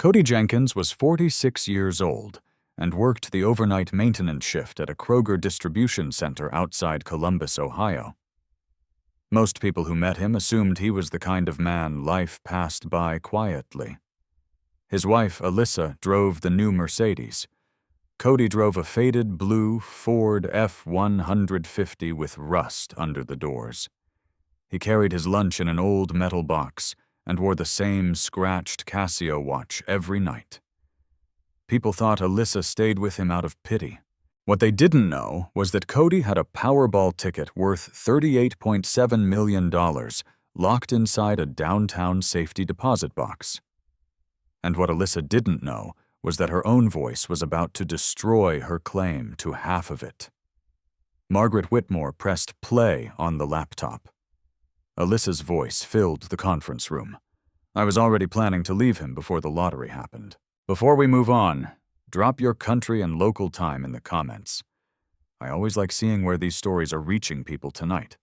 Cody Jenkins was 46 years old and worked the overnight maintenance shift at a Kroger distribution center outside Columbus, Ohio. Most people who met him assumed he was the kind of man life passed by quietly. His wife, Alyssa, drove the new Mercedes. Cody drove a faded blue Ford F-150 with rust under the doors. He carried his lunch in an old metal box and wore the same scratched Casio watch every night. People thought Alyssa stayed with him out of pity. What they didn't know was that Cody had a Powerball ticket worth $38.7 million locked inside a downtown safety deposit box. And what Alyssa didn't know was that her own voice was about to destroy her claim to half of it. Margaret Whitmore pressed play on the laptop. Alyssa's voice filled the conference room. I was already planning to leave him before the lottery happened. Before we move on, drop your country and local time in the comments. I always like seeing where these stories are reaching people tonight.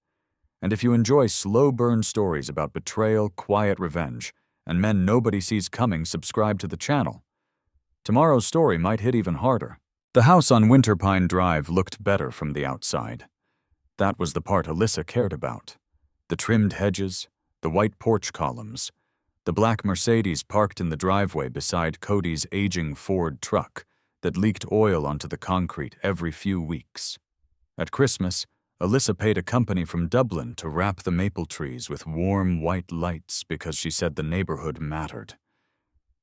And if you enjoy slow burn stories about betrayal, quiet revenge, and men nobody sees coming, subscribe to the channel. Tomorrow's story might hit even harder. The house on Winterpine Drive looked better from the outside. That was the part Alyssa cared about. The trimmed hedges, the white porch columns, the black Mercedes parked in the driveway beside Cody's aging Ford truck that leaked oil onto the concrete every few weeks. At Christmas, Alyssa paid a company from Dublin to wrap the maple trees with warm white lights because she said the neighborhood mattered.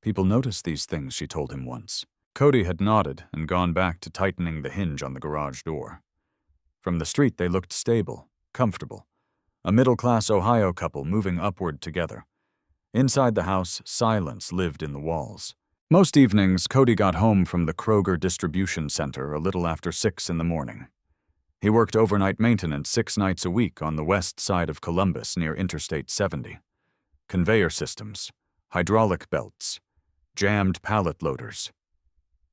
People noticed these things, she told him once. Cody had nodded and gone back to tightening the hinge on the garage door. From the street, they looked stable, comfortable. A middle-class Ohio couple moving upward together. Inside the house, silence lived in the walls. Most evenings, Cody got home from the Kroger distribution center a little after 6 in the morning. He worked overnight maintenance 6 nights a week on the west side of Columbus near Interstate 70. Conveyor systems, hydraulic belts, jammed pallet loaders.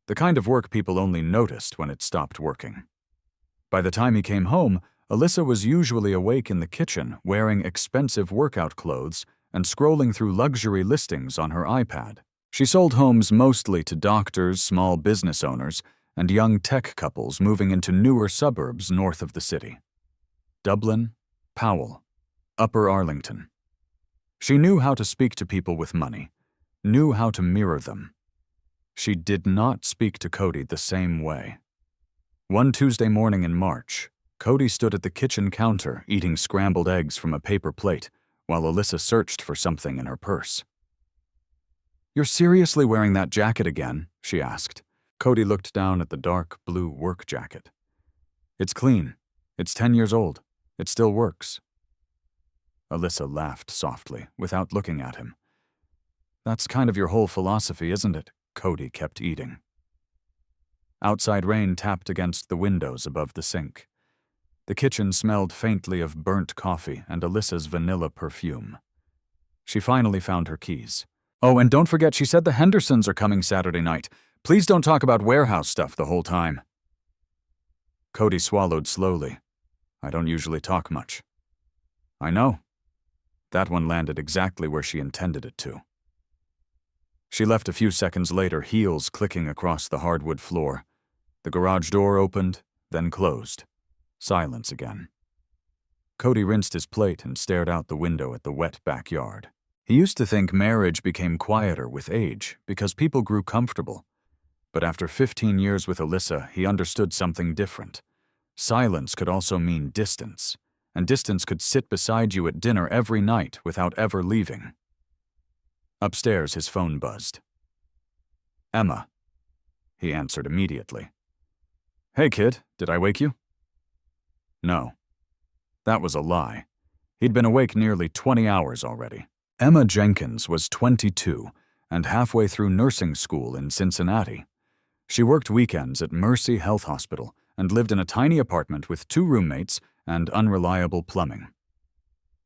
The kind of work people only noticed when it stopped working. By the time he came home, Alyssa was usually awake in the kitchen wearing expensive workout clothes and scrolling through luxury listings on her iPad. She sold homes mostly to doctors, small business owners, and young tech couples moving into newer suburbs north of the city. Dublin, Powell, Upper Arlington. She knew how to speak to people with money, knew how to mirror them. She did not speak to Cody the same way. One Tuesday morning in March, Cody stood at the kitchen counter eating scrambled eggs from a paper plate while Alyssa searched for something in her purse. "You're seriously wearing that jacket again?" she asked. Cody looked down at the dark blue work jacket. "It's clean. It's 10 years old. It still works." Alyssa laughed softly, without looking at him. "That's kind of your whole philosophy, isn't it?" Cody kept eating. Outside rain tapped against the windows above the sink. The kitchen smelled faintly of burnt coffee and Alyssa's vanilla perfume. She finally found her keys. "Oh, and don't forget, she said the Hendersons are coming Saturday night. Please don't talk about warehouse stuff the whole time." Cody swallowed slowly. "I don't usually talk much." "I know." That one landed exactly where she intended it to. She left a few seconds later, heels clicking across the hardwood floor. The garage door opened, then closed. Silence again. Cody rinsed his plate and stared out the window at the wet backyard. He used to think marriage became quieter with age because people grew comfortable. But after 15 years with Alyssa, he understood something different. Silence could also mean distance, and distance could sit beside you at dinner every night without ever leaving. Upstairs, his phone buzzed. "Emma." He answered immediately. "Hey, kid, did I wake you?" No. That was a lie. He'd been awake nearly 20 hours already. Emma Jenkins was 22 and halfway through nursing school in Cincinnati. She worked weekends at Mercy Health Hospital and lived in a tiny apartment with 2 roommates and unreliable plumbing.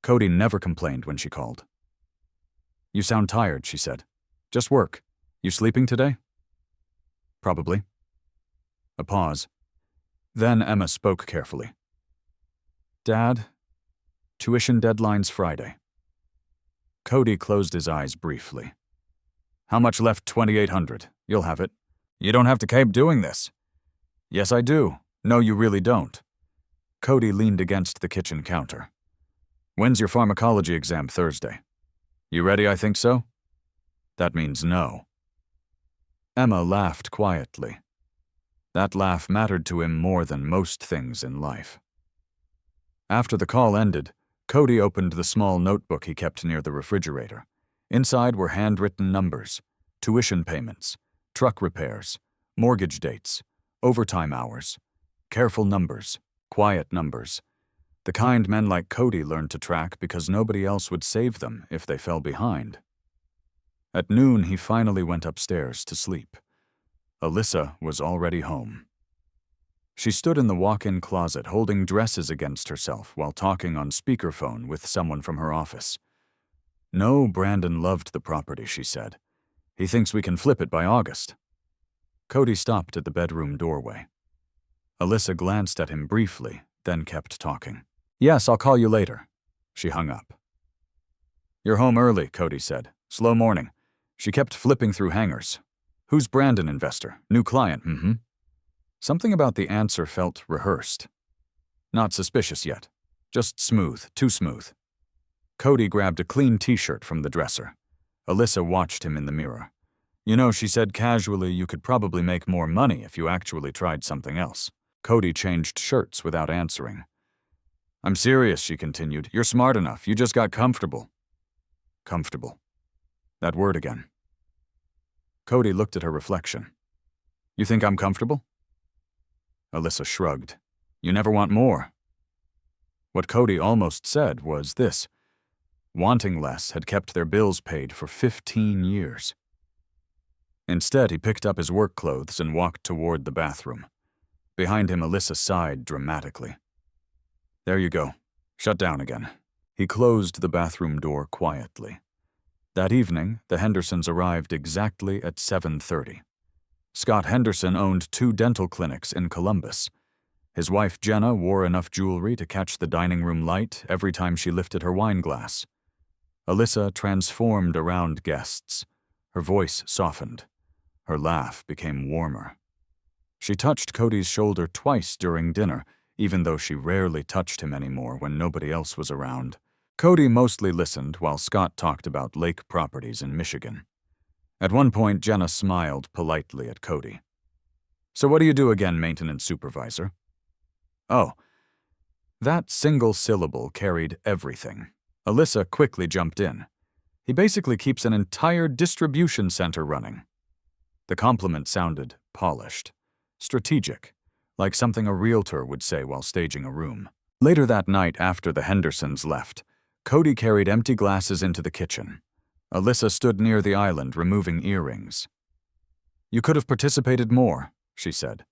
Cody never complained when she called. "You sound tired," she said. "Just work. You sleeping today?" "Probably." A pause. Then Emma spoke carefully. "Dad, tuition deadline's Friday." Cody closed his eyes briefly. How much left? 2,800. You'll have it. You don't have to keep doing this. Yes, I do. No, you really don't. Cody leaned against the kitchen counter. When's your pharmacology exam? Thursday. You ready? I think so. That means no. Emma laughed quietly. That laugh mattered to him more than most things in life. After the call ended, Cody opened the small notebook he kept near the refrigerator. Inside were handwritten numbers, tuition payments, truck repairs, mortgage dates, overtime hours, careful numbers, quiet numbers, the kind men like Cody learned to track because nobody else would save them if they fell behind. At noon, he finally went upstairs to sleep. Alyssa was already home. She stood in the walk-in closet holding dresses against herself while talking on speakerphone with someone from her office. No, Brandon loved the property, she said. He thinks we can flip it by August. Cody stopped at the bedroom doorway. Alyssa glanced at him briefly, then kept talking. Yes, I'll call you later. She hung up. You're home early, Cody said. Slow morning. She kept flipping through hangars. Who's Brandon investor? New client, Something about the answer felt rehearsed. Not suspicious yet. Just smooth, too smooth. Cody grabbed a clean t-shirt from the dresser. Alyssa watched him in the mirror. You know, she said casually, you could probably make more money if you actually tried something else. Cody changed shirts without answering. I'm serious, she continued. You're smart enough. You just got comfortable. Comfortable. That word again. Cody looked at her reflection. You think I'm comfortable? Alyssa shrugged. You never want more. What Cody almost said was this. Wanting less had kept their bills paid for 15 years. Instead, he picked up his work clothes and walked toward the bathroom. Behind him, Alyssa sighed dramatically. There you go. Shut down again. He closed the bathroom door quietly. That evening, the Hendersons arrived exactly at 7:30. Scott Henderson owned 2 dental clinics in Columbus. His wife Jenna wore enough jewelry to catch the dining room light every time she lifted her wine glass. Alyssa transformed around guests. Her voice softened. Her laugh became warmer. She touched Cody's shoulder twice during dinner, even though she rarely touched him anymore when nobody else was around. Cody mostly listened while Scott talked about lake properties in Michigan. At one point, Jenna smiled politely at Cody. So what do you do again, maintenance supervisor? Oh. That single syllable carried everything. Alyssa quickly jumped in. He basically keeps an entire distribution center running. The compliment sounded polished, strategic, like something a realtor would say while staging a room. Later that night, after the Hendersons left, Cody carried empty glasses into the kitchen. Alyssa stood near the island, removing earrings. You could have participated more, she said.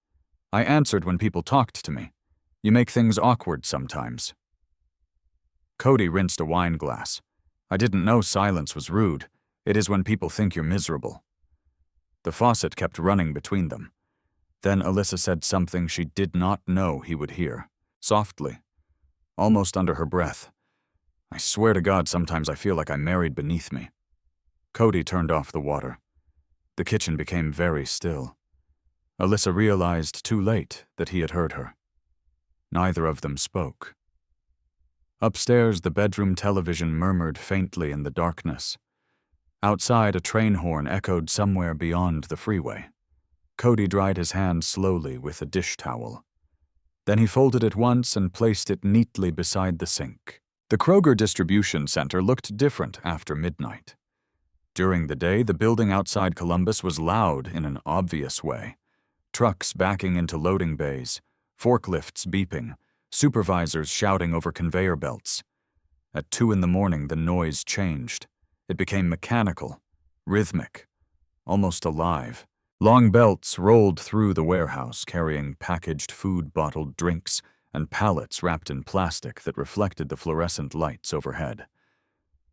I answered when people talked to me. You make things awkward sometimes. Cody rinsed a wine glass. I didn't know silence was rude. It is when people think you're miserable. The faucet kept running between them. Then Alyssa said something she did not know he would hear, softly, almost under her breath. I swear to God, sometimes I feel like I'm married beneath me. Cody turned off the water. The kitchen became very still. Alyssa realized too late that he had heard her. Neither of them spoke. Upstairs, the bedroom television murmured faintly in the darkness. Outside, a train horn echoed somewhere beyond the freeway. Cody dried his hands slowly with a dish towel. Then he folded it once and placed it neatly beside the sink. The Kroger distribution center looked different after midnight. During the day, the building outside Columbus was loud in an obvious way. Trucks backing into loading bays, forklifts beeping, supervisors shouting over conveyor belts. At 2 a.m, the noise changed. It became mechanical, rhythmic, almost alive. Long belts rolled through the warehouse carrying packaged food, bottled drinks, and pallets wrapped in plastic that reflected the fluorescent lights overhead.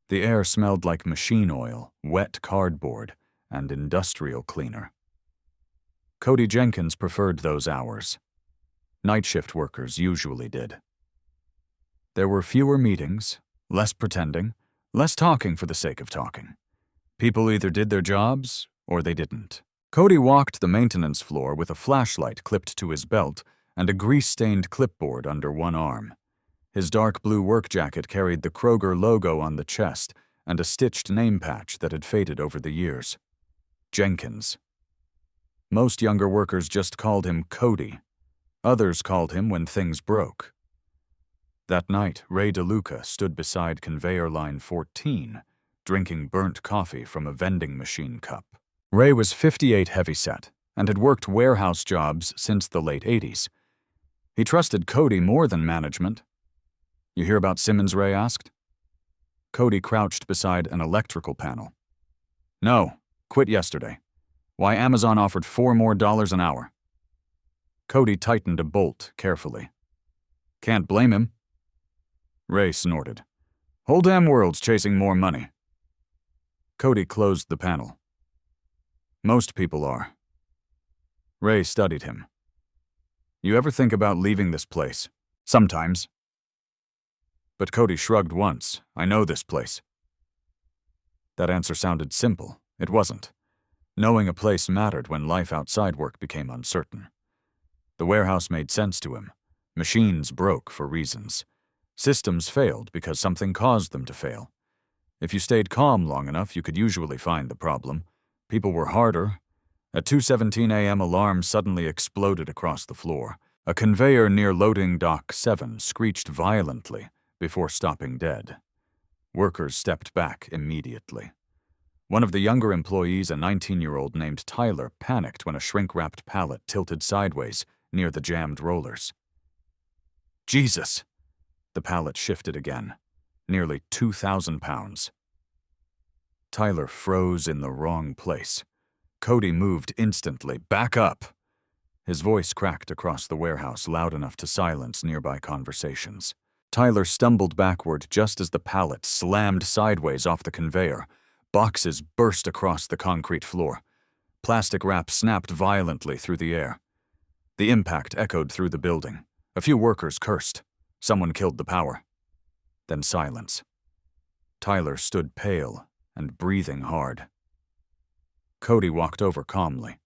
The air smelled like machine oil, wet cardboard, and industrial cleaner. Cody Jenkins preferred those hours. Night shift workers usually did. There were fewer meetings, less pretending, less talking for the sake of talking. People either did their jobs or they didn't. Cody walked the maintenance floor with a flashlight clipped to his belt and a grease-stained clipboard under one arm. His dark blue work jacket carried the Kroger logo on the chest and a stitched name patch that had faded over the years. Jenkins. Most younger workers just called him Cody. Others called him when things broke. That night, Ray DeLuca stood beside conveyor line 14, drinking burnt coffee from a vending machine cup. Ray was 58 heavyset and had worked warehouse jobs since the late 80s. He trusted Cody more than management. "You hear about Simmons?" Ray asked. Cody crouched beside an electrical panel. "No, quit yesterday. Why, Amazon offered $4 more an hour." Cody tightened a bolt carefully. "Can't blame him." Ray snorted. "Whole damn world's chasing more money." Cody closed the panel. "Most people are." Ray studied him. "You ever think about leaving this place?" "Sometimes." But Cody shrugged once. "I know this place." That answer sounded simple. It wasn't. Knowing a place mattered when life outside work became uncertain. The warehouse made sense to him. Machines broke for reasons. Systems failed because something caused them to fail. If you stayed calm long enough, you could usually find the problem. People were harder. At 2:17 a.m., alarm suddenly exploded across the floor. A conveyor near loading dock 7 screeched violently before stopping dead. Workers stepped back immediately. One of the younger employees, a 19-year-old named Tyler, panicked when a shrink-wrapped pallet tilted sideways near the jammed rollers. "Jesus!" The pallet shifted again. Nearly 2,000 pounds. Tyler froze in the wrong place. Cody moved instantly. "Back up!" His voice cracked across the warehouse, loud enough to silence nearby conversations. Tyler stumbled backward just as the pallet slammed sideways off the conveyor. Boxes burst across the concrete floor. Plastic wrap snapped violently through the air. The impact echoed through the building. A few workers cursed. Someone killed the power. Then silence. Tyler stood pale and breathing hard. Cody walked over calmly.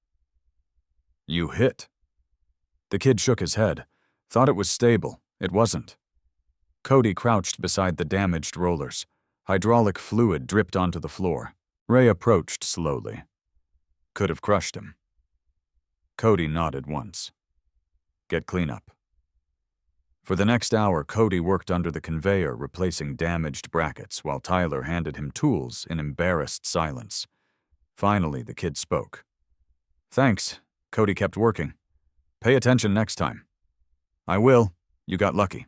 "You hit." The kid shook his head. Thought it was stable. It wasn't. Cody crouched beside the damaged rollers. Hydraulic fluid dripped onto the floor. Ray approached slowly. "Could have crushed him." Cody nodded once. "Get clean up." For the next hour, Cody worked under the conveyor, replacing damaged brackets, while Tyler handed him tools in embarrassed silence. Finally, the kid spoke. "Thanks." Cody kept working. "Pay attention next time." "I will. You got lucky."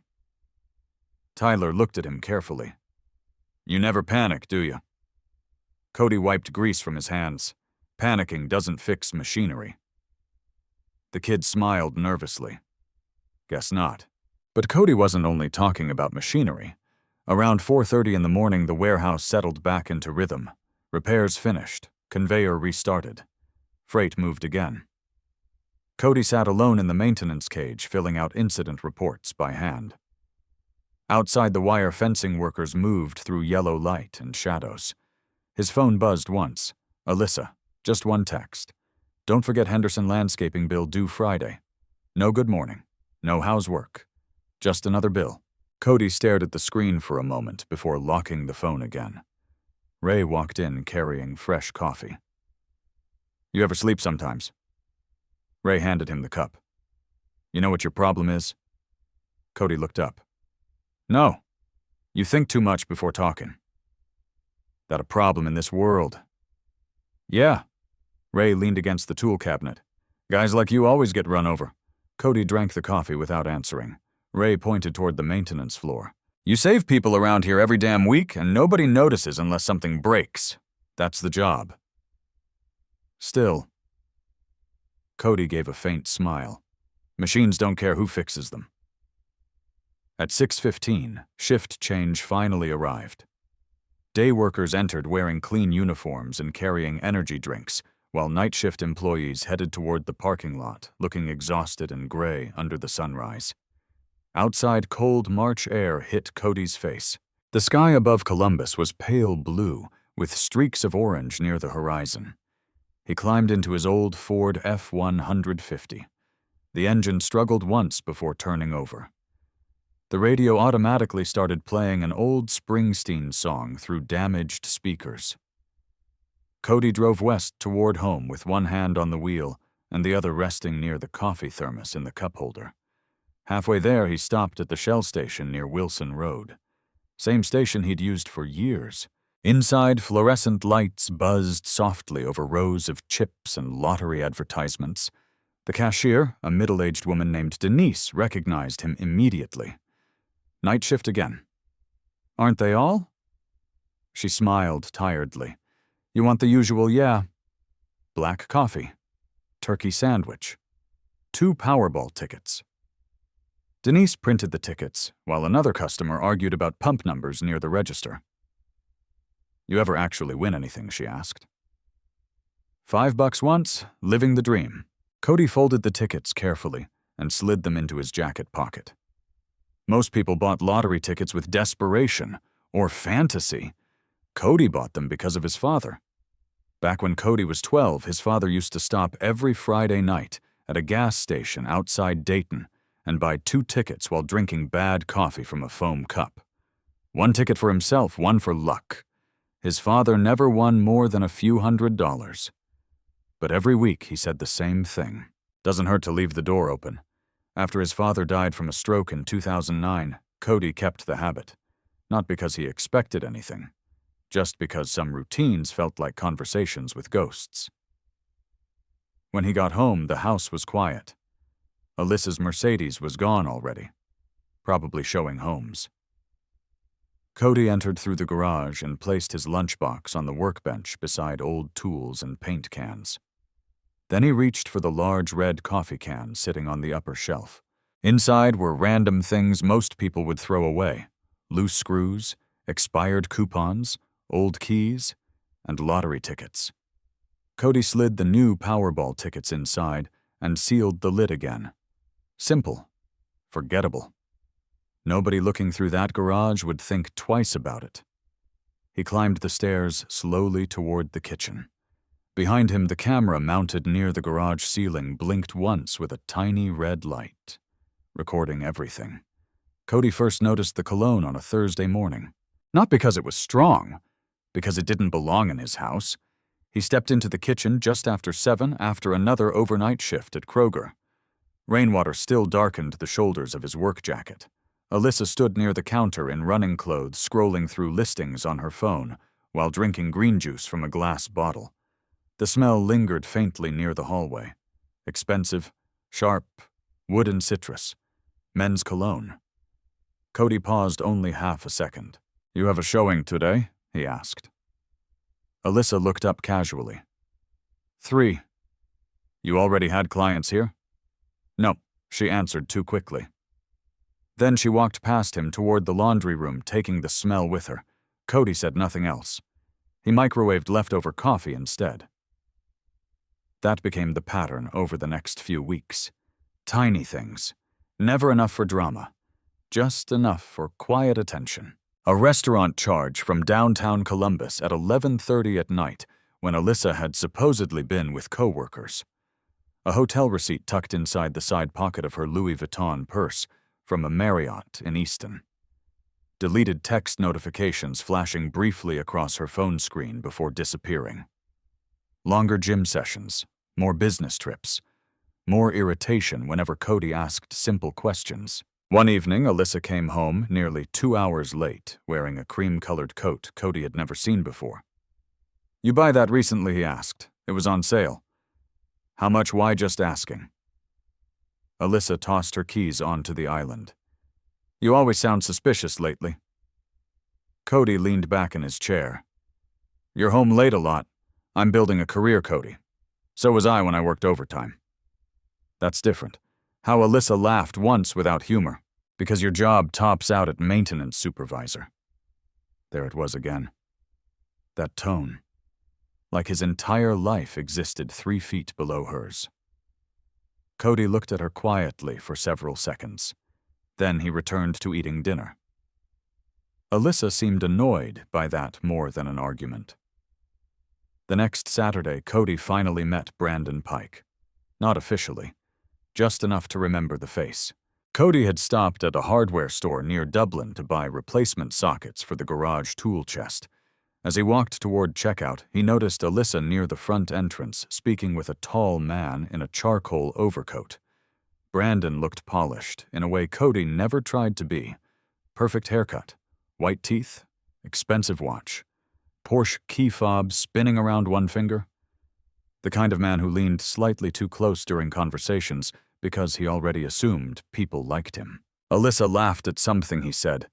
Tyler looked at him carefully. "You never panic, do you?" Cody wiped grease from his hands. "Panicking doesn't fix machinery." The kid smiled nervously. "Guess not." But Cody wasn't only talking about machinery. Around 4:30 in the morning, the warehouse settled back into rhythm. Repairs finished. Conveyor restarted. Freight moved again. Cody sat alone in the maintenance cage, filling out incident reports by hand. Outside, the wire fencing workers moved through yellow light and shadows. His phone buzzed once. Alyssa. Just one text. "Don't forget Henderson landscaping bill due Friday. No good morning. No how's work. Just another bill." Cody stared at the screen for a moment before locking the phone again. Ray walked in carrying fresh coffee. "You ever sleep sometimes?" Ray handed him the cup. "You know what your problem is?" Cody looked up. "No. You think too much before talking." "That a problem in this world?" "Yeah." Ray leaned against the tool cabinet. "Guys like you always get run over." Cody drank the coffee without answering. Ray pointed toward the maintenance floor. "You save people around here every damn week, and nobody notices unless something breaks. That's the job." Still. Cody gave a faint smile. "Machines don't care who fixes them." At 6:15, shift change finally arrived. Day workers entered wearing clean uniforms and carrying energy drinks, while night shift employees headed toward the parking lot, looking exhausted and gray under the sunrise. Outside, cold March air hit Cody's face. The sky above Columbus was pale blue, with streaks of orange near the horizon. He climbed into his old Ford F-150. The engine struggled once before turning over. The radio automatically started playing an old Springsteen song through damaged speakers. Cody drove west toward home with one hand on the wheel and the other resting near the coffee thermos in the cup holder. Halfway there, he stopped at the Shell station near Wilson Road. Same station he'd used for years. Inside, fluorescent lights buzzed softly over rows of chips and lottery advertisements. The cashier, a middle-aged woman named Denise, recognized him immediately. Night shift again. Aren't they all? She smiled tiredly. You want the usual, yeah. Black coffee. Turkey sandwich. 2 Powerball tickets. Denise printed the tickets, while another customer argued about pump numbers near the register. You ever actually win anything, she asked. $5 once, living the dream. Cody folded the tickets carefully and slid them into his jacket pocket. Most people bought lottery tickets with desperation or fantasy. Cody bought them because of his father. Back when Cody was 12, his father used to stop every Friday night at a gas station outside Dayton and buy 2 tickets while drinking bad coffee from a foam cup. 1 ticket for himself, 1 for luck. His father never won more than a few $100s. But every week he said the same thing. Doesn't hurt to leave the door open. After his father died from a stroke in 2009, Cody kept the habit. Not because he expected anything, just because some routines felt like conversations with ghosts. When he got home, the house was quiet. Alyssa's Mercedes was gone already, probably showing homes. Cody entered through the garage and placed his lunchbox on the workbench beside old tools and paint cans. Then he reached for the large red coffee can sitting on the upper shelf. Inside were random things most people would throw away: loose screws, expired coupons, old keys, and lottery tickets. Cody slid the new Powerball tickets inside and sealed the lid again. Simple. Forgettable. Nobody looking through that garage would think twice about it. He climbed the stairs slowly toward the kitchen. Behind him, the camera mounted near the garage ceiling blinked once with a tiny red light, recording everything. Cody first noticed the cologne on a Thursday morning. Not because it was strong, because it didn't belong in his house. He stepped into the kitchen just after 7 after another overnight shift at Kroger. Rainwater still darkened the shoulders of his work jacket. Alyssa stood near the counter in running clothes, scrolling through listings on her phone while drinking green juice from a glass bottle. The smell lingered faintly near the hallway. Expensive, sharp, wood and citrus. Men's cologne. Cody paused only half a second. You have a showing today? He asked. Alyssa looked up casually. 3. You already had clients here? No, she answered too quickly. Then she walked past him toward the laundry room, taking the smell with her. Cody said nothing else. He microwaved leftover coffee instead. That became the pattern over the next few weeks. Tiny things. Never enough for drama. Just enough for quiet attention. A restaurant charge from downtown Columbus at 11:30 at night when Alyssa had supposedly been with coworkers. A hotel receipt tucked inside the side pocket of her Louis Vuitton purse from a Marriott in Easton. Deleted text notifications flashing briefly across her phone screen before disappearing. Longer gym sessions, more business trips, more irritation whenever Cody asked simple questions. One evening, Alyssa came home nearly 2 hours late, wearing a cream-colored coat Cody had never seen before. You buy that recently, he asked. It was on sale. How much? Why just asking? Alyssa tossed her keys onto the island. You always sound suspicious lately. Cody leaned back in his chair. You're home late a lot. I'm building a career, Cody. So was I when I worked overtime. That's different. How Alyssa laughed once without humor, because your job tops out at maintenance supervisor. There it was again. That tone. Like his entire life existed 3 feet below hers. Cody looked at her quietly for several seconds. Then he returned to eating dinner. Alyssa seemed annoyed by that more than an argument. The next Saturday, Cody finally met Brandon Pike. Not officially, just enough to remember the face. Cody had stopped at a hardware store near Dublin to buy replacement sockets for the garage tool chest. As he walked toward checkout, he noticed Alyssa near the front entrance speaking with a tall man in a charcoal overcoat. Brandon looked polished in a way Cody never tried to be. Perfect haircut, white teeth, expensive watch, Porsche key fob spinning around one finger. The kind of man who leaned slightly too close during conversations because he already assumed people liked him. Alyssa laughed at something he said,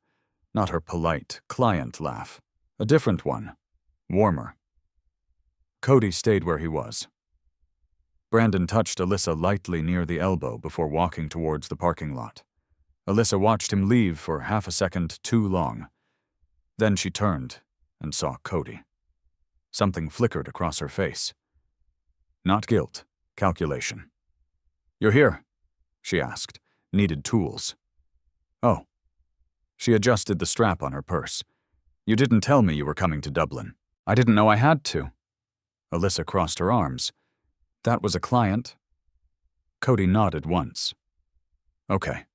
not her polite client laugh, a different one, warmer. Cody stayed where he was. Brandon touched Alyssa lightly near the elbow before walking towards the parking lot. Alyssa watched him leave for half a second too long. Then she turned and saw Cody. Something flickered across her face. Not guilt, calculation. "You're here?" she asked. "Needed tools." "Oh." She adjusted the strap on her purse. "You didn't tell me you were coming to Dublin." "I didn't know I had to." Alyssa crossed her arms. "That was a client." Cody nodded once. "Okay."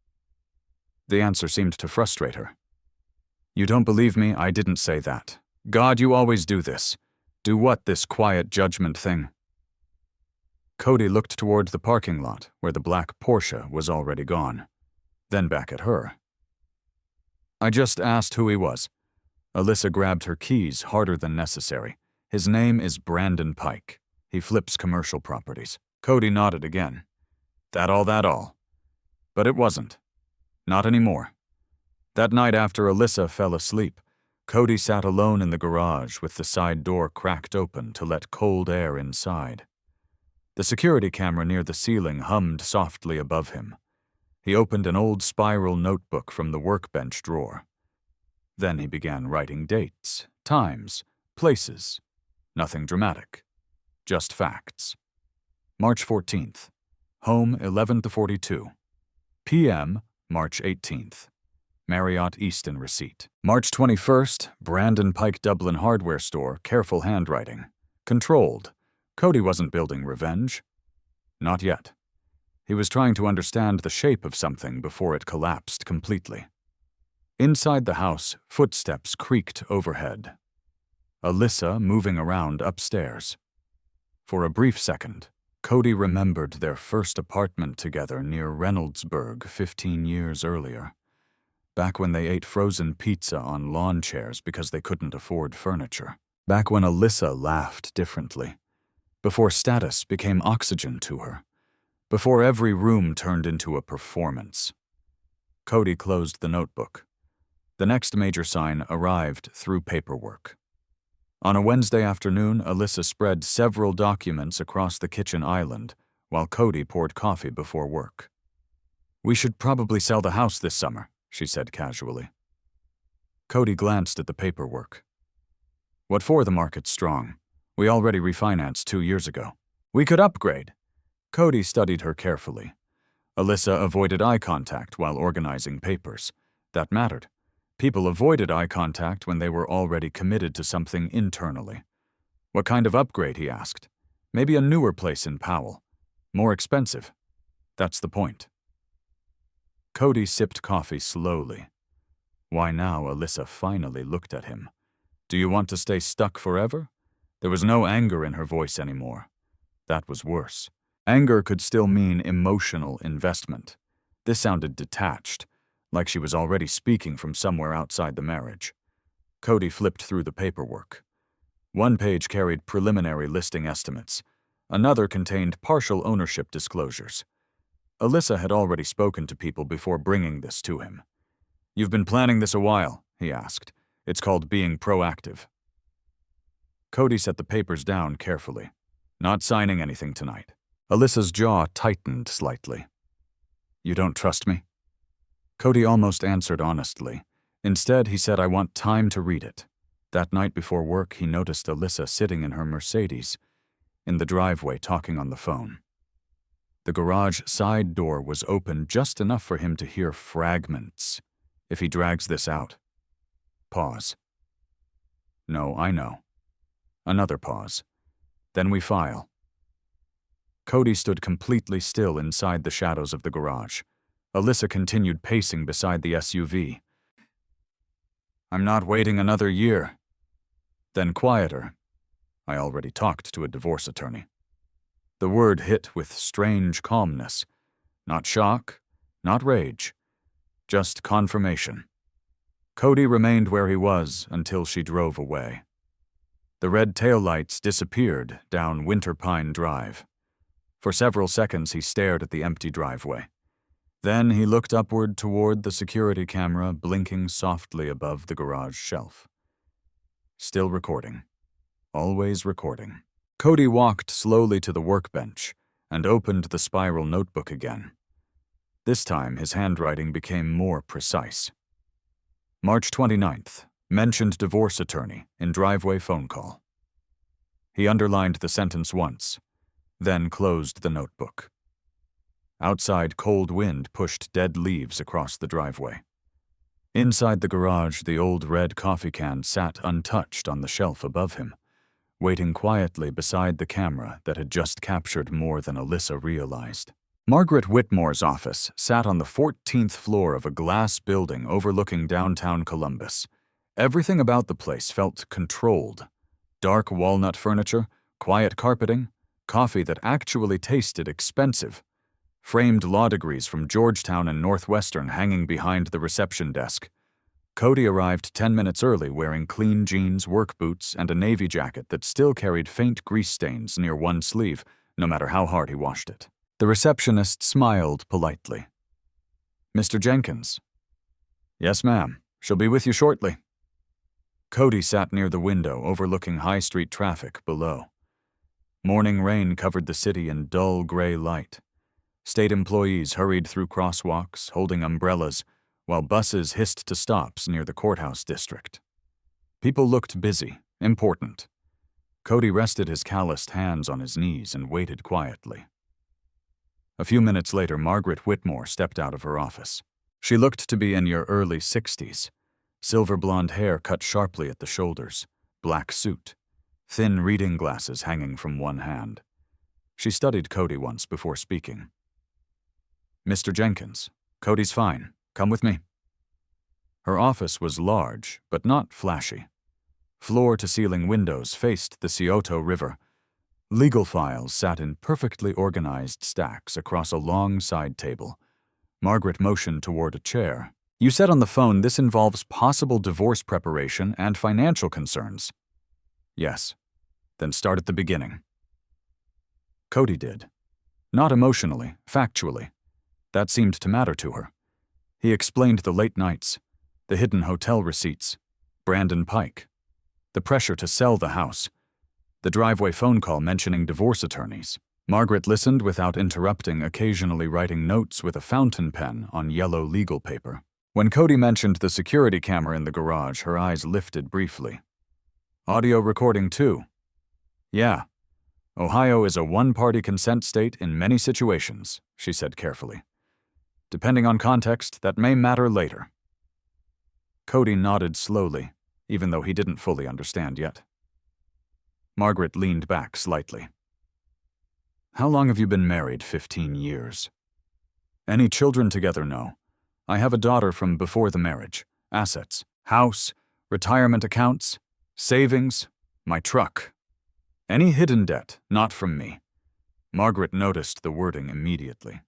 The answer seemed to frustrate her. "You don't believe me? I didn't say that. God, you always do this. Do what, this quiet judgment thing?" Cody looked toward the parking lot where the black Porsche was already gone, then back at her. "I just asked who he was." Alyssa grabbed her keys harder than necessary. "His name is Brandon Pike. He flips commercial properties." Cody nodded again. That all. But it wasn't. Not anymore. That night after Alyssa fell asleep, Cody sat alone in the garage with the side door cracked open to let cold air inside. The security camera near the ceiling hummed softly above him. He opened an old spiral notebook from the workbench drawer. Then he began writing dates, times, places. Nothing dramatic. Just facts. March 14th. Home 11:42. PM, March 18th. Marriott Easton receipt. March 21st, Brandon Pike Dublin hardware store, careful handwriting. Controlled. Cody wasn't building revenge. Not yet. He was trying to understand the shape of something before it collapsed completely. Inside the house, footsteps creaked overhead. Alyssa moving around upstairs. For a brief second, Cody remembered their first apartment together near Reynoldsburg 15 years earlier, back when they ate frozen pizza on lawn chairs because they couldn't afford furniture, back when Alyssa laughed differently, before status became oxygen to her, before every room turned into a performance. Cody closed the notebook. The next major sign arrived through paperwork. On a Wednesday afternoon, Alyssa spread several documents across the kitchen island while Cody poured coffee before work. "We should probably sell the house this summer," she said casually. Cody glanced at the paperwork. "What for? The market's strong. We already refinanced 2 years ago. We could upgrade." Cody studied her carefully. Alyssa avoided eye contact while organizing papers. That mattered. People avoided eye contact when they were already committed to something internally. "What kind of upgrade?" he asked. "Maybe a newer place in Powell. More expensive. That's the point." Cody sipped coffee slowly. Why now Alyssa finally looked at him. "Do you want to stay stuck forever?" There was no anger in her voice anymore. That was worse. Anger could still mean emotional investment. This sounded detached, like she was already speaking from somewhere outside the marriage. Cody flipped through the paperwork. One page carried preliminary listing estimates. Another contained partial ownership disclosures. Alyssa had already spoken to people before bringing this to him. "You've been planning this a while," he asked. "It's called being proactive." Cody set the papers down carefully. "Not signing anything tonight." Alyssa's jaw tightened slightly. "You don't trust me?" Cody almost answered honestly. Instead, he said, "I want time to read it." That night before work, he noticed Alyssa sitting in her Mercedes, in the driveway talking on the phone. The garage side door was open just enough for him to hear fragments. If he drags this out. Pause. "No, I know." Another pause. Then we file. Cody stood completely still inside the shadows of the garage. Alyssa continued pacing beside the SUV. I'm not waiting another year. Then quieter. I already talked to a divorce attorney. The word hit with strange calmness. Not shock, not rage, just confirmation. Cody remained where he was until she drove away. The red taillights disappeared down Winter Pine Drive. For several seconds he stared at the empty driveway. Then he looked upward toward the security camera blinking softly above the garage shelf. Still recording. Always recording. Cody walked slowly to the workbench and opened the spiral notebook again. This time his handwriting became more precise. March 29th, mentioned divorce attorney in driveway phone call. He underlined the sentence once, then closed the notebook. Outside, cold wind pushed dead leaves across the driveway. Inside the garage, the old red coffee can sat untouched on the shelf above him, waiting quietly beside the camera that had just captured more than Alyssa realized. Margaret Whitmore's office sat on the 14th floor of a glass building overlooking downtown Columbus. Everything about the place felt controlled. Dark walnut furniture, quiet carpeting, coffee that actually tasted expensive, framed law degrees from Georgetown and Northwestern hanging behind the reception desk. Cody arrived 10 minutes early wearing clean jeans, work boots, and a navy jacket that still carried faint grease stains near one sleeve, no matter how hard he washed it. The receptionist smiled politely. Mr. Jenkins. Yes, ma'am. She'll be with you shortly. Cody sat near the window overlooking High Street traffic below. Morning rain covered the city in dull gray light. State employees hurried through crosswalks, holding umbrellas, while buses hissed to stops near the courthouse district. People looked busy, important. Cody rested his calloused hands on his knees and waited quietly. A few minutes later, Margaret Whitmore stepped out of her office. She looked to be in her early 60s. Silver blonde hair cut sharply at the shoulders, black suit, thin reading glasses hanging from one hand. She studied Cody once before speaking. Mr. Jenkins, Cody's fine. Come with me. Her office was large, but not flashy. Floor-to-ceiling windows faced the Scioto River. Legal files sat in perfectly organized stacks across a long side table. Margaret motioned toward a chair. You said on the phone this involves possible divorce preparation and financial concerns. Yes. Then start at the beginning. Cody did. Not emotionally, factually. That seemed to matter to her. He explained the late nights, the hidden hotel receipts, Brandon Pike, the pressure to sell the house, the driveway phone call mentioning divorce attorneys. Margaret listened without interrupting, occasionally writing notes with a fountain pen on yellow legal paper. When Cody mentioned the security camera in the garage, her eyes lifted briefly. Audio recording too. Yeah. Ohio is a one-party consent state in many situations, she said carefully. Depending on context, that may matter later. Cody nodded slowly, even though he didn't fully understand yet. Margaret leaned back slightly. How long have you been married? 15 years. Any children together? No. I have a daughter from before the marriage. Assets, house, retirement accounts, savings, my truck. Any hidden debt? Not from me. Margaret noticed the wording immediately.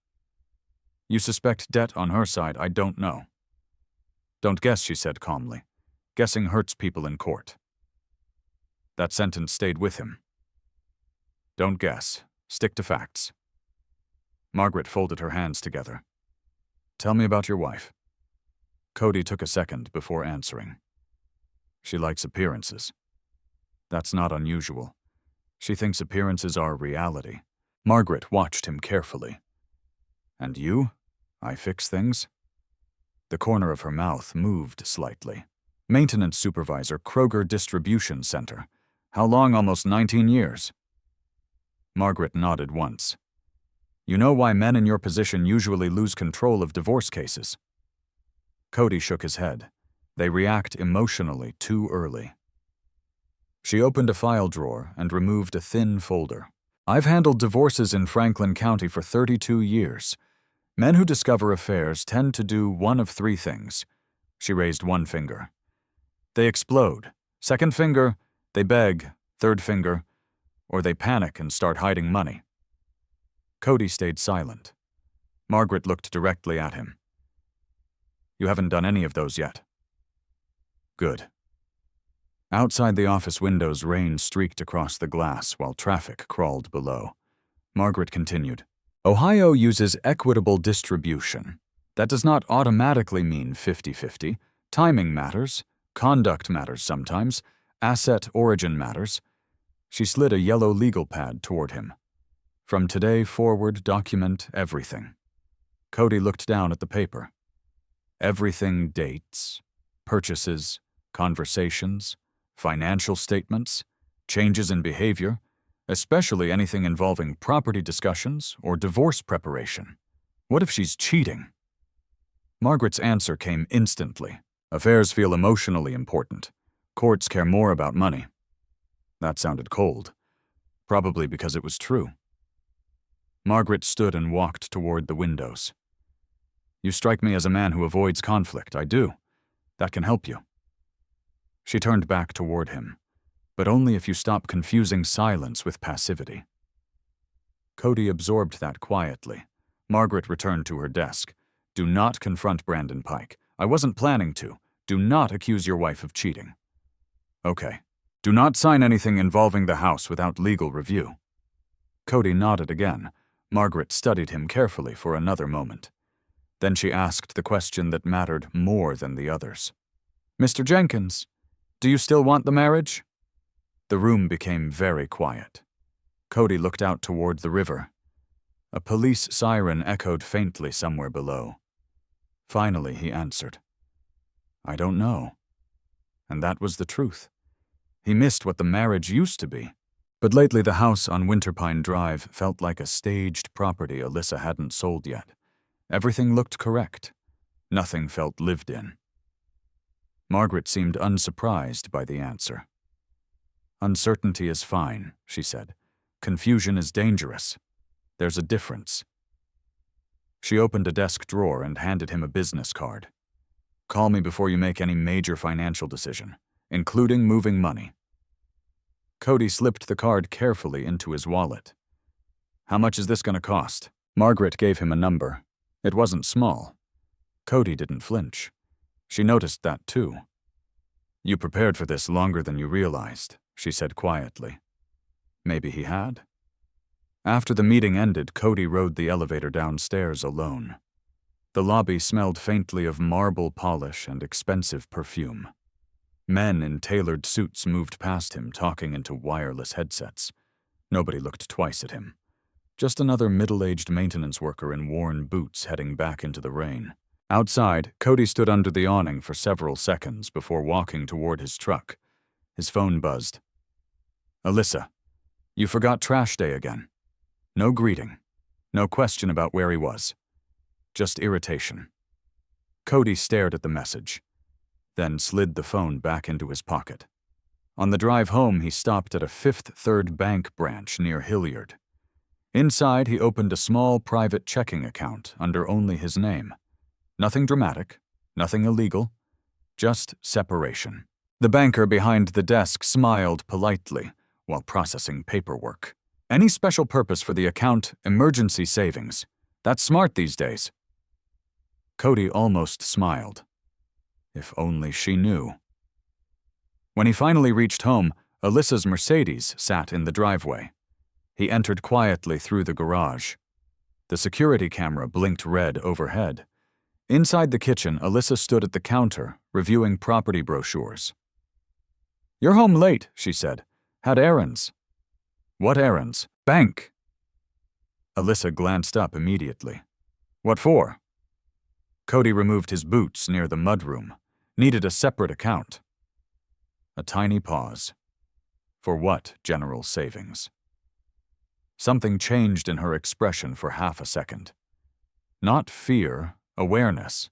You suspect debt on her side, I don't know. Don't guess, she said calmly. Guessing hurts people in court. That sentence stayed with him. Don't guess. Stick to facts. Margaret folded her hands together. Tell me about your wife. Cody took a second before answering. She likes appearances. That's not unusual. She thinks appearances are reality. Margaret watched him carefully. And you? I fix things? The corner of her mouth moved slightly. Maintenance supervisor, Kroger Distribution Center. How long? Almost 19 years. Margaret nodded once. You know why men in your position usually lose control of divorce cases? Cody shook his head. They react emotionally too early. She opened a file drawer and removed a thin folder. I've handled divorces in Franklin County for 32 years. Men who discover affairs tend to do one of three things. She raised one finger. They explode. Second finger, they beg. Third finger, or they panic and start hiding money. Cody stayed silent. Margaret looked directly at him. You haven't done any of those yet. Good. Outside the office windows, rain streaked across the glass while traffic crawled below. Margaret continued. Ohio uses equitable distribution. That does not automatically mean 50-50. Timing matters. Conduct matters sometimes. Asset origin matters. She slid a yellow legal pad toward him. From today forward, document everything. Cody looked down at the paper. Everything: dates, purchases, conversations, financial statements, changes in behavior, especially anything involving property discussions or divorce preparation. What if she's cheating? Margaret's answer came instantly. Affairs feel emotionally important. Courts care more about money. That sounded cold, probably because it was true. Margaret stood and walked toward the windows. You strike me as a man who avoids conflict. I do. That can help you. She turned back toward him, but only if you stop confusing silence with passivity. Cody absorbed that quietly. Margaret returned to her desk. Do not confront Brandon Pike. I wasn't planning to. Do not accuse your wife of cheating. Okay. Do not sign anything involving the house without legal review. Cody nodded again. Margaret studied him carefully for another moment. Then she asked the question that mattered more than the others. Mr. Jenkins, do you still want the marriage? The room became very quiet. Cody looked out toward the river. A police siren echoed faintly somewhere below. Finally, he answered. I don't know. And that was the truth. He missed what the marriage used to be. But lately the house on Winterpine Drive felt like a staged property Alyssa hadn't sold yet. Everything looked correct. Nothing felt lived in. Margaret seemed unsurprised by the answer. Uncertainty is fine, she said. Confusion is dangerous. There's a difference. She opened a desk drawer and handed him a business card. Call me before you make any major financial decision, including moving money. Cody slipped the card carefully into his wallet. How much is this going to cost? Margaret gave him a number. It wasn't small. Cody didn't flinch. She noticed that too. You prepared for this longer than you realized, she said quietly. Maybe he had. After the meeting ended, Cody rode the elevator downstairs alone. The lobby smelled faintly of marble polish and expensive perfume. Men in tailored suits moved past him, talking into wireless headsets. Nobody looked twice at him. Just another middle-aged maintenance worker in worn boots heading back into the rain. Outside, Cody stood under the awning for several seconds before walking toward his truck. His phone buzzed. Alyssa, you forgot trash day again. No greeting. No question about where he was. Just irritation. Cody stared at the message, then slid the phone back into his pocket. On the drive home, he stopped at a Fifth Third Bank branch near Hilliard. Inside, he opened a small private checking account under only his name. Nothing dramatic, nothing illegal, just separation. The banker behind the desk smiled politely while processing paperwork. Any special purpose for the account? Emergency savings. That's smart these days. Cody almost smiled. If only she knew. When he finally reached home, Alyssa's Mercedes sat in the driveway. He entered quietly through the garage. The security camera blinked red overhead. Inside the kitchen, Alyssa stood at the counter, reviewing property brochures. You're home late, she said. Had errands. What errands? Bank. Alyssa glanced up immediately. What for? Cody removed his boots near the mudroom. Needed a separate account. A tiny pause. For what general savings? Something changed in her expression for half a second. Not fear, awareness.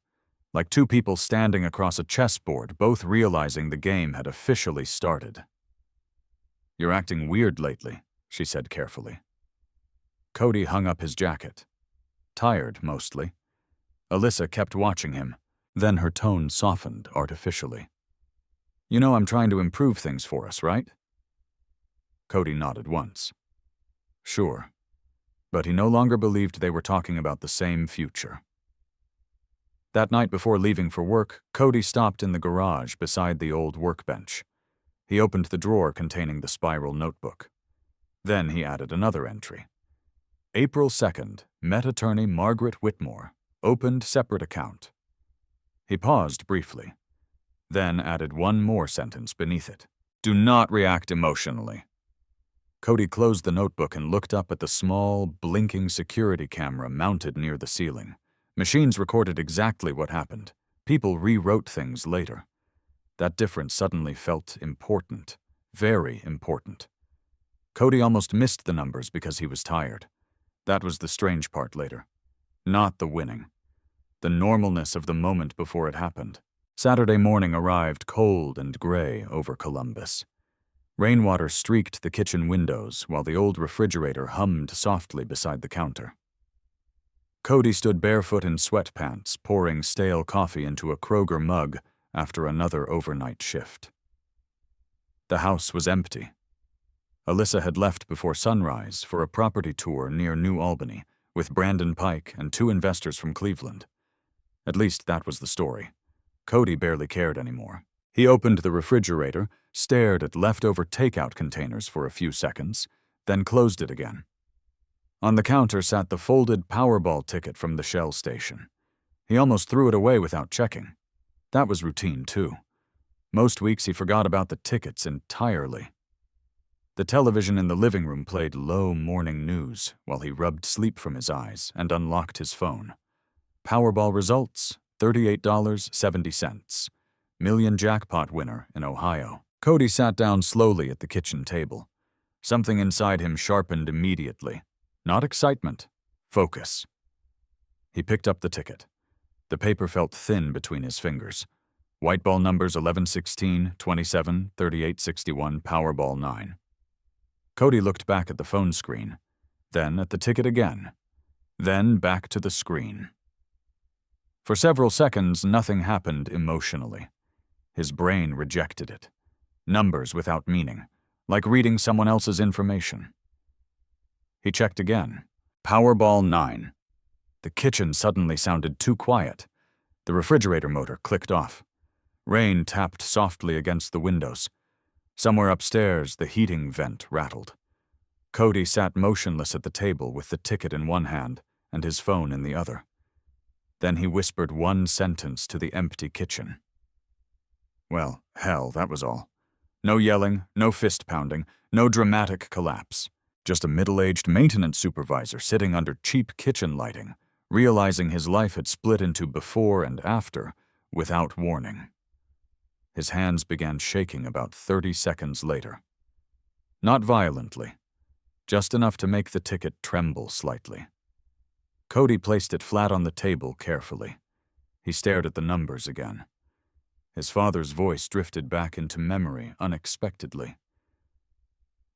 Like two people standing across a chessboard, both realizing the game had officially started. "You're acting weird lately," she said carefully. Cody hung up his jacket. Tired, mostly. Alyssa kept watching him. Then her tone softened artificially. "You know I'm trying to improve things for us, right?" Cody nodded once. Sure. But he no longer believed they were talking about the same future. That night before leaving for work, Cody stopped in the garage beside the old workbench. He opened the drawer containing the spiral notebook. Then he added another entry. April 2nd, met attorney Margaret Whitmore, opened separate account. He paused briefly, then added one more sentence beneath it. Do not react emotionally. Cody closed the notebook and looked up at the small, blinking security camera mounted near the ceiling. Machines recorded exactly what happened. People rewrote things later. That difference suddenly felt important, very important. Cody almost missed the numbers because he was tired. That was the strange part later. Not the winning. The normalness of the moment before it happened. Saturday morning arrived cold and gray over Columbus. Rainwater streaked the kitchen windows while the old refrigerator hummed softly beside the counter. Cody stood barefoot in sweatpants, pouring stale coffee into a Kroger mug after another overnight shift. The house was empty. Alyssa had left before sunrise for a property tour near New Albany with Brandon Pike and 2 investors from Cleveland. At least that was the story. Cody barely cared anymore. He opened the refrigerator, stared at leftover takeout containers for a few seconds, then closed it again. On the counter sat the folded Powerball ticket from the Shell station. He almost threw it away without checking. That was routine, too. Most weeks he forgot about the tickets entirely. The television in the living room played low morning news while he rubbed sleep from his eyes and unlocked his phone. Powerball results, $38.70. Million jackpot winner in Ohio. Cody sat down slowly at the kitchen table. Something inside him sharpened immediately. Not excitement, focus. He picked up the ticket. The paper felt thin between his fingers. White ball numbers 11-16, 27, 38-61, Powerball 9. Cody looked back at the phone screen, then at the ticket again, then back to the screen. For several seconds, nothing happened emotionally. His brain rejected it. Numbers without meaning, like reading someone else's information. He checked again. Powerball 9. The kitchen suddenly sounded too quiet. The refrigerator motor clicked off. Rain tapped softly against the windows. Somewhere upstairs, the heating vent rattled. Cody sat motionless at the table with the ticket in one hand and his phone in the other. Then he whispered one sentence to the empty kitchen. Well, hell, that was all. No yelling, no fist-pounding, no dramatic collapse. Just a middle-aged maintenance supervisor sitting under cheap kitchen lighting, realizing his life had split into before and after without warning. His hands began shaking about 30 seconds later. Not violently, just enough to make the ticket tremble slightly. Cody placed it flat on the table carefully. He stared at the numbers again. His father's voice drifted back into memory unexpectedly.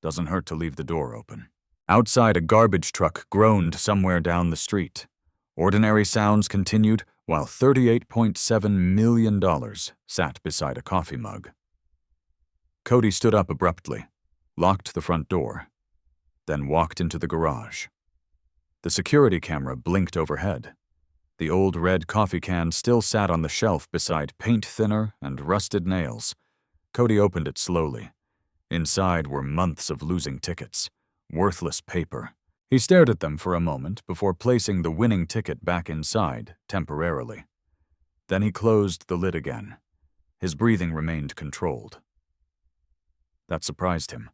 Doesn't hurt to leave the door open. Outside, a garbage truck groaned somewhere down the street. Ordinary sounds continued while $38.7 million sat beside a coffee mug. Cody stood up abruptly, locked the front door, then walked into the garage. The security camera blinked overhead. The old red coffee can still sat on the shelf beside paint thinner and rusted nails. Cody opened it slowly. Inside were months of losing tickets, worthless paper. He stared at them for a moment before placing the winning ticket back inside temporarily. Then he closed the lid again. His breathing remained controlled. That surprised him.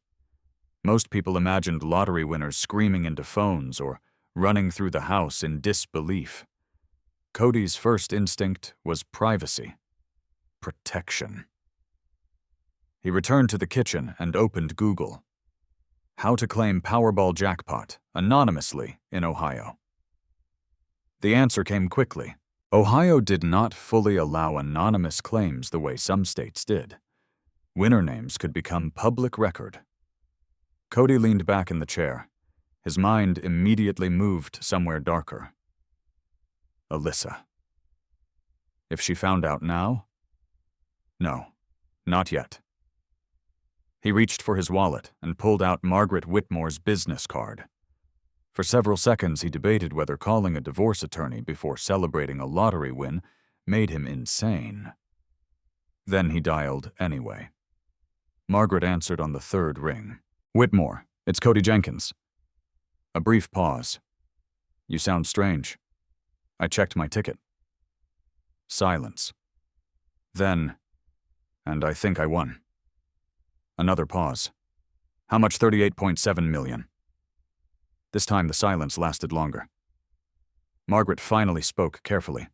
Most people imagined lottery winners screaming into phones or running through the house in disbelief. Cody's first instinct was privacy, protection. He returned to the kitchen and opened Google. How to claim Powerball jackpot anonymously in Ohio. The answer came quickly. Ohio did not fully allow anonymous claims the way some states did. Winner names could become public record. Cody leaned back in the chair. His mind immediately moved somewhere darker. Alyssa. If she found out now? No, not yet. He reached for his wallet and pulled out Margaret Whitmore's business card. For several seconds he debated whether calling a divorce attorney before celebrating a lottery win made him insane. Then he dialed anyway. Margaret answered on the third ring. "Whitmore, it's Cody Jenkins." A brief pause. "You sound strange." "I checked my ticket." Silence. Then, "And I think I won." Another pause. "How much? 38.7 million. This time the silence lasted longer. Margaret finally spoke carefully.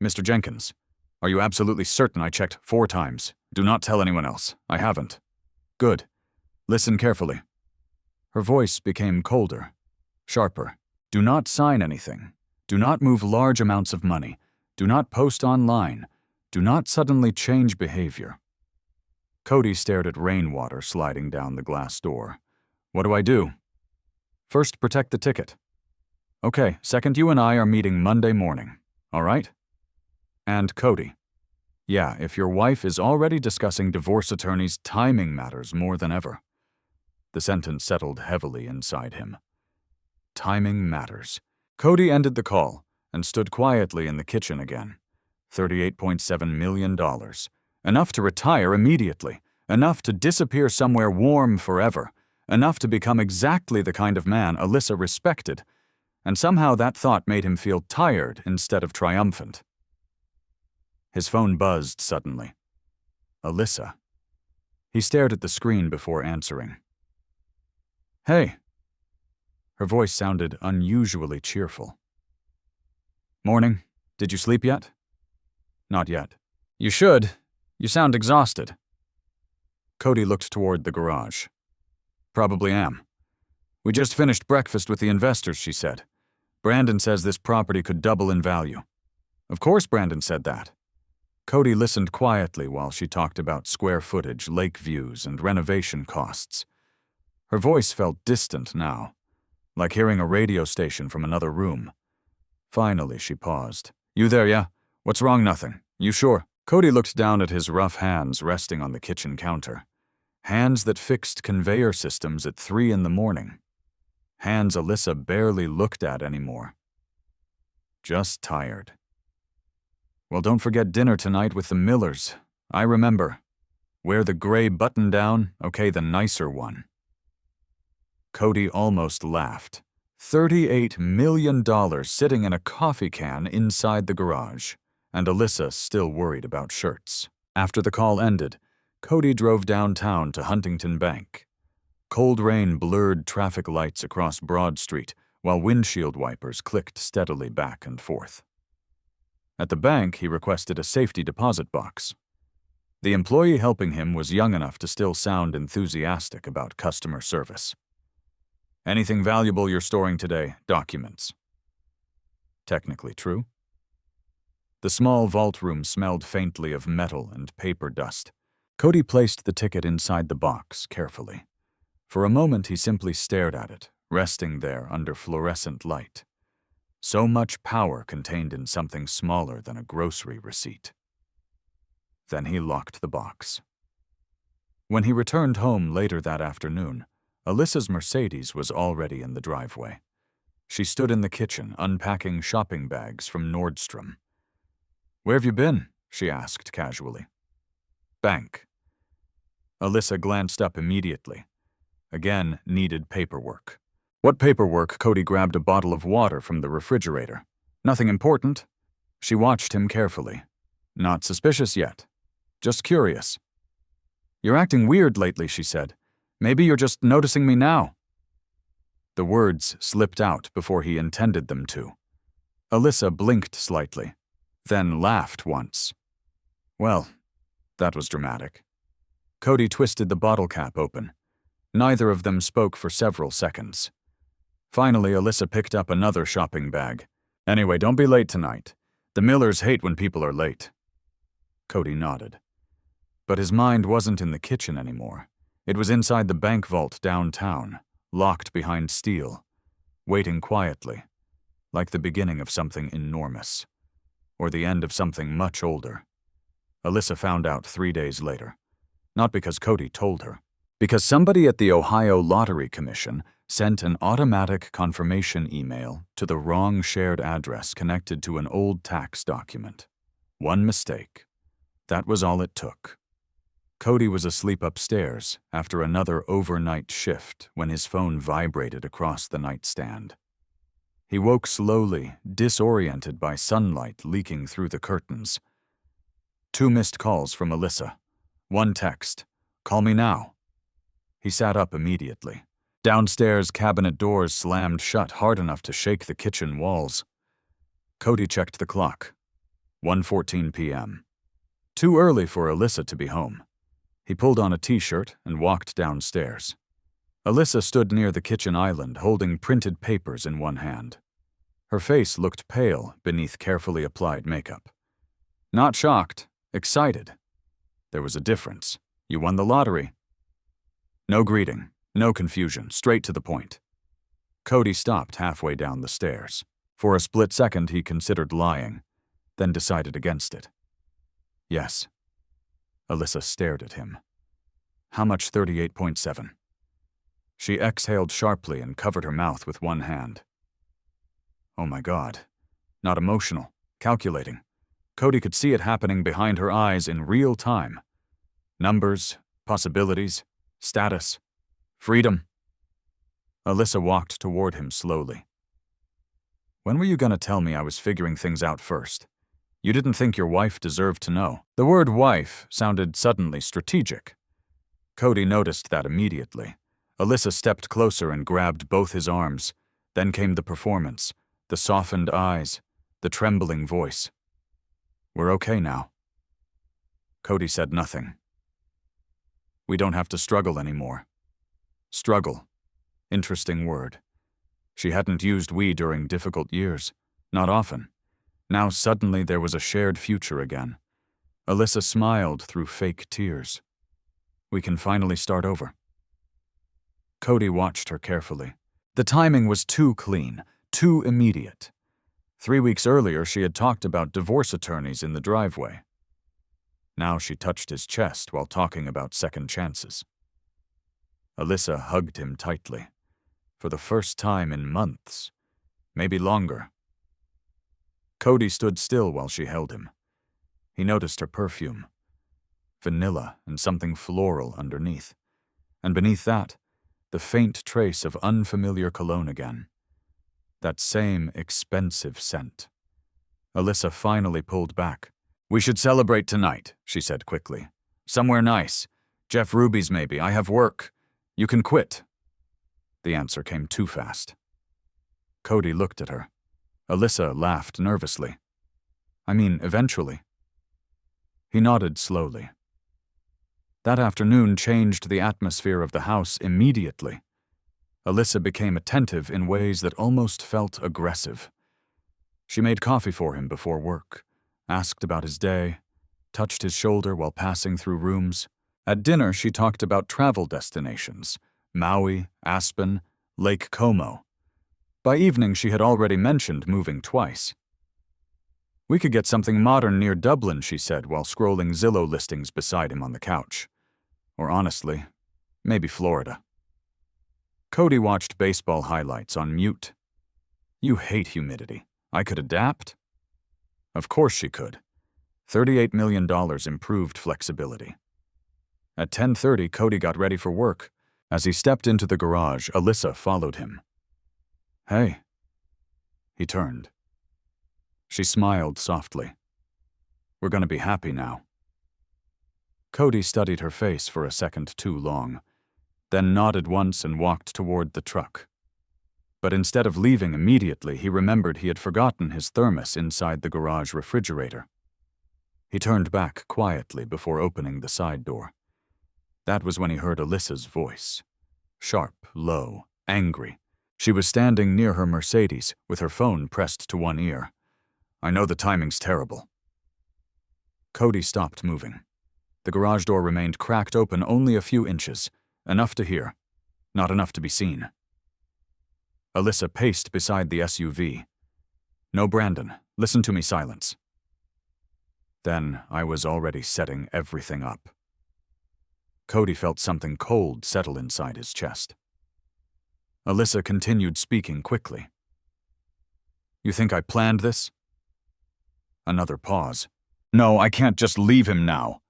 "Mr. Jenkins, are you absolutely certain I checked 4 times? Do not tell anyone else. I haven't." "Good. Listen carefully." Her voice became colder, sharper. "Do not sign anything. Do not move large amounts of money. Do not post online. Do not suddenly change behavior." Cody stared at rainwater sliding down the glass door. "What do I do?" "First, protect the ticket." "Okay, second, you and I are meeting Monday morning. All right?" "And Cody. Yeah, if your wife is already discussing divorce attorneys, timing matters more than ever." The sentence settled heavily inside him. Timing matters. Cody ended the call and stood quietly in the kitchen again. $38.7 million. Enough to retire immediately. Enough to disappear somewhere warm forever. Enough to become exactly the kind of man Alyssa respected. And somehow that thought made him feel tired instead of triumphant. His phone buzzed suddenly. Alyssa. He stared at the screen before answering. "Hey." Her voice sounded unusually cheerful. "Morning. Did you sleep yet?" "Not yet." "You should. You sound exhausted." Cody looked toward the garage. "Probably am. We just finished breakfast with the investors," she said. "Brandon says this property could double in value." "Of course Brandon said that." Cody listened quietly while she talked about square footage, lake views, and renovation costs. Her voice felt distant now, like hearing a radio station from another room. Finally, she paused. "You there, yeah? What's wrong? Nothing. You sure?" Cody looked down at his rough hands resting on the kitchen counter. Hands that fixed conveyor systems at 3 in the morning. Hands Alyssa barely looked at anymore. Just tired. "Well, don't forget dinner tonight with the Millers. I remember. Wear the gray button-down, okay, the nicer one." Cody almost laughed. $38 million sitting in a coffee can inside the garage, and Alyssa still worried about shirts. After the call ended, Cody drove downtown to Huntington Bank. Cold rain blurred traffic lights across Broad Street, while windshield wipers clicked steadily back and forth. At the bank, he requested a safety deposit box. The employee helping him was young enough to still sound enthusiastic about customer service. "Anything valuable you're storing today? Documents." Technically true. The small vault room smelled faintly of metal and paper dust. Cody placed the ticket inside the box carefully. For a moment he simply stared at it, resting there under fluorescent light. So much power contained in something smaller than a grocery receipt. Then he locked the box. When he returned home later that afternoon, Alyssa's Mercedes was already in the driveway. She stood in the kitchen, unpacking shopping bags from Nordstrom. "Where have you been?" she asked casually. "Bank." Alyssa glanced up immediately. Again, needed paperwork. "What paperwork?" Cody grabbed a bottle of water from the refrigerator. "Nothing important." She watched him carefully. "Not suspicious yet. Just curious." "You're acting weird lately," she said. "Maybe you're just noticing me now." The words slipped out before he intended them to. Alyssa blinked slightly, then laughed once. Well, that was dramatic. Cody twisted the bottle cap open. Neither of them spoke for several seconds. Finally, Alyssa picked up another shopping bag. "Anyway, don't be late tonight. The Millers hate when people are late." Cody nodded. But his mind wasn't in the kitchen anymore. It was inside the bank vault downtown, locked behind steel, waiting quietly, like the beginning of something enormous, or the end of something much older. Alyssa found out 3 days later, not because Cody told her, because somebody at the Ohio Lottery Commission sent an automatic confirmation email to the wrong shared address connected to an old tax document. One mistake. That was all it took. Cody was asleep upstairs after another overnight shift when his phone vibrated across the nightstand. He woke slowly, disoriented by sunlight leaking through the curtains. 2 missed calls from Alyssa. 1 text, "Call me now." He sat up immediately. Downstairs cabinet doors slammed shut hard enough to shake the kitchen walls. Cody checked the clock. 1:14 p.m. Too early for Alyssa to be home. He pulled on a t-shirt and walked downstairs. Alyssa stood near the kitchen island, holding printed papers in one hand. Her face looked pale beneath carefully applied makeup. Not shocked, excited. There was a difference. "You won the lottery." No greeting, no confusion, straight to the point. Cody stopped halfway down the stairs. For a split second he considered lying, then decided against it. "Yes." Alyssa stared at him. "How much 38.7? She exhaled sharply and covered her mouth with one hand. Oh my God. Not emotional, calculating. Cody could see it happening behind her eyes in real time. Numbers, possibilities, status, freedom. Alyssa walked toward him slowly. "When were you gonna tell me I was figuring things out first? You didn't think your wife deserved to know." The word wife sounded suddenly strategic. Cody noticed that immediately. Alyssa stepped closer and grabbed both his arms. Then came the performance, the softened eyes, the trembling voice. "We're okay now." Cody said nothing. "We don't have to struggle anymore." Struggle. Interesting word. She hadn't used we during difficult years. Not often. Now suddenly there was a shared future again. Alyssa smiled through fake tears. "We can finally start over." Cody watched her carefully. The timing was too clean, too immediate. 3 weeks earlier she had talked about divorce attorneys in the driveway. Now she touched his chest while talking about second chances. Alyssa hugged him tightly. For the first time in months. Maybe longer. Cody stood still while she held him. He noticed her perfume. Vanilla and something floral underneath. And beneath that, the faint trace of unfamiliar cologne again. That same expensive scent. Alyssa finally pulled back. "We should celebrate tonight," she said quickly. "Somewhere nice. Jeff Ruby's maybe. I have work. You can quit." The answer came too fast. Cody looked at her. Alyssa laughed nervously. "I mean, eventually." He nodded slowly. That afternoon changed the atmosphere of the house immediately. Alyssa became attentive in ways that almost felt aggressive. She made coffee for him before work, asked about his day, touched his shoulder while passing through rooms. At dinner, she talked about travel destinations, Maui, Aspen, Lake Como. By evening, she had already mentioned moving twice. "We could get something modern near Dublin," she said while scrolling Zillow listings beside him on the couch. Or honestly, maybe Florida. Cody watched baseball highlights on mute. "You hate humidity. I could adapt?" Of course she could. $38 million improved flexibility. At 10:30, Cody got ready for work. As he stepped into the garage, Alyssa followed him. "Hey." He turned. She smiled softly. "We're going to be happy now." Cody studied her face for a second too long, then nodded once and walked toward the truck. But instead of leaving immediately, he remembered he had forgotten his thermos inside the garage refrigerator. He turned back quietly before opening the side door. That was when he heard Alyssa's voice. Sharp, low, angry. She was standing near her Mercedes, with her phone pressed to one ear. "I know the timing's terrible." Cody stopped moving. The garage door remained cracked open only a few inches, Enough to hear, not enough to be seen. Alyssa paced beside the SUV. No, Brandon, listen to me, silence. Then I was already setting everything up. Cody felt something cold settle inside his chest. Alyssa continued speaking quickly. You think I planned this? Another pause. No, I can't just leave him now.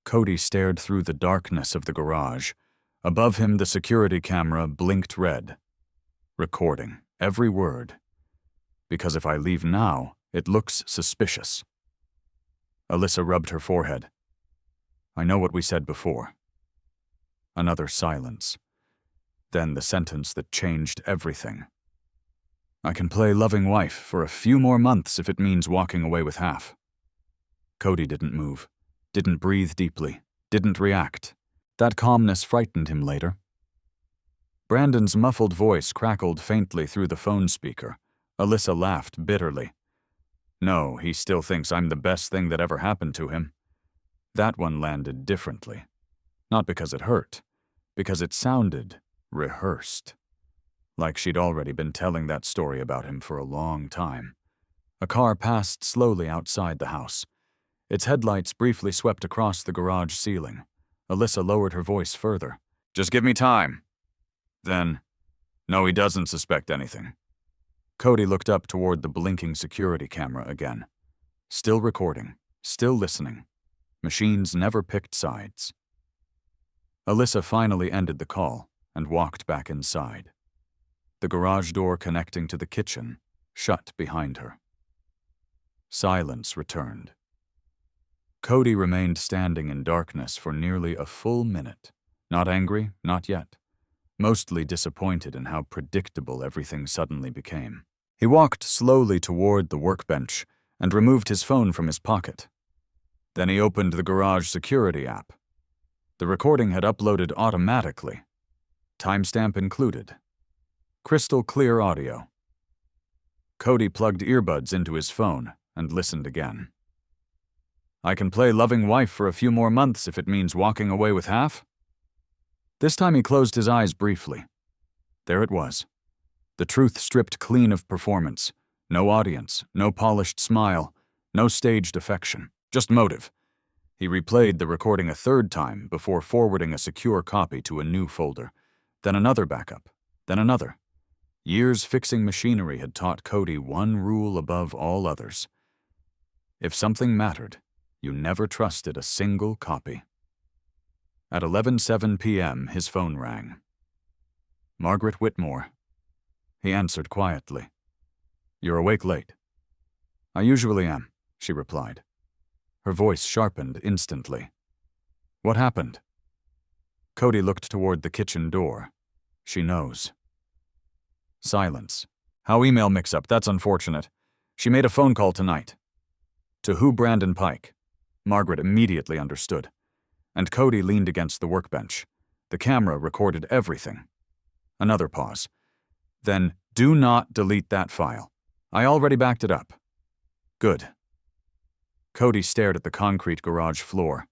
Cody stared through the darkness of the garage. Above him, the security camera blinked red. Recording every word. Because if I leave now, it looks suspicious. Alyssa rubbed her forehead. I know what we said before. Another silence. Then the sentence that changed everything. I can play loving wife for a few more months if it means walking away with half. Cody didn't move, didn't breathe deeply, didn't react. That calmness frightened him later. Brandon's muffled voice crackled faintly through the phone speaker. Alyssa laughed bitterly. No, he still thinks I'm the best thing that ever happened to him. That one landed differently. Not because it hurt, because it sounded rehearsed. Like she'd already been telling that story about him for a long time. A car passed slowly outside the house. Its headlights briefly swept across the garage ceiling. Alyssa lowered her voice further. Just give me time. Then, no, he doesn't suspect anything. Cody looked up toward the blinking security camera again. Still recording, still listening. Machines never picked sides. Alyssa finally ended the call and walked back inside. The garage door connecting to the kitchen shut behind her. Silence returned. Cody remained standing in darkness for nearly a full minute. Not angry, not yet. Mostly disappointed in how predictable everything suddenly became. He walked slowly toward the workbench and removed his phone from his pocket. Then he opened the garage security app. The recording had uploaded automatically. Timestamp included. Crystal clear audio. Cody plugged earbuds into his phone and listened again. I can play loving wife for a few more months if it means walking away with half. This time he closed his eyes briefly. There it was. The truth stripped clean of performance. No audience, no polished smile, no staged affection, just motive. He replayed the recording a third time before forwarding a secure copy to a new folder. Then another backup, then another. Years fixing machinery had taught Cody one rule above all others. If something mattered, you never trusted a single copy. At 11:07 p.m., his phone rang. Margaret Whitmore. He answered quietly. You're awake late. I usually am, she replied. Her voice sharpened instantly. What happened? Cody looked toward the kitchen door. She knows. Silence. How email mix-up, that's unfortunate. She made a phone call tonight. To who? Brandon Pike. Margaret immediately understood. And Cody leaned against the workbench. The camera recorded everything. Another pause. Then, do not delete that file. I already backed it up. Good. Cody stared at the concrete garage floor.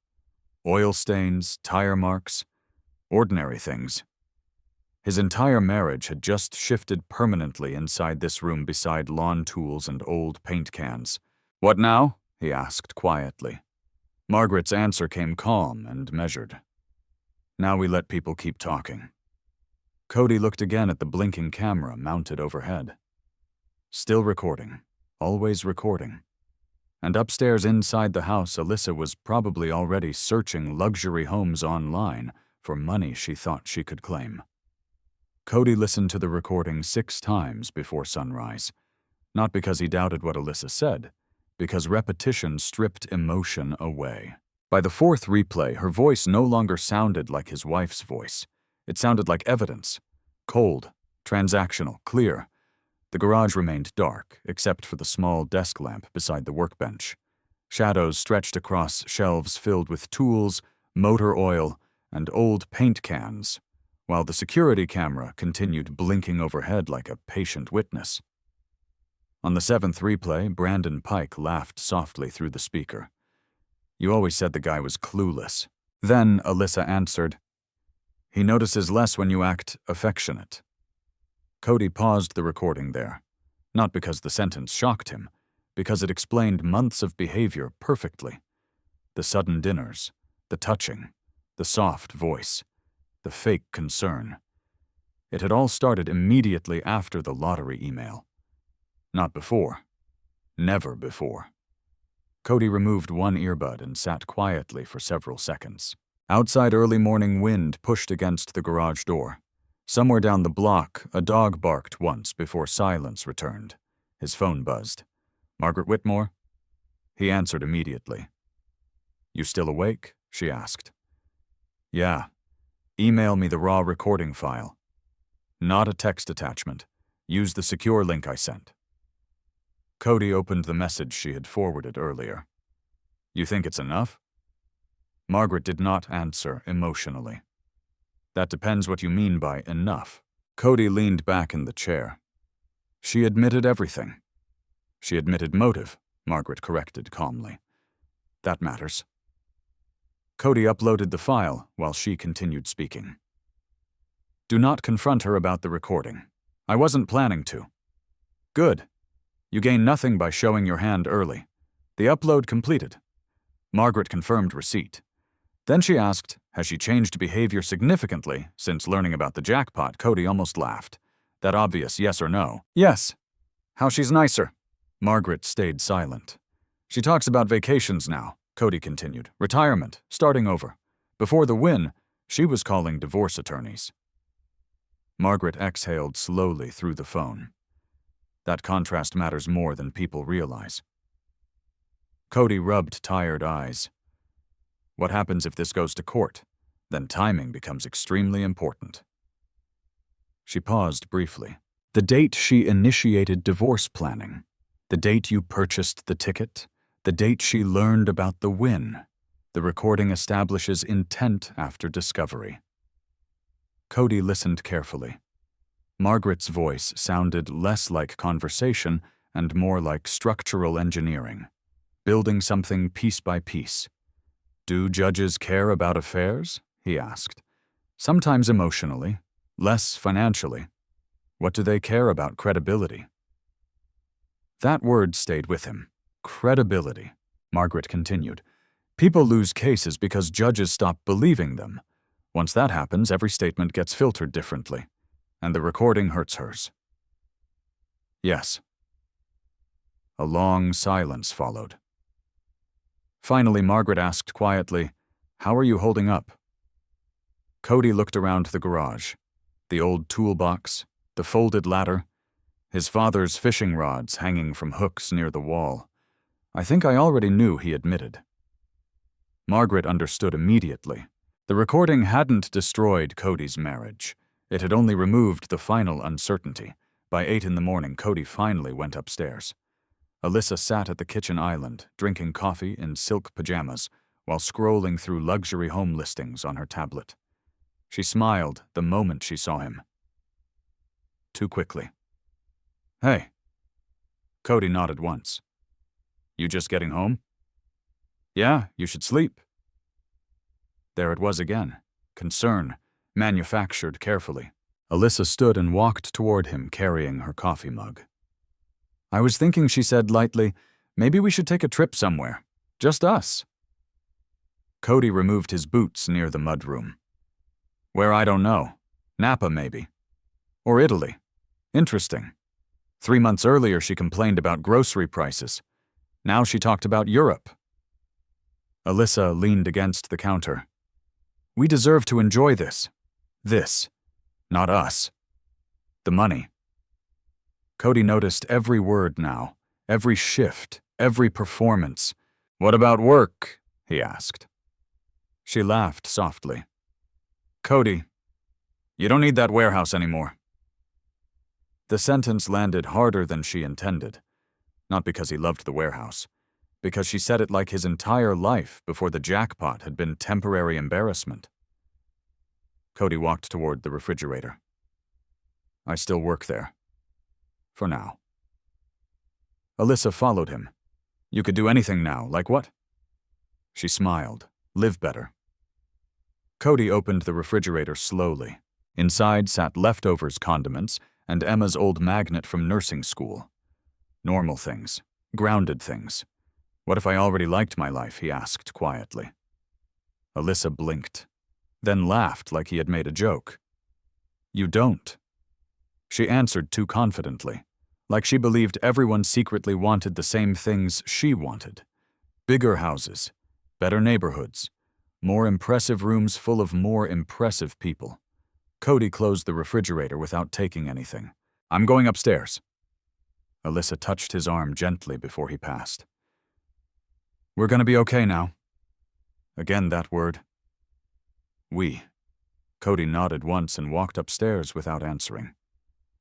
Oil stains, tire marks, ordinary things. His entire marriage had just shifted permanently inside this room beside lawn tools and old paint cans. What now? He asked quietly. Margaret's answer came calm and measured. Now we let people keep talking. Cody looked again at the blinking camera mounted overhead. Still recording, always recording. And upstairs inside the house, Alyssa was probably already searching luxury homes online for money she thought she could claim. Cody listened to the recording 6 times before sunrise, not because he doubted what Alyssa said, because repetition stripped emotion away. By the 4th replay, her voice no longer sounded like his wife's voice. It sounded like evidence. Cold, transactional, clear. The garage remained dark, except for the small desk lamp beside the workbench. Shadows stretched across shelves filled with tools, motor oil, and old paint cans, while the security camera continued blinking overhead like a patient witness. On the 7th replay, Brandon Pike laughed softly through the speaker. You always said the guy was clueless. Then Alyssa answered, He notices less when you act affectionate. Cody paused the recording there, not because the sentence shocked him, because it explained months of behavior perfectly. The sudden dinners, the touching, the soft voice, the fake concern. It had all started immediately after the lottery email. Not before. Never before. Cody removed one earbud and sat quietly for several seconds. Outside early morning wind pushed against the garage door. Somewhere down the block, a dog barked once before silence returned. His phone buzzed. Margaret Whitmore? He answered immediately. You still awake? She asked. Yeah. Email me the raw recording file. Not a text attachment. Use the secure link I sent. Cody opened the message she had forwarded earlier. You think it's enough? Margaret did not answer emotionally. That depends what you mean by enough. Cody leaned back in the chair. She admitted everything. She admitted motive, Margaret corrected calmly. That matters. Cody uploaded the file while she continued speaking. Do not confront her about the recording. I wasn't planning to. Good. You gain nothing by showing your hand early. The upload completed. Margaret confirmed receipt. Then she asked, has she changed behavior significantly since learning about the jackpot? Cody almost laughed. That obvious yes or no. Yes. How she's nicer. Margaret stayed silent. She talks about vacations now, Cody continued. Retirement, starting over. Before the win, she was calling divorce attorneys. Margaret exhaled slowly through the phone. That contrast matters more than people realize. Cody rubbed tired eyes. What happens if this goes to court? Then timing becomes extremely important. She paused briefly. The date she initiated divorce planning, the date you purchased the ticket, the date she learned about the win. The recording establishes intent after discovery. Cody listened carefully. Margaret's voice sounded less like conversation and more like structural engineering, building something piece by piece. Do judges care about affairs? He asked. Sometimes emotionally, less financially. What do they care about? Credibility. That word stayed with him. Credibility. Margaret continued. People lose cases because judges stop believing them. Once that happens, every statement gets filtered differently, and the recording hurts hers. Yes. A long silence followed. Finally, Margaret asked quietly, How are you holding up? Cody looked around the garage. The old toolbox, the folded ladder, his father's fishing rods hanging from hooks near the wall. I think I already knew, he admitted. Margaret understood immediately. The recording hadn't destroyed Cody's marriage. It had only removed the final uncertainty. By 8 a.m, Cody finally went upstairs. Alyssa sat at the kitchen island, drinking coffee in silk pajamas, while scrolling through luxury home listings on her tablet. She smiled the moment she saw him. Too quickly. Hey. Cody nodded once. You just getting home? Yeah, you should sleep. There it was again. Concern, manufactured carefully. Alyssa stood and walked toward him, carrying her coffee mug. I was thinking, she said lightly, maybe we should take a trip somewhere. Just us. Cody removed his boots near the mudroom. Where I don't know. Napa, maybe. Or Italy. Interesting. 3 months earlier, she complained about grocery prices. Now she talked about Europe. Alyssa leaned against the counter. We deserve to enjoy this. This. Not us. The money. Cody noticed every word now, every shift, every performance. What about work? He asked. She laughed softly. Cody, you don't need that warehouse anymore. The sentence landed harder than she intended. Not because he loved the warehouse, because she said it like his entire life before the jackpot had been temporary embarrassment. Cody walked toward the refrigerator. I still work there. For now. Alyssa followed him. You could do anything now, like what? She smiled. Live better. Cody opened the refrigerator slowly. Inside sat leftovers condiments and Emma's old magnet from nursing school. Normal things. Grounded things. What if I already liked my life, he asked quietly. Alyssa blinked, then laughed like he had made a joke. You don't. She answered too confidently, like she believed everyone secretly wanted the same things she wanted. Bigger houses, better neighborhoods, more impressive rooms full of more impressive people. Cody closed the refrigerator without taking anything. I'm going upstairs. Alyssa touched his arm gently before he passed. We're gonna be okay now. Again that word. We. Cody nodded once and walked upstairs without answering.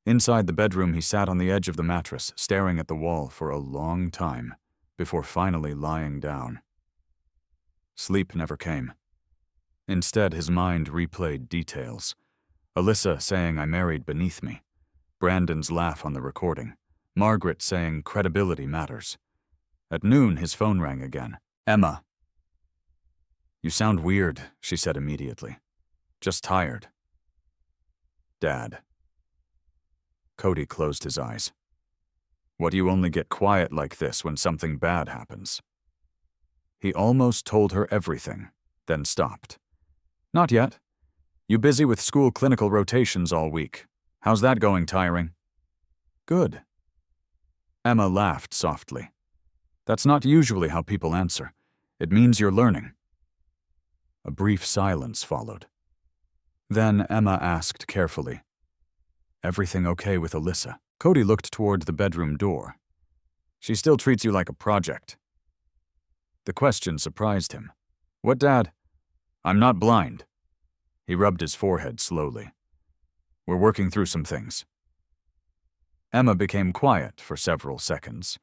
Inside the bedroom, he sat on the edge of the mattress, staring at the wall for a long time, before finally lying down. Sleep never came. Instead, his mind replayed details. Alyssa saying I married beneath me. Brandon's laugh on the recording. Margaret saying credibility matters. At noon, his phone rang again. Emma. You sound weird, she said immediately. Just tired. Dad. Cody closed his eyes. What do you only get quiet like this when something bad happens? He almost told her everything, then stopped. Not yet. You busy with school clinical rotations all week. How's that going, tiring? Good. Emma laughed softly. That's not usually how people answer. It means you're learning. A brief silence followed. Then Emma asked carefully, Everything okay with Alyssa? Cody looked toward the bedroom door. She still treats you like a project. The question surprised him. What, Dad? I'm not blind. He rubbed his forehead slowly. We're working through some things. Emma became quiet for several seconds.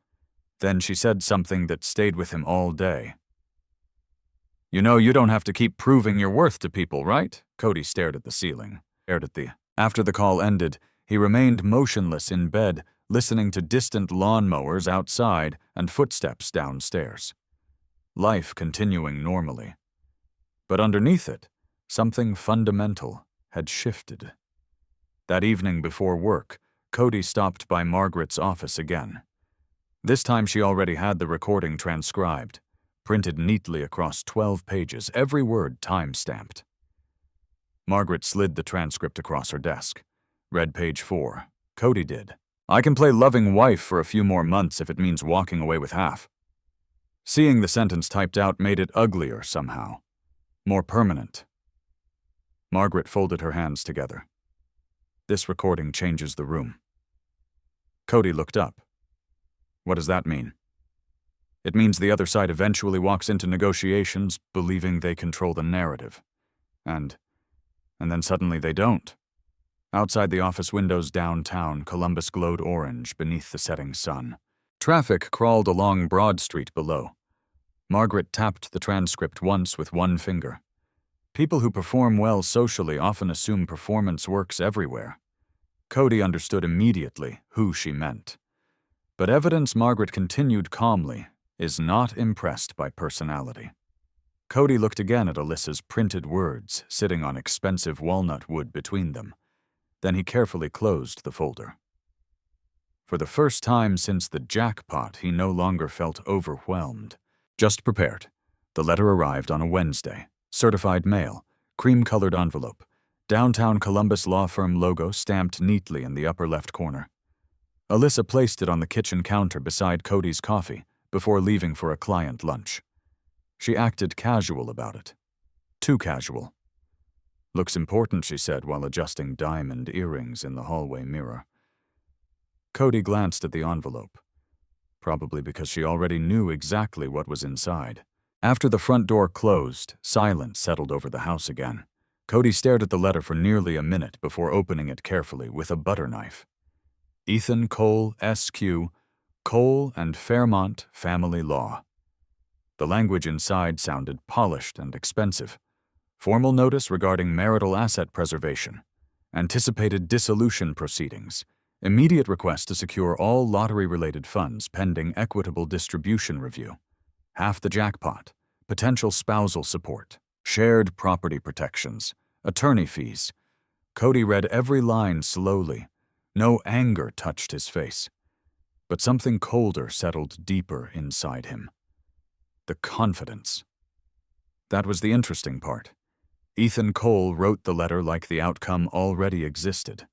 Then she said something that stayed with him all day. You know you don't have to keep proving your worth to people, right? Cody stared at the ceiling. After the call ended, he remained motionless in bed, listening to distant lawnmowers outside and footsteps downstairs. Life continuing normally. But underneath it, something fundamental had shifted. That evening before work, Cody stopped by Margaret's office again. This time she already had the recording transcribed, printed neatly across 12 pages, every word time-stamped. Margaret slid the transcript across her desk. Read page 4. Cody did. I can play loving wife for a few more months if it means walking away with half. Seeing the sentence typed out made it uglier somehow. More permanent. Margaret folded her hands together. This recording changes the room. Cody looked up. What does that mean? It means the other side eventually walks into negotiations believing they control the narrative. And then suddenly they don't. Outside the office windows downtown, Columbus glowed orange beneath the setting sun. Traffic crawled along Broad Street below. Margaret tapped the transcript once with one finger. People who perform well socially often assume performance works everywhere. Cody understood immediately who she meant. But evidence, Margaret continued calmly, is not impressed by personality. Cody looked again at Alyssa's printed words sitting on expensive walnut wood between them. Then he carefully closed the folder. For the first time since the jackpot, he no longer felt overwhelmed. Just prepared. The letter arrived on a Wednesday. Certified mail, cream-colored envelope, downtown Columbus law firm logo stamped neatly in the upper left corner. Alyssa placed it on the kitchen counter beside Cody's coffee before leaving for a client lunch. She acted casual about it. Too casual. Looks important, she said while adjusting diamond earrings in the hallway mirror. Cody glanced at the envelope, probably because she already knew exactly what was inside. After the front door closed, silence settled over the house again. Cody stared at the letter for nearly a minute before opening it carefully with a butter knife. Ethan Cole, S.Q., Cole and Fairmont Family Law. The language inside sounded polished and expensive. Formal notice regarding marital asset preservation. Anticipated dissolution proceedings. Immediate request to secure all lottery-related funds pending equitable distribution review. Half the jackpot. Potential spousal support. Shared property protections, attorney fees. Cody read every line slowly. No anger touched his face, but something colder settled deeper inside him. The confidence. That was the interesting part. Ethan Cole wrote the letter like the outcome already existed,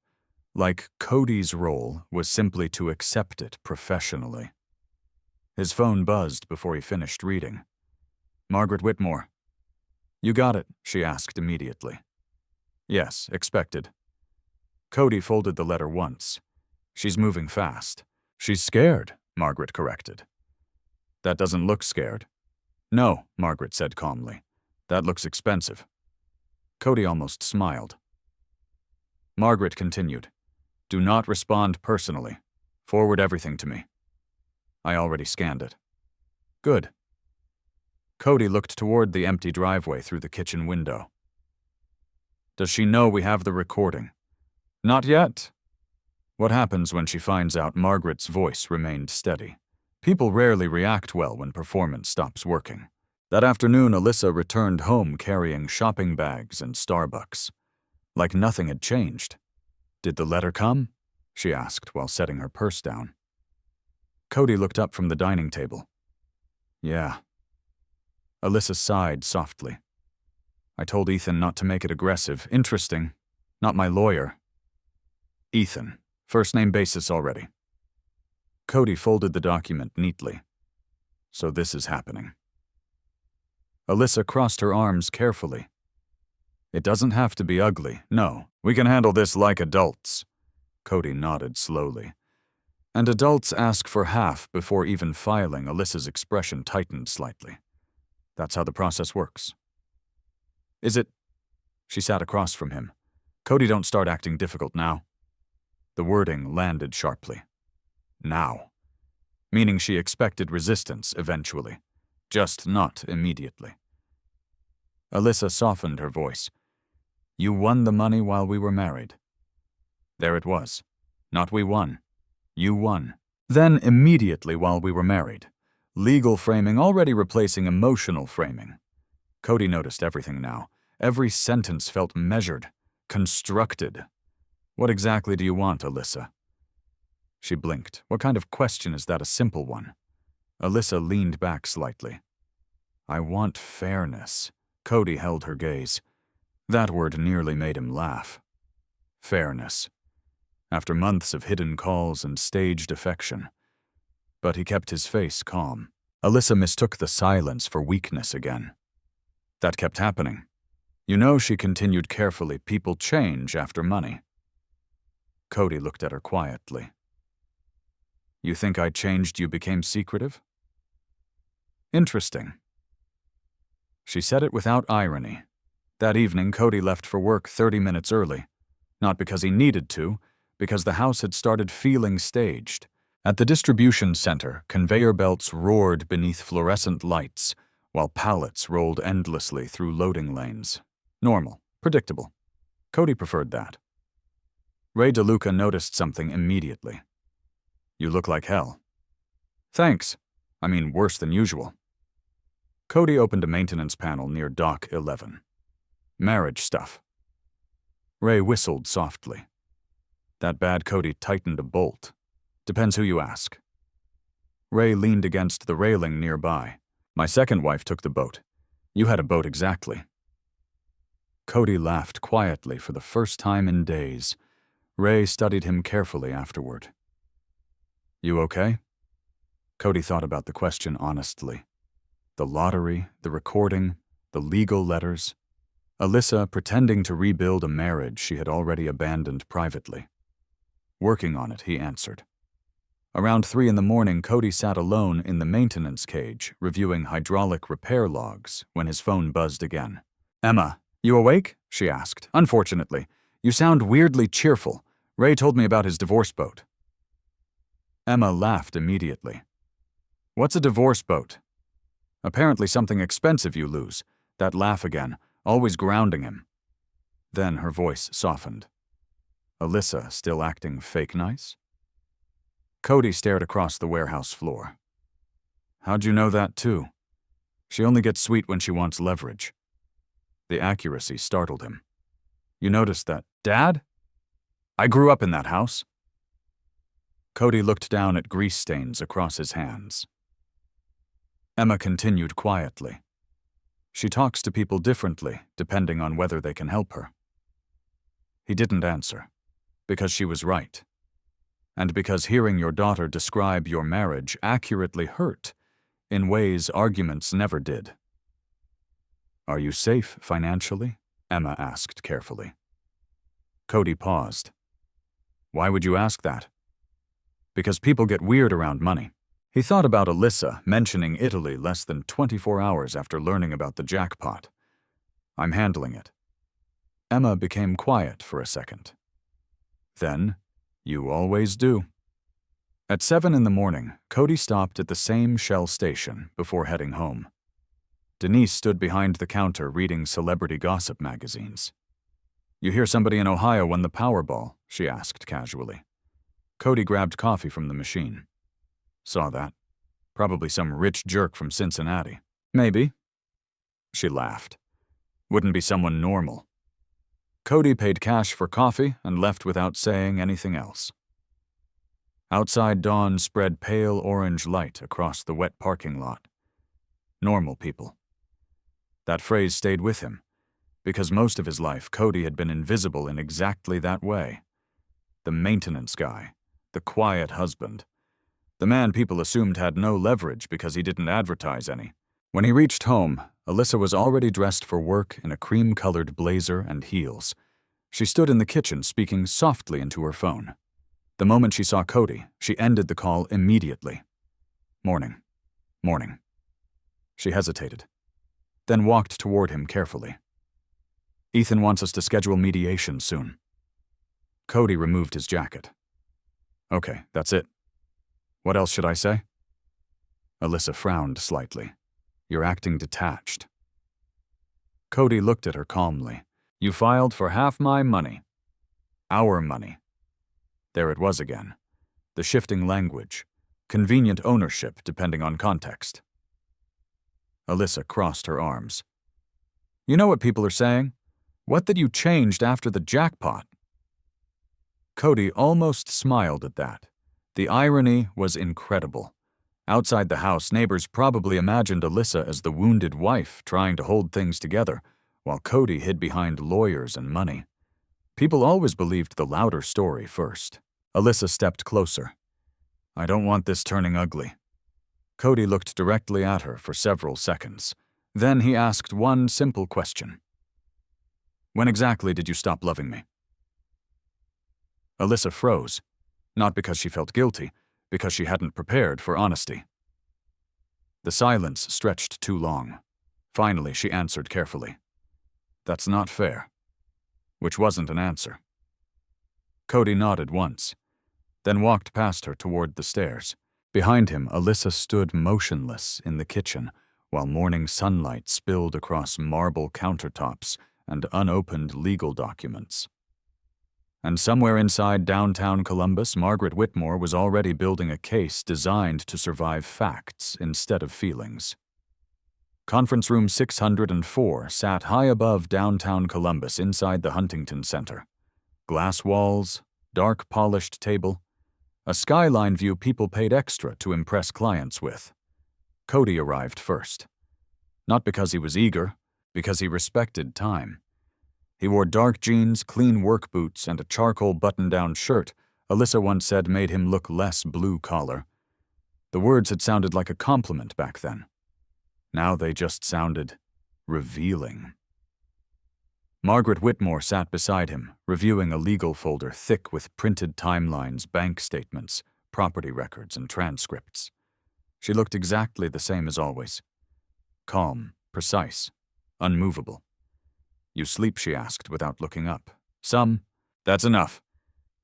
like Cody's role was simply to accept it professionally. His phone buzzed before he finished reading. Margaret Whitmore. You got it, she asked immediately. Yes, expected. Cody folded the letter once. She's moving fast. She's scared, Margaret corrected. That doesn't look scared. No, Margaret said calmly. That looks expensive. Cody almost smiled. Margaret continued. Do not respond personally. Forward everything to me. I already scanned it. Good. Cody looked toward the empty driveway through the kitchen window. Does she know we have the recording? Not yet. What happens when she finds out? Margaret's voice remained steady. People rarely react well when performance stops working. That afternoon, Alyssa returned home carrying shopping bags and Starbucks. Like nothing had changed. Did the letter come? She asked while setting her purse down. Cody looked up from the dining table. Yeah. Alyssa sighed softly. I told Ethan not to make it aggressive. Interesting. Not my lawyer. Ethan. First name basis already. Cody folded the document neatly. So this is happening. Alyssa crossed her arms carefully. It doesn't have to be ugly. No, we can handle this like adults. Cody nodded slowly. And adults ask for half before even filing. Alyssa's expression tightened slightly. That's how the process works. Is it? She sat across from him. Cody, don't start acting difficult now. The wording landed sharply. Now. Meaning she expected resistance eventually, just not immediately. Alyssa softened her voice. You won the money while we were married. There it was. Not we won. You won. Then immediately while we were married. Legal framing already replacing emotional framing. Cody noticed everything now. Every sentence felt measured, constructed. What exactly do you want, Alyssa? She blinked. What kind of question is that? A simple one. Alyssa leaned back slightly. I want fairness. Cody held her gaze. That word nearly made him laugh. Fairness. After months of hidden calls and staged affection. But he kept his face calm. Alyssa mistook the silence for weakness again. That kept happening. You know, she continued carefully, people change after money. Cody looked at her quietly. You think I changed, you became secretive? Interesting. She said it without irony. That evening, Cody left for work 30 minutes early. Not because he needed to, because the house had started feeling staged. At the distribution center, conveyor belts roared beneath fluorescent lights, while pallets rolled endlessly through loading lanes. Normal, predictable. Cody preferred that. Ray DeLuca noticed something immediately. You look like hell. Thanks. I mean, worse than usual. Cody opened a maintenance panel near Dock 11. Marriage stuff. Ray whistled softly. That bad? Cody tightened a bolt. Depends who you ask. Ray leaned against the railing nearby. My second wife took the boat. You had a boat exactly. Cody laughed quietly for the first time in days. Ray studied him carefully afterward. You okay? Cody thought about the question honestly. The lottery, the recording, the legal letters. Alyssa pretending to rebuild a marriage she had already abandoned privately. Working on it, he answered. Around 3 a.m, Cody sat alone in the maintenance cage, reviewing hydraulic repair logs, when his phone buzzed again. Emma, you awake? She asked. Unfortunately, you sound weirdly cheerful. Ray told me about his divorce boat. Emma laughed immediately. What's a divorce boat? Apparently something expensive you lose. That laugh again, always grounding him. Then her voice softened. Alyssa still acting fake nice? Cody stared across the warehouse floor. How'd you know that too? She only gets sweet when she wants leverage. The accuracy startled him. You noticed that, Dad? I grew up in that house. Cody looked down at grease stains across his hands. Emma continued quietly. She talks to people differently, depending on whether they can help her. He didn't answer, because she was right. And because hearing your daughter describe your marriage accurately hurt, in ways arguments never did. Are you safe financially? Emma asked carefully. Cody paused. Why would you ask that? Because people get weird around money. He thought about Alyssa mentioning Italy less than 24 hours after learning about the jackpot. I'm handling it. Emma became quiet for a second. Then, you always do. At 7 in the morning, Cody stopped at the same Shell station before heading home. Denise stood behind the counter reading celebrity gossip magazines. You hear somebody in Ohio won the Powerball? She asked casually. Cody grabbed coffee from the machine. Saw that. Probably some rich jerk from Cincinnati. Maybe. She laughed. Wouldn't be someone normal. Cody paid cash for coffee and left without saying anything else. Outside dawn spread pale orange light across the wet parking lot. Normal people. That phrase stayed with him, because most of his life Cody had been invisible in exactly that way. The maintenance guy, the quiet husband, the man people assumed had no leverage because he didn't advertise any. When he reached home, Alyssa was already dressed for work in a cream-colored blazer and heels. She stood in the kitchen speaking softly into her phone. The moment she saw Cody, she ended the call immediately. Morning. Morning. She hesitated, then walked toward him carefully. Ethan wants us to schedule mediation soon. Cody removed his jacket. Okay, that's it. What else should I say? Alyssa frowned slightly. You're acting detached. Cody looked at her calmly. You filed for half my money. Our money. There it was again. The shifting language. Convenient ownership depending on context. Alyssa crossed her arms. You know what people are saying? What that you changed after the jackpot? Cody almost smiled at that. The irony was incredible. Outside the house, neighbors probably imagined Alyssa as the wounded wife trying to hold things together, while Cody hid behind lawyers and money. People always believed the louder story first. Alyssa stepped closer. I don't want this turning ugly. Cody looked directly at her for several seconds. Then he asked one simple question. When exactly did you stop loving me? Alyssa froze, not because she felt guilty, because she hadn't prepared for honesty. The silence stretched too long. Finally, she answered carefully. That's not fair. Which wasn't an answer. Cody nodded once, then walked past her toward the stairs. Behind him, Alyssa stood motionless in the kitchen, while morning sunlight spilled across marble countertops and unopened legal documents. And somewhere inside downtown Columbus, Margaret Whitmore was already building a case designed to survive facts instead of feelings. Conference room 604 sat high above downtown Columbus inside the Huntington Center. Glass walls, dark polished table, a skyline view people paid extra to impress clients with. Cody arrived first. Not because he was eager, because he respected time. He wore dark jeans, clean work boots, and a charcoal button-down shirt Alyssa once said made him look less blue-collar. The words had sounded like a compliment back then. Now they just sounded revealing. Margaret Whitmore sat beside him, reviewing a legal folder thick with printed timelines, bank statements, property records, and transcripts. She looked exactly the same as always. Calm, precise, unmovable. You sleep, she asked without looking up. Some. That's enough.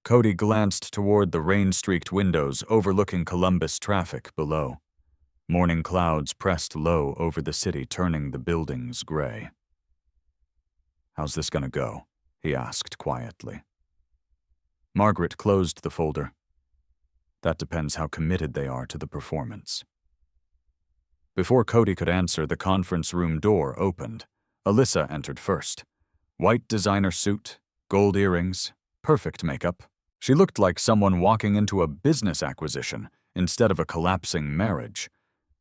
Cody glanced toward the rain-streaked windows overlooking Columbus traffic below. Morning clouds pressed low over the city, turning the buildings gray. How's this gonna go? He asked quietly. Margaret closed the folder. That depends how committed they are to the performance. Before Cody could answer, the conference room door opened. Alyssa entered first. White designer suit, gold earrings, perfect makeup. She looked like someone walking into a business acquisition instead of a collapsing marriage.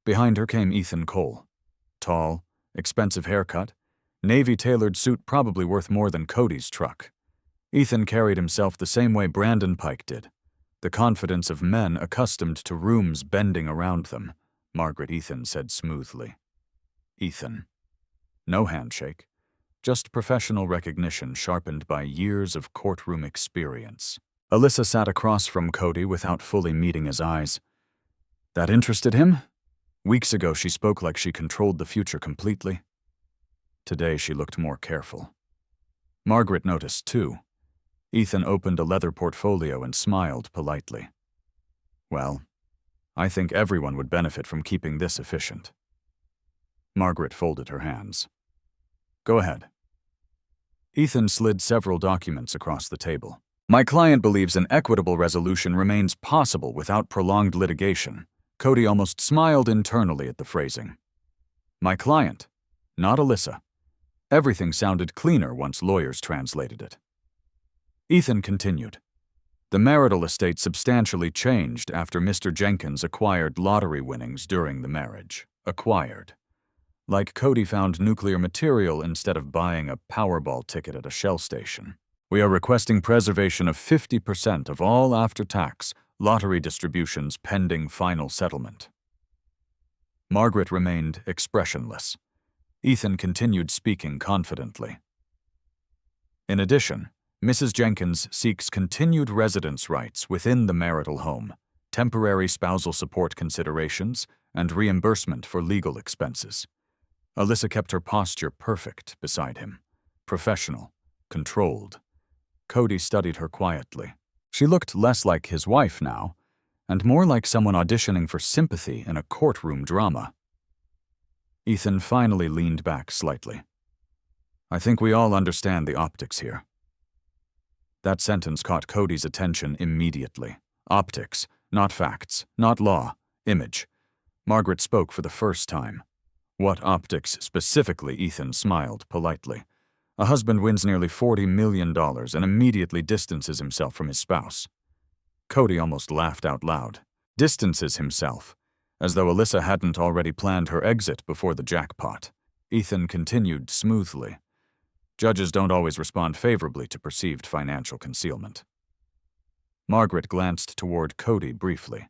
Behind her came Ethan Cole. Tall, expensive haircut, navy-tailored suit probably worth more than Cody's truck. Ethan carried himself the same way Brandon Pike did. The confidence of men accustomed to rooms bending around them, Margaret Ethan said smoothly. Ethan. No handshake, just professional recognition sharpened by years of courtroom experience. Alyssa sat across from Cody without fully meeting his eyes. That interested him? Weeks ago she spoke like she controlled the future completely. Today she looked more careful. Margaret noticed too. Ethan opened a leather portfolio and smiled politely. Well, I think everyone would benefit from keeping this efficient. Margaret folded her hands. Go ahead. Ethan slid several documents across the table. My client believes an equitable resolution remains possible without prolonged litigation. Cody almost smiled internally at the phrasing. My client, not Alyssa. Everything sounded cleaner once lawyers translated it. Ethan continued. The marital estate substantially changed after Mr. Jenkins acquired lottery winnings during the marriage. Acquired. Like Cody found nuclear material instead of buying a Powerball ticket at a Shell station. We are requesting preservation of 50% of all after-tax lottery distributions pending final settlement. Margaret remained expressionless. Ethan continued speaking confidently. In addition, Mrs. Jenkins seeks continued residence rights within the marital home, temporary spousal support considerations, and reimbursement for legal expenses. Alyssa kept her posture perfect beside him, professional, controlled. Cody studied her quietly. She looked less like his wife now, and more like someone auditioning for sympathy in a courtroom drama. Ethan finally leaned back slightly. I think we all understand the optics here. That sentence caught Cody's attention immediately. Optics, not facts, not law, image. Margaret spoke for the first time. What optics specifically? Ethan smiled politely. A husband wins nearly $40 million and immediately distances himself from his spouse. Cody almost laughed out loud. Distances himself, as though Alyssa hadn't already planned her exit before the jackpot. Ethan continued smoothly. Judges don't always respond favorably to perceived financial concealment. Margaret glanced toward Cody briefly,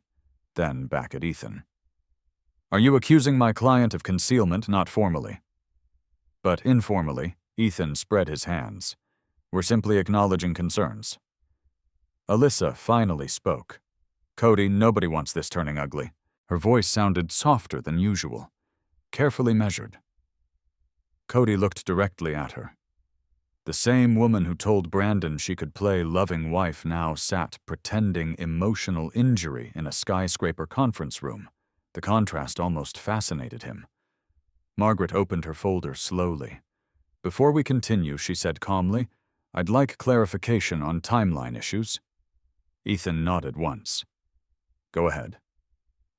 then back at Ethan. Are you accusing my client of concealment, not formally? But informally, Ethan spread his hands. We're simply acknowledging concerns. Alyssa finally spoke. Cody, nobody wants this turning ugly. Her voice sounded softer than usual, carefully measured. Cody looked directly at her. The same woman who told Brandon she could play loving wife now sat pretending emotional injury in a skyscraper conference room. The contrast almost fascinated him. Margaret opened her folder slowly. Before we continue, she said calmly, I'd like clarification on timeline issues. Ethan nodded once. Go ahead.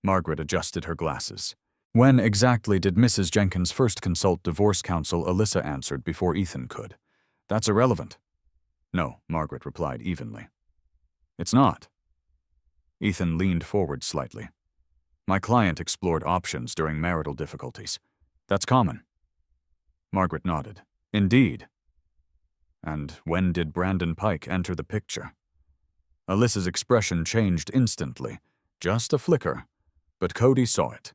Margaret adjusted her glasses. When exactly did Mrs. Jenkins first consult divorce counsel? Alyssa answered before Ethan could. That's irrelevant. No, Margaret replied evenly. It's not. Ethan leaned forward slightly. My client explored options during marital difficulties. That's common. Margaret nodded. Indeed. And when did Brandon Pike enter the picture? Alyssa's expression changed instantly, just a flicker, but Cody saw it.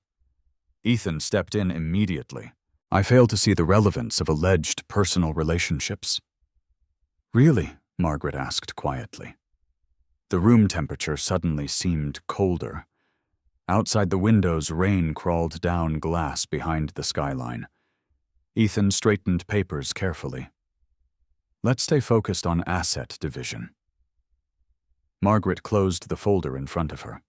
Ethan stepped in immediately. I fail to see the relevance of alleged personal relationships. Really? Margaret asked quietly. The room temperature suddenly seemed colder. Outside the windows, rain crawled down glass behind the skyline. Ethan straightened papers carefully. Let's stay focused on asset division. Margaret closed the folder in front of her.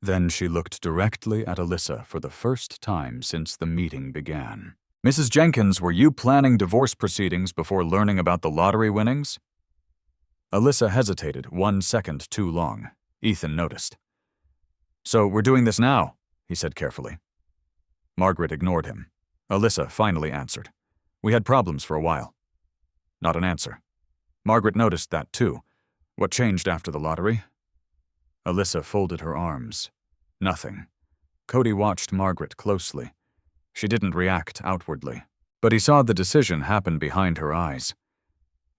Then she looked directly at Alyssa for the first time since the meeting began. Mrs. Jenkins, were you planning divorce proceedings before learning about the lottery winnings? Alyssa hesitated 1 second too long. Ethan noticed. So we're doing this now, he said carefully. Margaret ignored him. Alyssa finally answered. We had problems for a while. Not an answer. Margaret noticed that too. What changed after the lottery? Alyssa folded her arms. Nothing. Cody watched Margaret closely. She didn't react outwardly, but he saw the decision happen behind her eyes.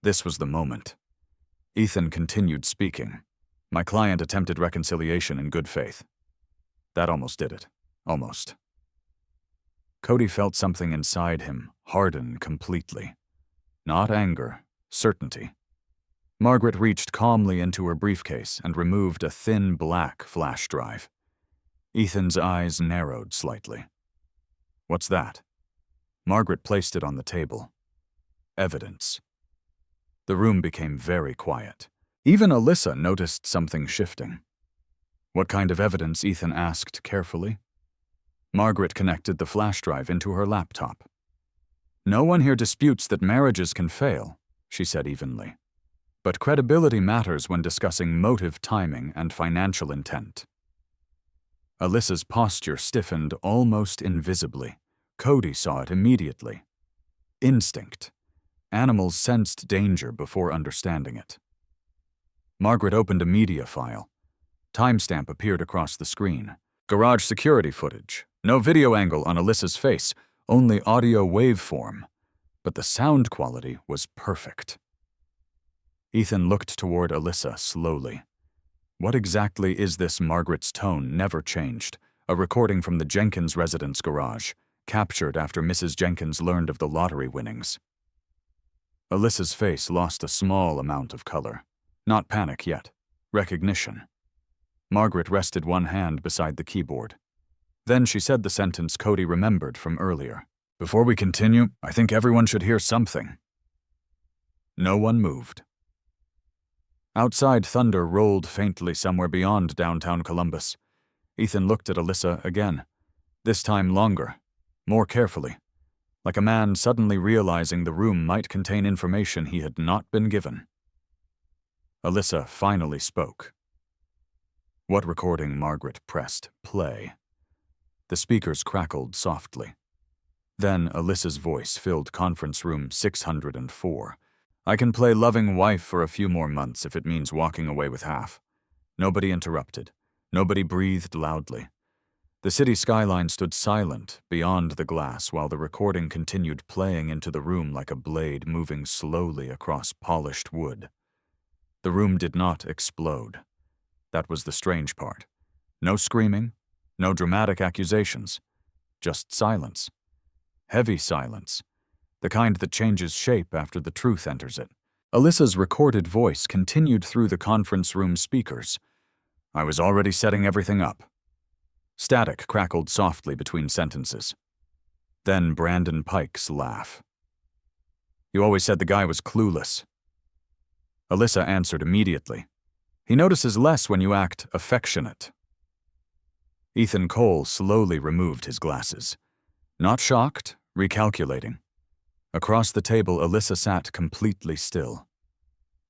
This was the moment. Ethan continued speaking. My client attempted reconciliation in good faith. That almost did it. Almost. Cody felt something inside him harden completely. Not anger, certainty. Margaret reached calmly into her briefcase and removed a thin black flash drive. Ethan's eyes narrowed slightly. What's that? Margaret placed it on the table. Evidence. The room became very quiet. Even Alyssa noticed something shifting. What kind of evidence? Ethan asked carefully. Margaret connected the flash drive into her laptop. No one here disputes that marriages can fail, she said evenly. But credibility matters when discussing motive, timing, and financial intent. Alyssa's posture stiffened almost invisibly. Cody saw it immediately. Instinct. Animals sensed danger before understanding it. Margaret opened a media file. Timestamp appeared across the screen. Garage security footage. No video angle on Alyssa's face, only audio waveform. But the sound quality was perfect. Ethan looked toward Alyssa slowly. What exactly is this? Margaret's tone never changed. A recording from the Jenkins residence garage, captured after Mrs. Jenkins learned of the lottery winnings. Alyssa's face lost a small amount of color. Not panic yet. Recognition. Margaret rested one hand beside the keyboard. Then she said the sentence Cody remembered from earlier. Before we continue, I think everyone should hear something. No one moved. Outside, thunder rolled faintly somewhere beyond downtown Columbus. Ethan looked at Alyssa again, this time longer, more carefully, like a man suddenly realizing the room might contain information he had not been given. Alyssa finally spoke. What recording? Margaret pressed play. The speakers crackled softly. Then Alyssa's voice filled conference room 604. I can play loving wife for a few more months if it means walking away with half. Nobody interrupted. Nobody breathed loudly. The city skyline stood silent beyond the glass while the recording continued playing into the room like a blade moving slowly across polished wood. The room did not explode. That was the strange part. No screaming, no dramatic accusations, just silence. Heavy silence, the kind that changes shape after the truth enters it. Alyssa's recorded voice continued through the conference room speakers. I was already setting everything up. Static crackled softly between sentences. Then Brandon Pike's laugh. You always said the guy was clueless. Alyssa answered immediately. He notices less when you act affectionate. Ethan Cole slowly removed his glasses. Not shocked, recalculating. Across the table, Alyssa sat completely still.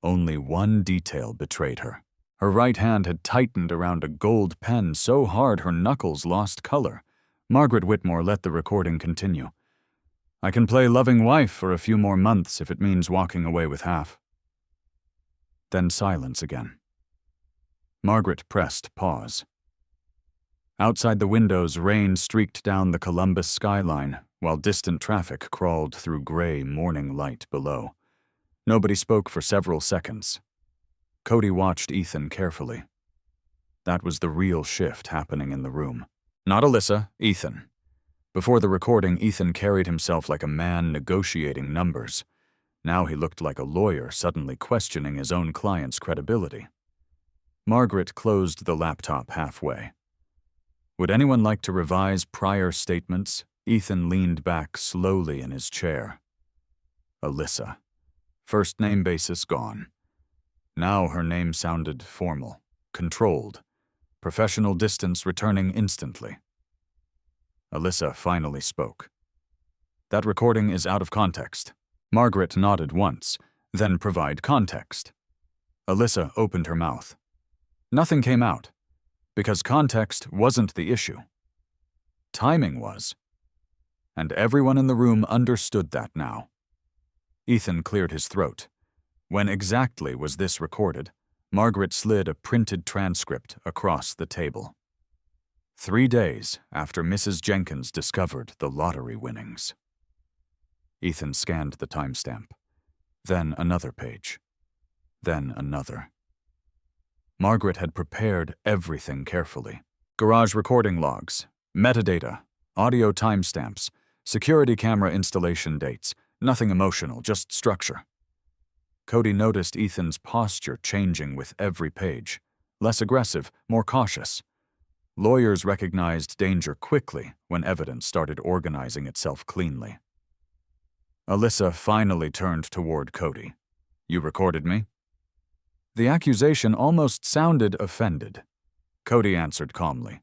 Only one detail betrayed her. Her right hand had tightened around a gold pen so hard her knuckles lost color. Margaret Whitmore let the recording continue. I can play loving wife for a few more months if it means walking away with half. Then silence again. Margaret pressed pause. Outside the windows, rain streaked down the Columbus skyline, while distant traffic crawled through gray morning light below. Nobody spoke for several seconds. Cody watched Ethan carefully. That was the real shift happening in the room. Not Alyssa, Ethan. Before the recording, Ethan carried himself like a man negotiating numbers. Now he looked like a lawyer suddenly questioning his own client's credibility. Margaret closed the laptop halfway. Would anyone like to revise prior statements? Ethan leaned back slowly in his chair. Alyssa. First name basis gone. Now her name sounded formal, controlled, professional distance returning instantly. Alyssa finally spoke. That recording is out of context. Margaret nodded once, then provide context. Alyssa opened her mouth. Nothing came out, because context wasn't the issue. Timing was. and everyone in the room understood that now. Ethan cleared his throat. When exactly was this recorded? Margaret slid a printed transcript across the table. 3 days after Mrs. Jenkins discovered the lottery winnings. Ethan scanned the timestamp. Then another page. Then another. Margaret had prepared everything carefully. Garage recording logs, metadata, audio timestamps, security camera installation dates. Nothing emotional, just structure. Cody noticed Ethan's posture changing with every page. Less aggressive, more cautious. Lawyers recognized danger quickly when evidence started organizing itself cleanly. Alyssa finally turned toward Cody. "You recorded me?" The accusation almost sounded offended. Cody answered calmly.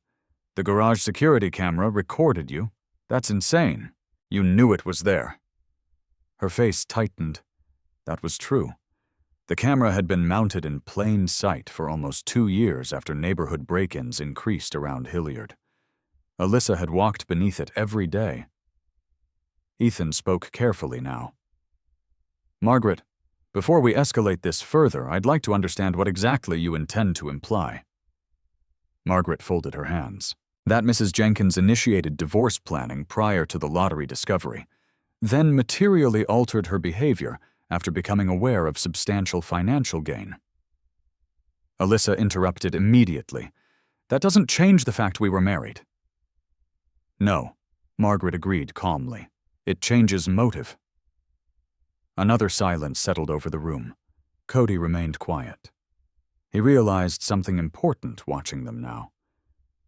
"The garage security camera recorded you. That's insane. You knew it was there." Her face tightened. That was true. The camera had been mounted in plain sight for almost 2 years after neighborhood break-ins increased around Hilliard. Alyssa had walked beneath it every day. Ethan spoke carefully now. "Margaret, before we escalate this further, I'd like to understand what exactly you intend to imply." Margaret folded her hands. That Mrs. Jenkins initiated divorce planning prior to the lottery discovery, then materially altered her behavior after becoming aware of substantial financial gain. Alyssa interrupted immediately. "That doesn't change the fact we were married." "No," Margaret agreed calmly. "It changes motive." Another silence settled over the room. Cody remained quiet. He realized something important watching them now.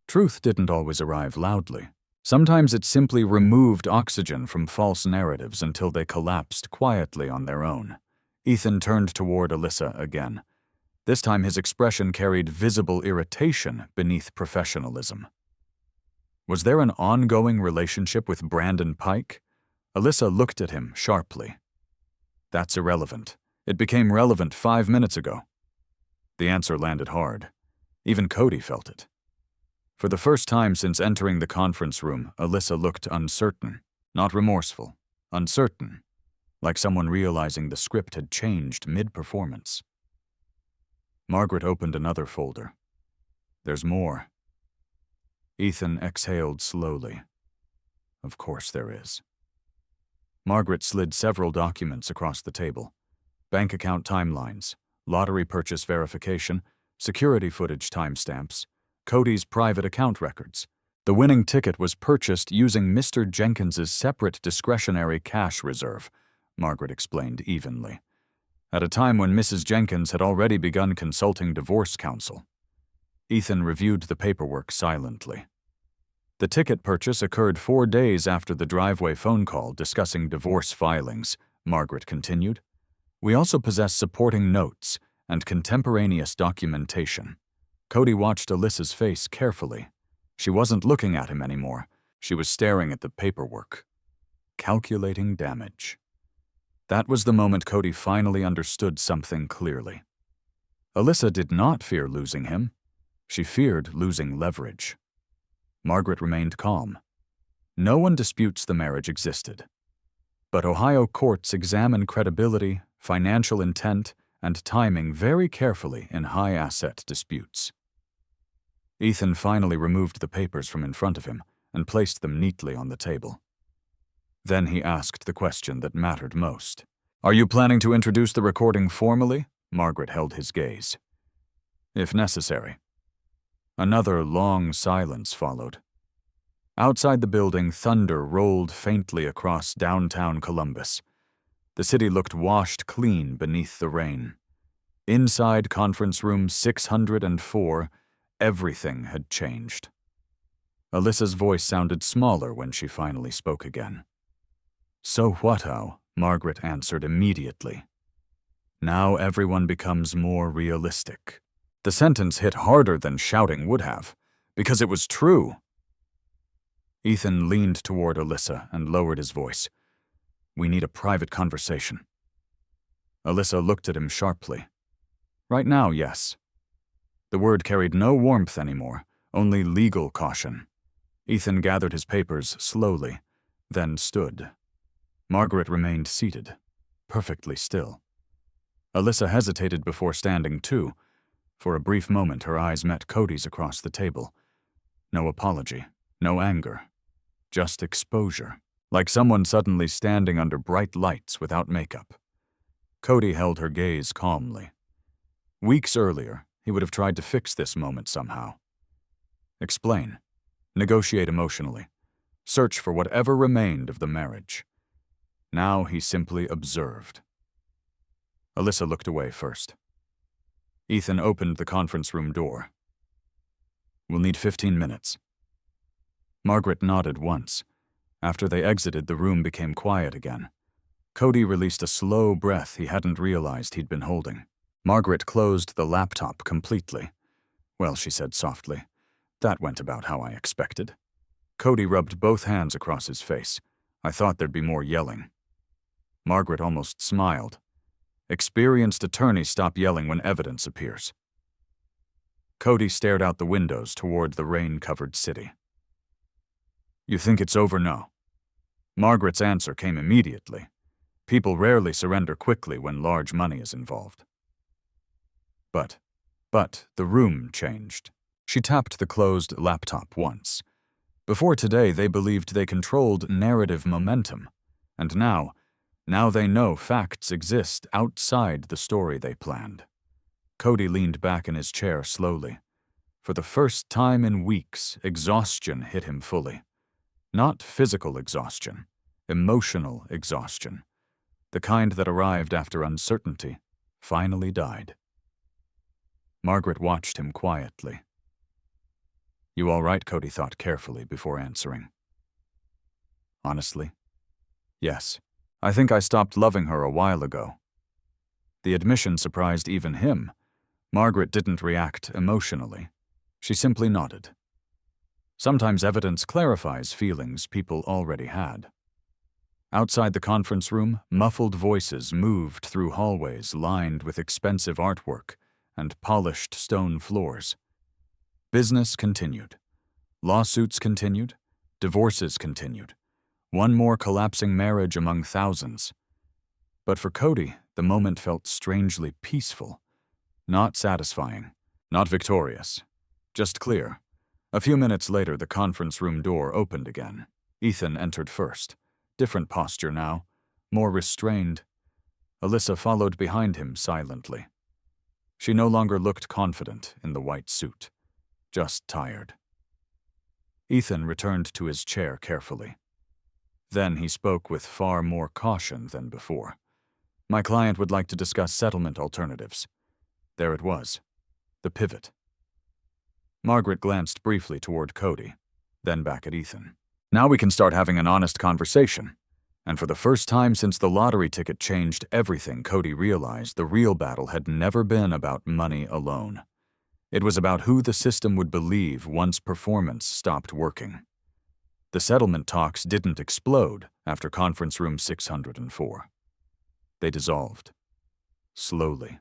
Truth didn't always arrive loudly. Sometimes it simply removed oxygen from false narratives until they collapsed quietly on their own. Ethan turned toward Alyssa again. This time his expression carried visible irritation beneath professionalism. Was there an ongoing relationship with Brandon Pike? Alyssa looked at him sharply. "That's irrelevant. It became relevant 5 minutes ago." The answer landed hard. Even Cody felt it. For the first time since entering the conference room, Alyssa looked uncertain, not remorseful, uncertain, like someone realizing the script had changed mid-performance. Margaret opened another folder. "There's more." Ethan exhaled slowly. "Of course there is." Margaret slid several documents across the table. Bank account timelines, lottery purchase verification, security footage timestamps, Cody's private account records. The winning ticket was purchased using Mr. Jenkins's separate discretionary cash reserve, Margaret explained evenly, at a time when Mrs. Jenkins had already begun consulting divorce counsel. Ethan reviewed the paperwork silently. The ticket purchase occurred 4 days after the driveway phone call discussing divorce filings, Margaret continued. "We also possess supporting notes and contemporaneous documentation." Cody watched Alyssa's face carefully. She wasn't looking at him anymore. She was staring at the paperwork. Calculating damage. That was the moment Cody finally understood something clearly. Alyssa did not fear losing him. She feared losing leverage. Margaret remained calm. No one disputes the marriage existed. But Ohio courts examine credibility, financial intent, and timing very carefully in high-asset disputes. Ethan finally removed the papers from in front of him and placed them neatly on the table. Then he asked the question that mattered most. "Are you planning to introduce the recording formally?" Margaret held his gaze. "If necessary." Another long silence followed. Outside the building, thunder rolled faintly across downtown Columbus. The city looked washed clean beneath the rain. Inside conference room 604, everything had changed. Alyssa's voice sounded smaller when she finally spoke again. "So what-o?" Margaret answered immediately. "Now everyone becomes more realistic." The sentence hit harder than shouting would have, because it was true. Ethan leaned toward Alyssa and lowered his voice. "We need a private conversation." Alyssa looked at him sharply. "Right now, yes." The word carried no warmth anymore, only legal caution. Ethan gathered his papers slowly. then stood. Margaret remained seated, perfectly still. Alyssa hesitated before standing too. For a brief moment, her eyes met Cody's across the table. No apology, no anger, just exposure, like someone suddenly standing under bright lights without makeup. Cody held her gaze calmly. Weeks earlier, he would have tried to fix this moment somehow. Explain, negotiate emotionally, search for whatever remained of the marriage. Now he simply observed. Alyssa looked away first. Ethan opened the conference room door. "We'll need 15 minutes. Margaret nodded once. After they exited, the room became quiet again. Cody released a slow breath he hadn't realized he'd been holding. Margaret closed the laptop completely. "Well," she said softly, "that went about how I expected." Cody rubbed both hands across his face. "I thought there'd be more yelling." Margaret almost smiled. Experienced attorneys stop yelling when evidence appears. Cody stared out the windows toward the rain-covered city. "You think it's over now?" Margaret's answer came immediately. People rarely surrender quickly when large money is involved. But the room changed. She tapped the closed laptop once. Before today, they believed they controlled narrative momentum. And now they know facts exist outside the story they planned. Cody leaned back in his chair slowly. For the first time in weeks, exhaustion hit him fully. Not physical exhaustion, emotional exhaustion. The kind that arrived after uncertainty finally died. Margaret watched him quietly. "You all right?" Cody thought carefully before answering. "Honestly, yes. I think I stopped loving her a while ago." The admission surprised even him. Margaret didn't react emotionally. She simply nodded. Sometimes evidence clarifies feelings people already had. Outside the conference room, muffled voices moved through hallways lined with expensive artwork and polished stone floors. Business continued. Lawsuits continued. Divorces continued. One more collapsing marriage among thousands. But for Cody, the moment felt strangely peaceful. Not satisfying. Not victorious. Just clear. A few minutes later, the conference room door opened again. Ethan entered first. Different posture now. More restrained. Alyssa followed behind him silently. She no longer looked confident in the white suit. Just tired. Ethan returned to his chair carefully. Then he spoke with far more caution than before. "My client would like to discuss settlement alternatives." There it was. The pivot. Margaret glanced briefly toward Cody, then back at Ethan. "Now we can start having an honest conversation." And for the first time since the lottery ticket changed everything, Cody realized the real battle had never been about money alone. It was about who the system would believe once performance stopped working. The settlement talks didn't explode after conference room 604. They dissolved. Slowly.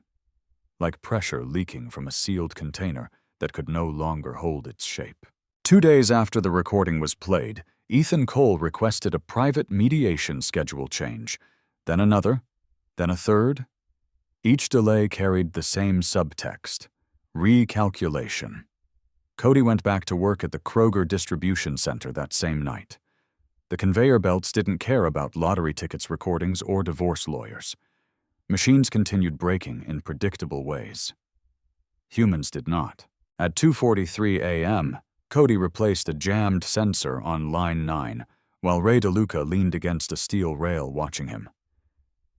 Like pressure leaking from a sealed container that could no longer hold its shape. 2 days after the recording was played, Ethan Cole requested a private mediation schedule change, then another, then a third. Each delay carried the same subtext: recalculation. Cody went back to work at the Kroger distribution center that same night. The conveyor belts didn't care about lottery tickets recordings or divorce lawyers. Machines continued breaking in predictable ways. Humans did not. At 2:43 a.m., Cody replaced a jammed sensor on line 9, while Ray DeLuca leaned against a steel rail watching him.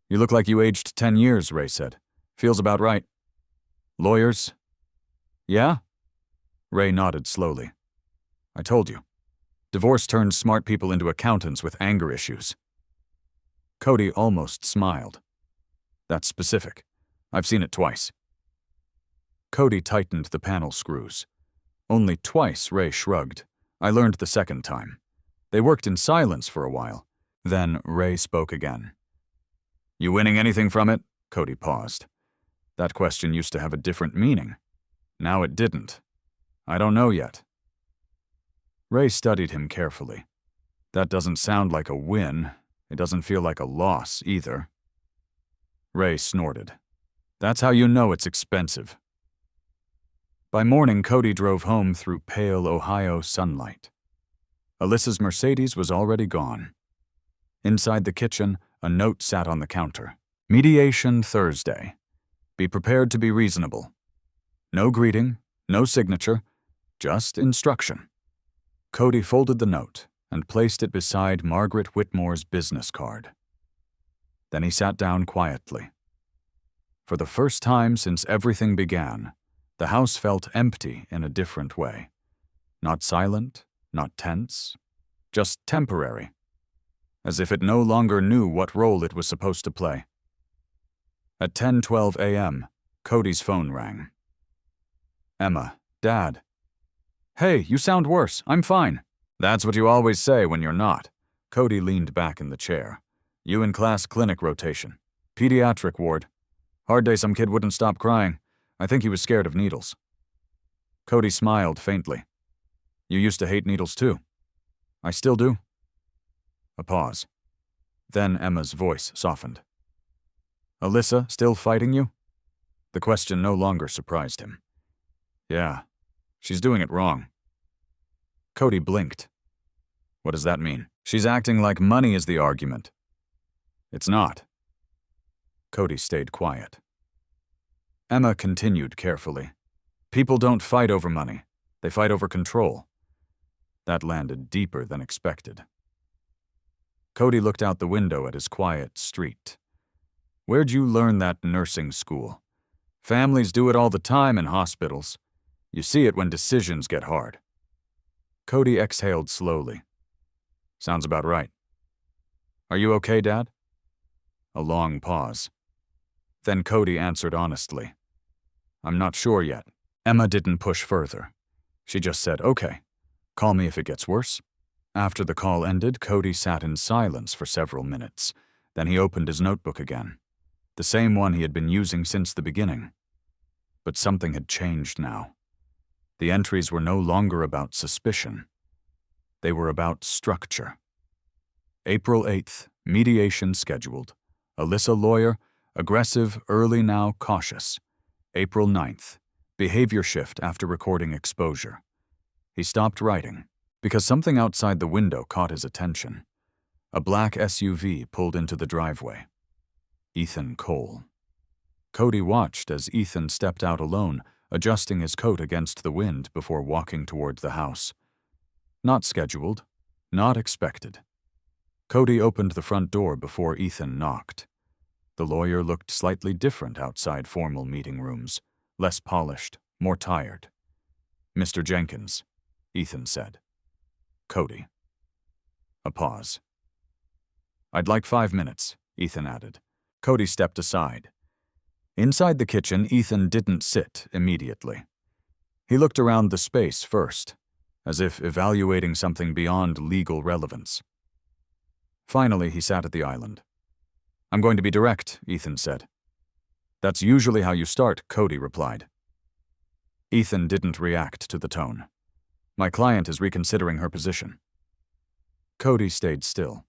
"You look like you aged 10 years, Ray said. "Feels about right." "Lawyers?" "Yeah?" Ray nodded slowly. "I told you. Divorce turns smart people into accountants with anger issues." Cody almost smiled. "That's specific. I've seen it twice." Cody tightened the panel screws. "Only twice," Ray shrugged. "I learned the second time." They worked in silence for a while. Then Ray spoke again. "You winning anything from it?" Cody paused. That question used to have a different meaning. Now it didn't. "I don't know yet." Ray studied him carefully. That doesn't sound like a win. It doesn't feel like a loss, either. Ray snorted. That's how you know it's expensive. By morning, Cody drove home through pale Ohio sunlight. Alyssa's Mercedes was already gone. Inside the kitchen, a note sat on the counter. Mediation Thursday. Be prepared to be reasonable. No greeting, no signature, just instruction. Cody folded the note and placed it beside Margaret Whitmore's business card. Then he sat down quietly. For the first time since everything began, the house felt empty in a different way. Not silent, not tense, just temporary, as if it no longer knew what role it was supposed to play. At 10:12 a.m., Cody's phone rang. Emma, Dad. Hey, you sound worse. I'm fine. That's what you always say when you're not. Cody leaned back in the chair. You in class clinic rotation. Pediatric ward. Hard day some kid wouldn't stop crying. I think he was scared of needles. Cody smiled faintly. You used to hate needles too. I still do. A pause. Then Emma's voice softened. Alyssa still fighting you? The question no longer surprised him. Yeah, she's doing it wrong. Cody blinked. What does that mean? She's acting like money is the argument. It's not. Cody stayed quiet. Emma continued carefully. People don't fight over money. They fight over control. That landed deeper than expected. Cody looked out the window at his quiet street. Where'd you learn that nursing school? Families do it all the time in hospitals. You see it when decisions get hard. Cody exhaled slowly. Sounds about right. Are you okay, Dad? A long pause. Then Cody answered honestly. I'm not sure yet. Emma didn't push further. She just said, okay, call me if it gets worse. After the call ended, Cody sat in silence for several minutes. Then he opened his notebook again, the same one he had been using since the beginning. But something had changed now. The entries were no longer about suspicion. They were about structure. April 8th, mediation scheduled. Alyssa lawyer, aggressive, early now, cautious. April 9th, behavior shift after recording exposure. He stopped writing because something outside the window caught his attention. A black SUV pulled into the driveway. Ethan Cole. Cody watched as Ethan stepped out alone, adjusting his coat against the wind before walking toward the house. Not scheduled, not expected. Cody opened the front door before Ethan knocked. The lawyer looked slightly different outside formal meeting rooms, less polished, more tired. Mr. Jenkins, Ethan said. Cody. A pause. I'd like 5 minutes, Ethan added. Cody stepped aside. Inside the kitchen, Ethan didn't sit immediately. He looked around the space first, as if evaluating something beyond legal relevance. Finally, he sat at the island. I'm going to be direct, Ethan said. That's usually how you start, Cody replied. Ethan didn't react to the tone. My client is reconsidering her position. Cody stayed still.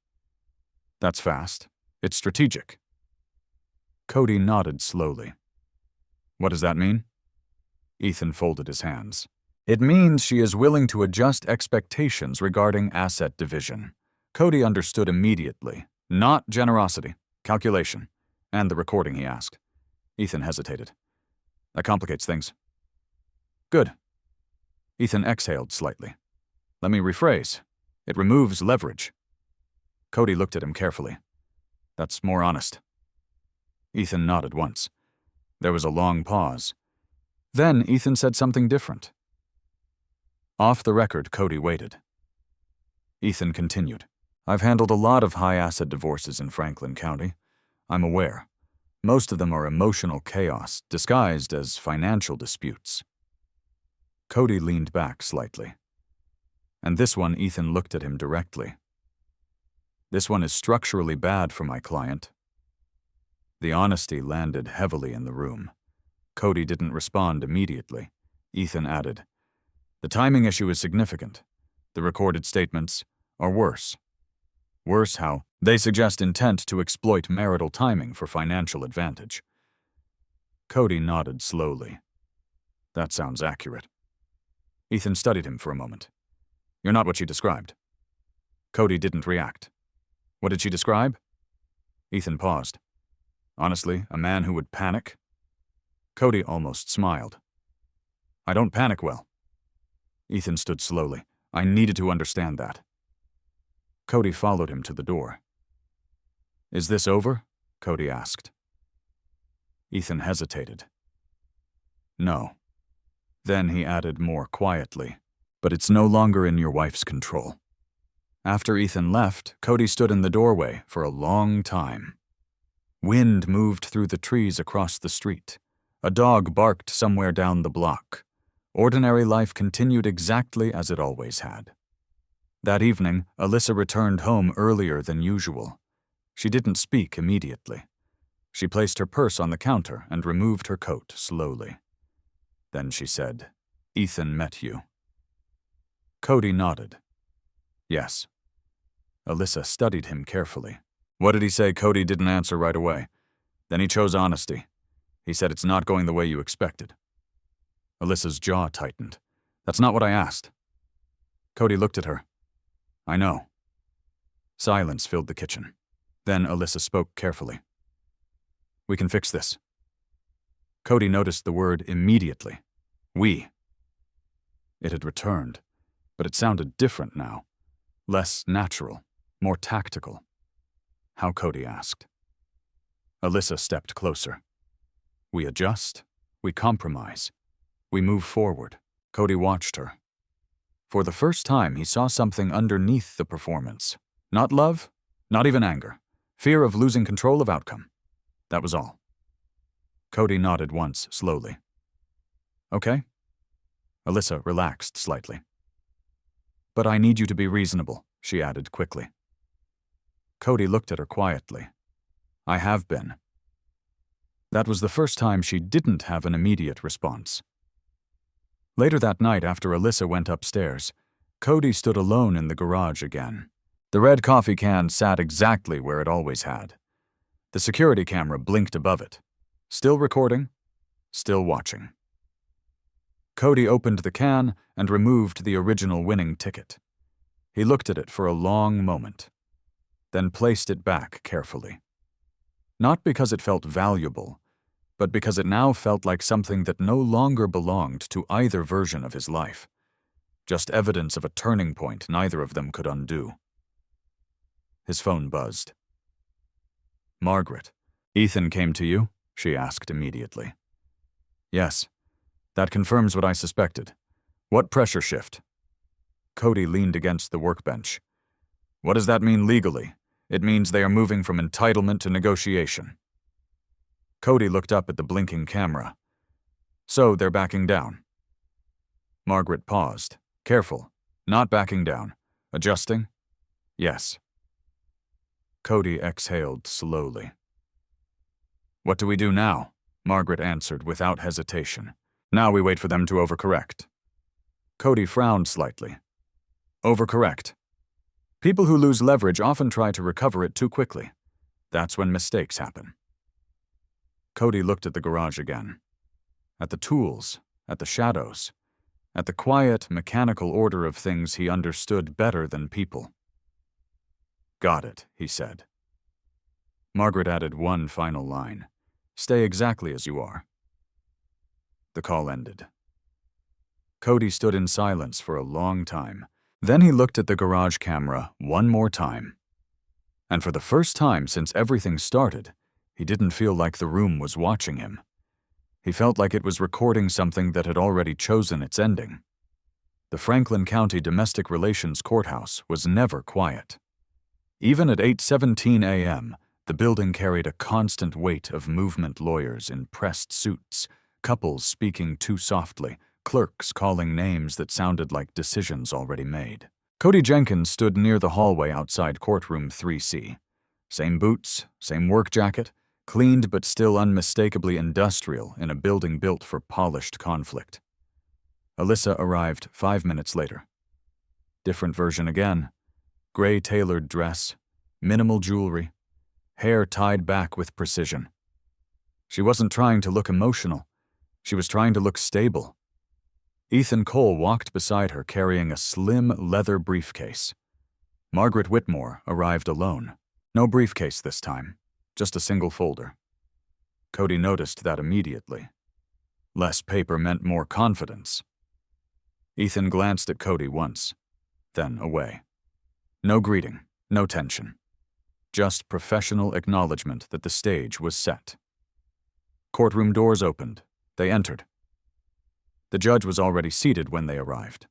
That's fast. It's strategic. Cody nodded slowly. What does that mean? Ethan folded his hands. It means she is willing to adjust expectations regarding asset division. Cody understood immediately. Not generosity, calculation, and the recording he asked. Ethan hesitated. That complicates things. Good. Ethan exhaled slightly. Let me rephrase. It removes leverage. Cody looked at him carefully. That's more honest. Ethan nodded once. There was a long pause. Then Ethan said something different. Off the record, Cody waited. Ethan continued. I've handled a lot of high-asset divorces in Franklin County. I'm aware. Most of them are emotional chaos, disguised as financial disputes. Cody leaned back slightly. And this one, Ethan looked at him directly. This one is structurally bad for my client. The honesty landed heavily in the room. Cody didn't respond immediately. Ethan added, the timing issue is significant. The recorded statements are worse. Worse, how they suggest intent to exploit marital timing for financial advantage. Cody nodded slowly. That sounds accurate. Ethan studied him for a moment. You're not what she described. Cody didn't react. What did she describe? Ethan paused. Honestly, a man who would panic? Cody almost smiled. I don't panic well. Ethan stood slowly. I needed to understand that. Cody followed him to the door. Is this over? Cody asked. Ethan hesitated. No. Then he added more quietly, but it's no longer in your wife's control. After Ethan left, Cody stood in the doorway for a long time. Wind moved through the trees across the street. A dog barked somewhere down the block. Ordinary life continued exactly as it always had. That evening, Alyssa returned home earlier than usual. She didn't speak immediately. She placed her purse on the counter and removed her coat slowly. Then she said, Ethan met you. Cody nodded. Yes. Alyssa studied him carefully. What did he say? Cody didn't answer right away. Then he chose honesty. He said it's not going the way you expected. Alyssa's jaw tightened. That's not what I asked. Cody looked at her. I know. Silence filled the kitchen. Then Alyssa spoke carefully. We can fix this. Cody noticed the word immediately. We. It had returned, but it sounded different now. Less natural, more tactical. How? Cody asked. Alyssa stepped closer. We adjust, we compromise, we move forward. Cody watched her. For the first time, he saw something underneath the performance. Not love, not even anger. Fear of losing control of outcome. That was all. Cody nodded once, slowly. Okay? Alyssa relaxed slightly. But I need you to be reasonable, she added quickly. Cody looked at her quietly. I have been. That was the first time she didn't have an immediate response. Later that night, after Alyssa went upstairs, Cody stood alone in the garage again. The red coffee can sat exactly where it always had. The security camera blinked above it. Still recording, still watching. Cody opened the can and removed the original winning ticket. He looked at it for a long moment, then placed it back carefully. Not because it felt valuable, but because it now felt like something that no longer belonged to either version of his life. Just evidence of a turning point neither of them could undo. His phone buzzed. Margaret, Ethan came to you? She asked immediately. Yes, that confirms what I suspected. What pressure shift? Cody leaned against the workbench. What does that mean legally? It means they are moving from entitlement to negotiation. Cody looked up at the blinking camera. So they're backing down. Margaret paused. Careful. Not backing down. Adjusting? Yes. Cody exhaled slowly. What do we do now? Margaret answered without hesitation. Now we wait for them to overcorrect. Cody frowned slightly. Overcorrect. People who lose leverage often try to recover it too quickly. That's when mistakes happen. Cody looked at the garage again. At the tools, at the shadows, at the quiet, mechanical order of things he understood better than people. Got it, he said. Margaret added one final line. Stay exactly as you are. The call ended. Cody stood in silence for a long time. Then he looked at the garage camera one more time. And for the first time since everything started, he didn't feel like the room was watching him. He felt like it was recording something that had already chosen its ending. The Franklin County Domestic Relations Courthouse was never quiet. Even at 8:17 a.m., the building carried a constant weight of movement lawyers in pressed suits, couples speaking too softly, clerks calling names that sounded like decisions already made. Cody Jenkins stood near the hallway outside courtroom 3C. Same boots, same work jacket, cleaned but still unmistakably industrial in a building built for polished conflict. Alyssa arrived 5 minutes later. Different version again. Gray tailored dress, minimal jewelry, hair tied back with precision. She wasn't trying to look emotional. She was trying to look stable. Ethan Cole walked beside her carrying a slim leather briefcase. Margaret Whitmore arrived alone. No briefcase this time, just a single folder. Cody noticed that immediately. Less paper meant more confidence. Ethan glanced at Cody once, then away. No greeting, no tension. Just professional acknowledgement that the stage was set. Courtroom doors opened. They entered. The judge was already seated when they arrived.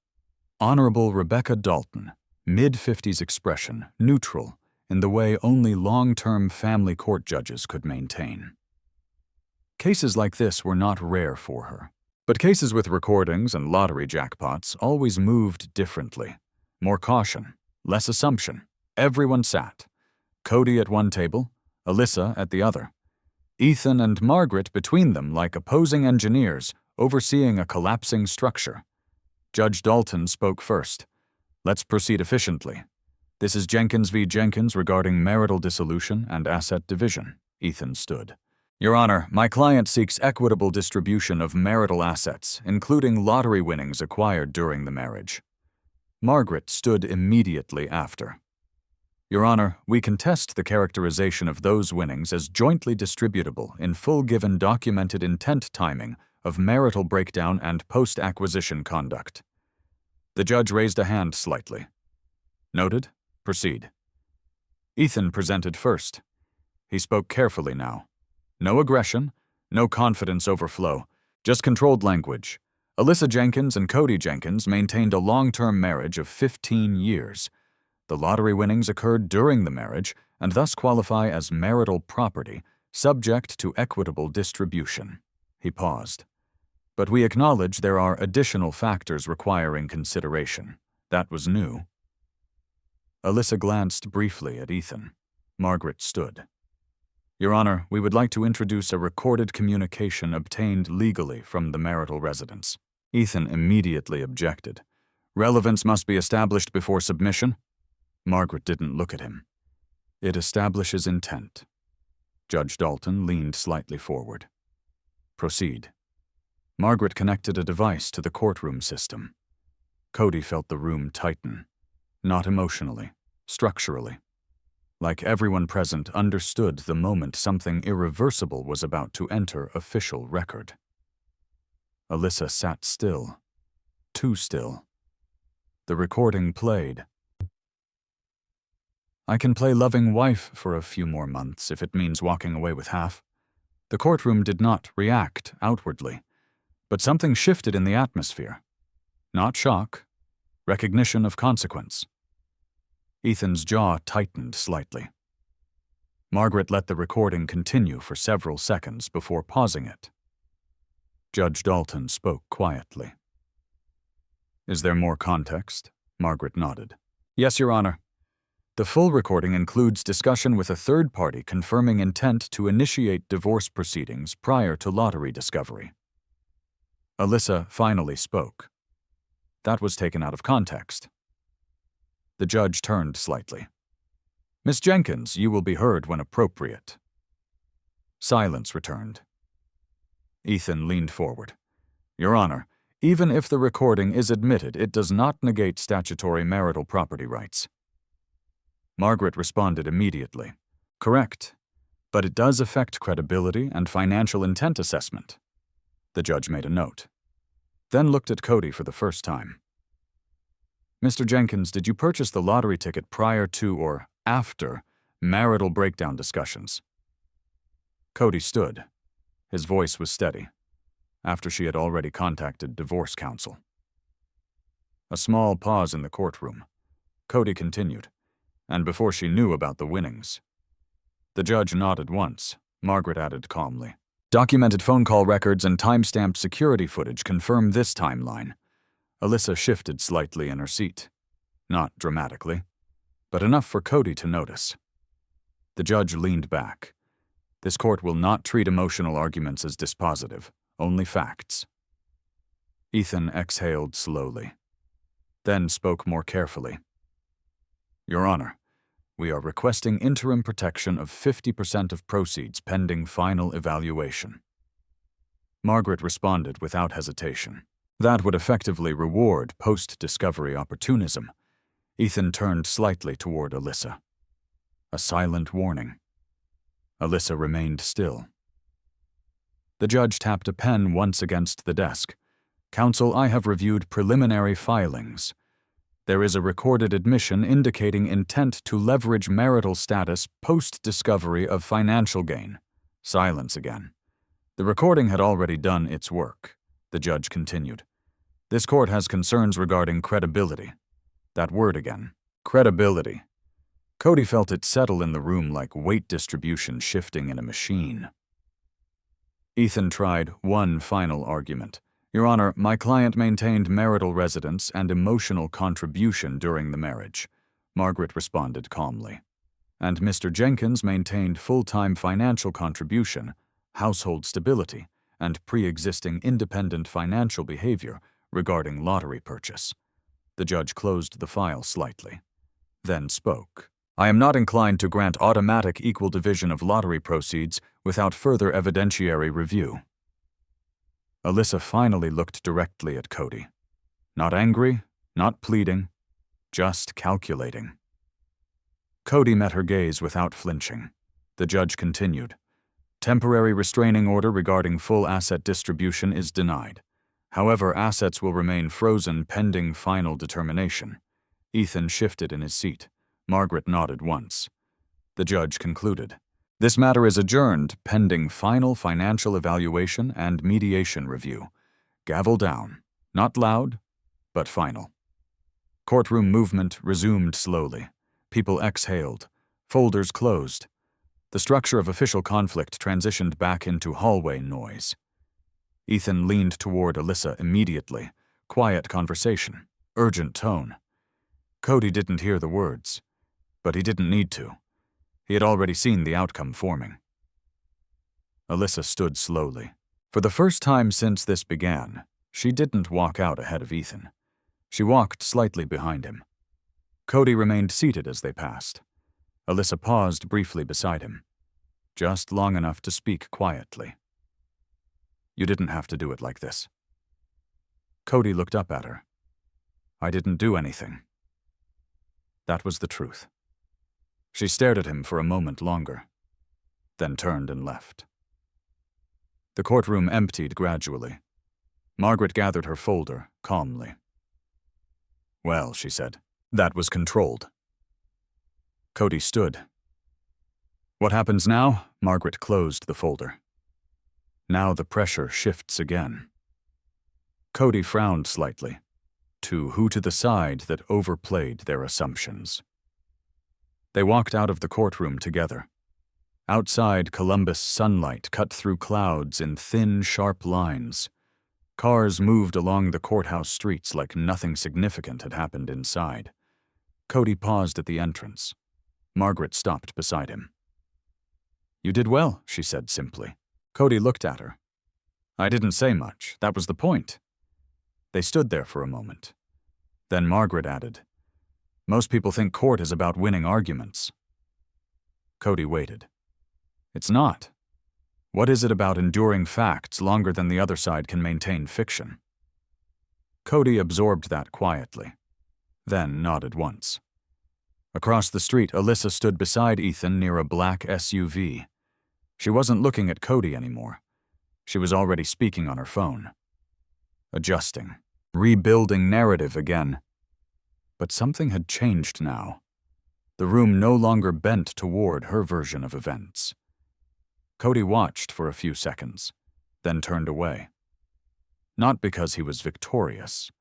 Honorable Rebecca Dalton, mid-50s expression, neutral, in the way only long-term family court judges could maintain. Cases like this were not rare for her, but cases with recordings and lottery jackpots always moved differently. More caution, less assumption. Everyone sat. Cody at one table, Alyssa at the other. Ethan and Margaret between them like opposing engineers overseeing a collapsing structure. Judge Dalton spoke first. Let's proceed efficiently. This is Jenkins v. Jenkins regarding marital dissolution and asset division. Ethan stood. Your Honor, my client seeks equitable distribution of marital assets, including lottery winnings acquired during the marriage. Margaret stood immediately after. Your Honor, we contest the characterization of those winnings as jointly distributable in full given documented intent timing of marital breakdown and post-acquisition conduct. The judge raised a hand slightly. Noted. Proceed. Ethan presented first. He spoke carefully now. No aggression, no confidence overflow, just controlled language. Alyssa Jenkins and Cody Jenkins maintained a long-term marriage of 15 years. The lottery winnings occurred during the marriage and thus qualify as marital property, subject to equitable distribution. He paused. But we acknowledge there are additional factors requiring consideration. That was new. Alyssa glanced briefly at Ethan. Margaret stood. Your Honor, we would like to introduce a recorded communication obtained legally from the marital residence. Ethan immediately objected. Relevance must be established before submission. Margaret didn't look at him. It establishes intent. Judge Dalton leaned slightly forward. Proceed. Margaret connected a device to the courtroom system. Cody felt the room tighten. Not emotionally, structurally. Like everyone present understood the moment something irreversible was about to enter official record. Alyssa sat still. Too still. The recording played. I can play loving wife for a few more months if it means walking away with half. The courtroom did not react outwardly, but something shifted in the atmosphere. Not shock, recognition of consequence. Ethan's jaw tightened slightly. Margaret let the recording continue for several seconds before pausing it. Judge Dalton spoke quietly. Is there more context? Margaret nodded. Yes, Your Honor. The full recording includes discussion with a third party confirming intent to initiate divorce proceedings prior to lottery discovery. Alyssa finally spoke. That was taken out of context. The judge turned slightly. Miss Jenkins, you will be heard when appropriate. Silence returned. Ethan leaned forward. Your Honor, even if the recording is admitted, it does not negate statutory marital property rights. Margaret responded immediately. Correct, but it does affect credibility and financial intent assessment. The judge made a note, then looked at Cody for the first time. Mr. Jenkins, did you purchase the lottery ticket prior to or after marital breakdown discussions? Cody stood. His voice was steady, after she had already contacted divorce counsel. A small pause in the courtroom. Cody continued, and before she knew about the winnings. The judge nodded once. Margaret added calmly. Documented phone call records and time-stamped security footage confirm this timeline. Alyssa shifted slightly in her seat. Not dramatically, but enough for Cody to notice. The judge leaned back. This court will not treat emotional arguments as dispositive, only facts. Ethan exhaled slowly, then spoke more carefully. Your Honor, We are requesting interim protection of 50% of proceeds pending final evaluation. Margaret responded without hesitation. That would effectively reward post-discovery opportunism. Ethan turned slightly toward Alyssa. A silent warning. Alyssa remained still. The judge tapped a pen once against the desk. Counsel, I have reviewed preliminary filings. There is a recorded admission indicating intent to leverage marital status post-discovery of financial gain. Silence again. The recording had already done its work. The judge continued. This court has concerns regarding credibility. That word again. Credibility. Cody felt it settle in the room like weight distribution shifting in a machine. Ethan tried one final argument. Your Honor, my client maintained marital residence and emotional contribution during the marriage. Margaret responded calmly. And Mr. Jenkins maintained full-time financial contribution, household stability, and pre-existing independent financial behavior regarding lottery purchase. The judge closed the file slightly, then spoke. I am not inclined to grant automatic equal division of lottery proceeds without further evidentiary review. Alyssa finally looked directly at Cody. Not angry, not pleading, just calculating. Cody met her gaze without flinching. The judge continued. Temporary restraining order regarding full asset distribution is denied. However, assets will remain frozen pending final determination. Ethan shifted in his seat. Margaret nodded once. The judge concluded. This matter is adjourned pending final financial evaluation and mediation review. Gavel down. Not loud, but final. Courtroom movement resumed slowly. People exhaled. Folders closed. The structure of official conflict transitioned back into hallway noise. Ethan leaned toward Alyssa immediately. Quiet conversation. Urgent tone. Cody didn't hear the words, but he didn't need to. He had already seen the outcome forming. Alyssa stood slowly. For the first time since this began, she didn't walk out ahead of Ethan. She walked slightly behind him. Cody remained seated as they passed. Alyssa paused briefly beside him, just long enough to speak quietly. You didn't have to do it like this. Cody looked up at her. I didn't do anything. That was the truth. She stared at him for a moment longer, then turned and left. The courtroom emptied gradually. Margaret gathered her folder calmly. Well, she said, that was controlled. Cody stood. What happens now? Margaret closed the folder. Now the pressure shifts again. Cody frowned slightly. Who to the side that overplayed their assumptions. They walked out of the courtroom together. Outside, Columbus sunlight cut through clouds in thin, sharp lines. Cars moved along the courthouse streets like nothing significant had happened inside. Cody paused at the entrance. Margaret stopped beside him. You did well, she said simply. Cody looked at her. I didn't say much. That was the point. They stood there for a moment. Then Margaret added, most people think court is about winning arguments. Cody waited. It's not. What is it about enduring facts longer than the other side can maintain fiction? Cody absorbed that quietly, then nodded once. Across the street, Alyssa stood beside Ethan near a black SUV. She wasn't looking at Cody anymore. She was already speaking on her phone. Adjusting. Rebuilding narrative again. But something had changed now. The room no longer bent toward her version of events. Cody watched for a few seconds, then turned away. Not because he was victorious,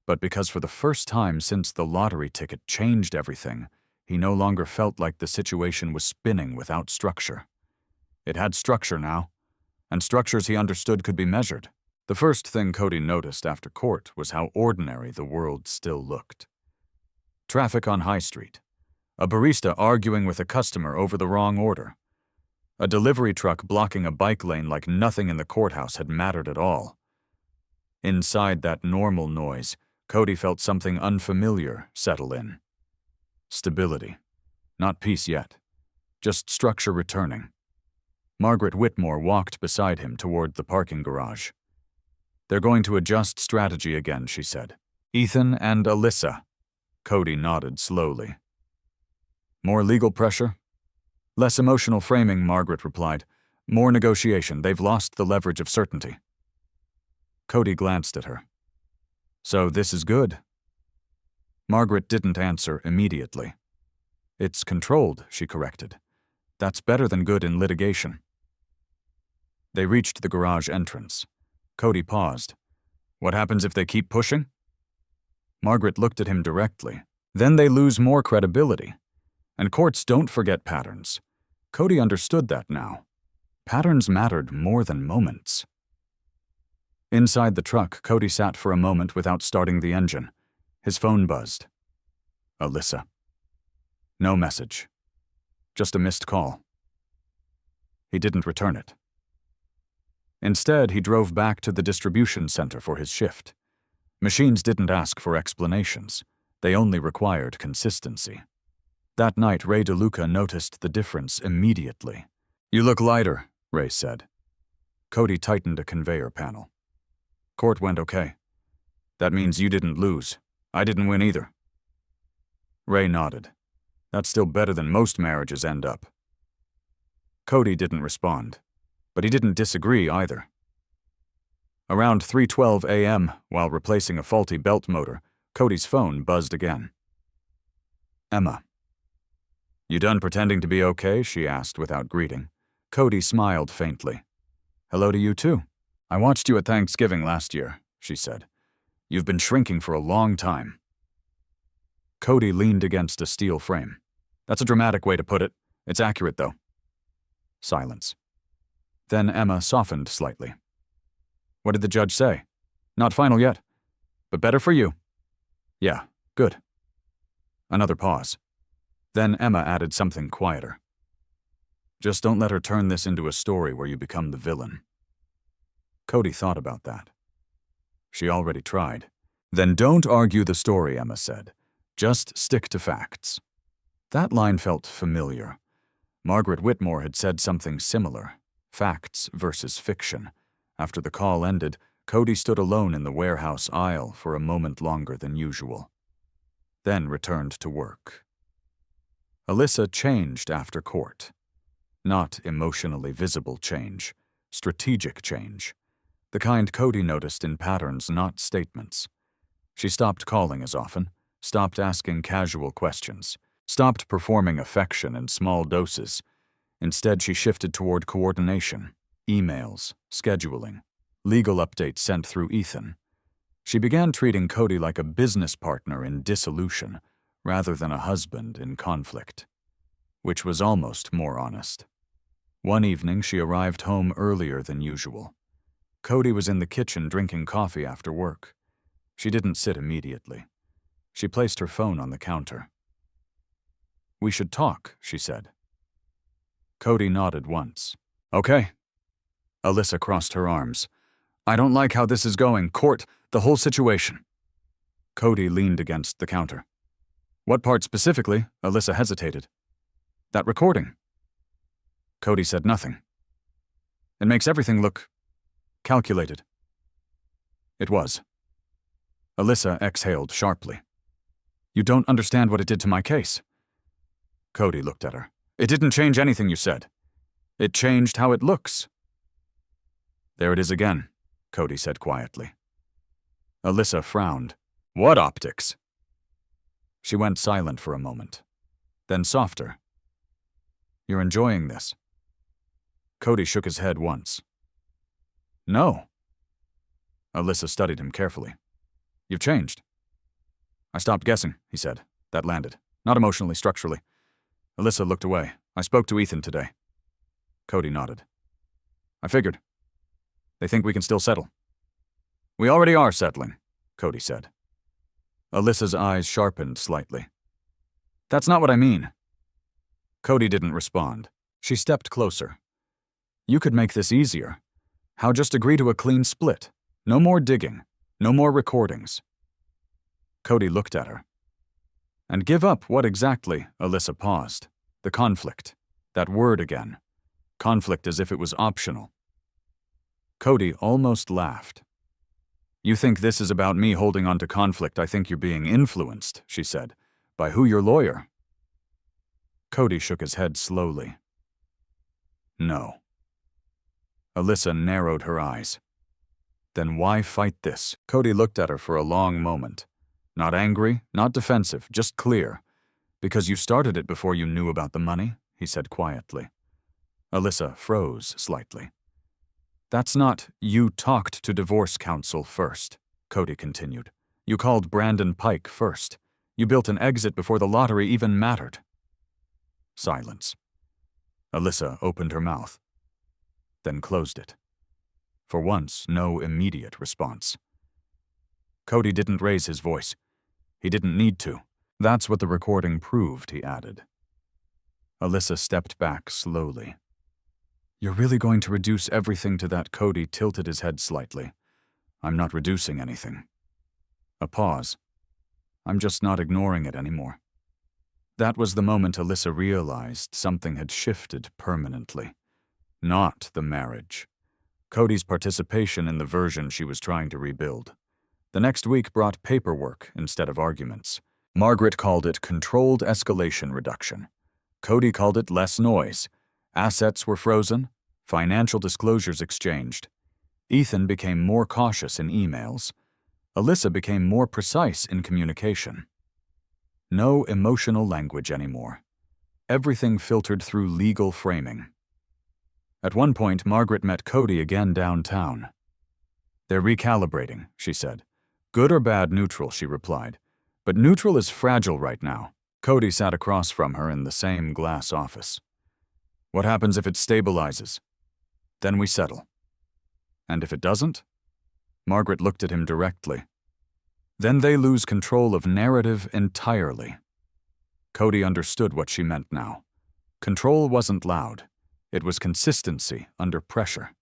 but because for the first time since the lottery ticket changed everything, he no longer felt like the situation was spinning without structure. It had structure now, and structures he understood could be measured. The first thing Cody noticed after court was how ordinary the world still looked. Traffic on High Street. A barista arguing with a customer over the wrong order. A delivery truck blocking a bike lane like nothing in the courthouse had mattered at all. Inside that normal noise, Cody felt something unfamiliar settle in. Stability. Not peace yet. Just structure returning. Margaret Whitmore walked beside him toward the parking garage. They're going to adjust strategy again, she said. Ethan and Alyssa. Cody nodded slowly. More legal pressure? Less emotional framing, Margaret replied. More negotiation. They've lost the leverage of certainty. Cody glanced at her. So this is good? Margaret didn't answer immediately. It's controlled, she corrected. That's better than good in litigation. They reached the garage entrance. Cody paused. What happens if they keep pushing? Margaret looked at him directly. Then they lose more credibility. And courts don't forget patterns. Cody understood that now. Patterns mattered more than moments. Inside the truck, Cody sat for a moment without starting the engine. His phone buzzed. Alyssa. No message. Just a missed call. He didn't return it. Instead, he drove back to the distribution center for his shift. Machines didn't ask for explanations. They only required consistency. That night, Ray DeLuca noticed the difference immediately. You look lighter, Ray said. Cody tightened a conveyor panel. Court went okay. That means you didn't lose. I didn't win either. Ray nodded. That's still better than most marriages end up. Cody didn't respond, but he didn't disagree either. Around 3:12 a.m., while replacing a faulty belt motor, Cody's phone buzzed again. Emma. You done pretending to be okay? She asked without greeting. Cody smiled faintly. Hello to you too. I watched you at Thanksgiving last year, she said. You've been shrinking for a long time. Cody leaned against a steel frame. That's a dramatic way to put it. It's accurate, though. Silence. Then Emma softened slightly. What did the judge say? Not final yet, but better for you. Yeah, good. Another pause. Then Emma added something quieter. Just don't let her turn this into a story where you become the villain. Cody thought about that. She already tried. Then don't argue the story, Emma said. Just stick to facts. That line felt familiar. Margaret Whitmore had said something similar. Facts versus fiction. After the call ended, Cody stood alone in the warehouse aisle for a moment longer than usual. Then returned to work. Alyssa changed after court. Not emotionally visible change. Strategic change. The kind Cody noticed in patterns, not statements. She stopped calling as often, stopped asking casual questions, stopped performing affection in small doses. Instead, she shifted toward coordination, emails, scheduling, legal updates sent through Ethan. She began treating Cody like a business partner in dissolution, rather than a husband in conflict, which was almost more honest. One evening, she arrived home earlier than usual. Cody was in the kitchen drinking coffee after work. She didn't sit immediately. She placed her phone on the counter. We should talk, she said. Cody nodded once. Okay. Alyssa crossed her arms. I don't like how this is going. Court, the whole situation. Cody leaned against the counter. What part specifically? Alyssa hesitated. That recording. Cody said nothing. It makes everything look calculated. It was. Alyssa exhaled sharply. You don't understand what it did to my case. Cody looked at her. It didn't change anything you said. It changed how it looks. There it is again, Cody said quietly. Alyssa frowned. What optics? She went silent for a moment, then softer. You're enjoying this? Cody shook his head once. No. Alyssa studied him carefully. You've changed. I stopped guessing, he said. That landed. Not emotionally, structurally. Alyssa looked away. I spoke to Ethan today. Cody nodded. I figured. They think we can still settle. We already are settling, Cody said. Alyssa's eyes sharpened slightly. That's not what I mean. Cody didn't respond. She stepped closer. You could make this easier. How just agree to a clean split? No more digging. No more recordings. Cody looked at her. And give up what exactly? Alyssa paused. The conflict. That word again. Conflict as if it was optional. Cody almost laughed. You think this is about me holding on to conflict? I think you're being influenced, she said. By who? Your lawyer? Cody shook his head slowly. No. Alyssa narrowed her eyes. Then why fight this? Cody looked at her for a long moment. Not angry, not defensive, just clear. Because you started it before you knew about the money, he said quietly. Alyssa froze slightly. That's not, you talked to divorce counsel first, Cody continued. You called Brandon Pike first. You built an exit before the lottery even mattered. Silence. Alyssa opened her mouth, then closed it. For once, no immediate response. Cody didn't raise his voice. He didn't need to. That's what the recording proved, he added. Alyssa stepped back slowly. You're really going to reduce everything to that? Cody tilted his head slightly. I'm not reducing anything. A pause. I'm just not ignoring it anymore. That was the moment Alyssa realized something had shifted permanently. Not the marriage. Cody's participation in the version she was trying to rebuild. The next week brought paperwork instead of arguments. Margaret called it controlled escalation reduction. Cody called it less noise. Assets were frozen, financial disclosures exchanged. Ethan became more cautious in emails. Alyssa became more precise in communication. No emotional language anymore. Everything filtered through legal framing. At one point, Margaret met Cody again downtown. They're recalibrating, she said. Good or bad, neutral, she replied. But neutral is fragile right now. Cody sat across from her in the same glass office. What happens if it stabilizes? Then we settle. And if it doesn't? Margaret looked at him directly. Then they lose control of narrative entirely. Cody understood what she meant now. Control wasn't loud. It was consistency under pressure.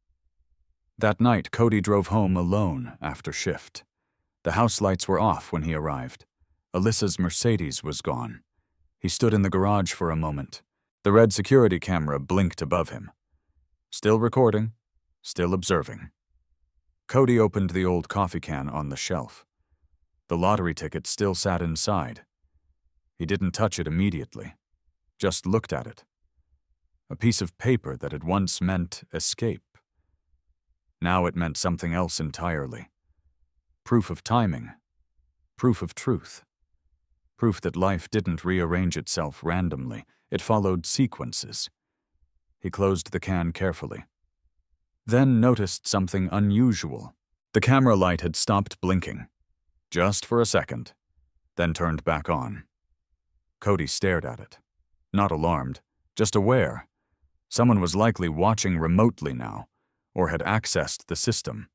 That night, Cody drove home alone after shift. The house lights were off when he arrived. Alyssa's Mercedes was gone. He stood in the garage for a moment. The red security camera blinked above him. Still recording, still observing. Cody opened the old coffee can on the shelf. The lottery ticket still sat inside. He didn't touch it immediately, just looked at it. A piece of paper that had once meant escape. Now it meant something else entirely. Proof of timing. Proof of truth. Proof that life didn't rearrange itself randomly. It followed sequences. He closed the can carefully. Then noticed something unusual. The camera light had stopped blinking. Just for a second, then turned back on. Cody stared at it. Not alarmed, just aware. Someone was likely watching remotely now, or had accessed the system.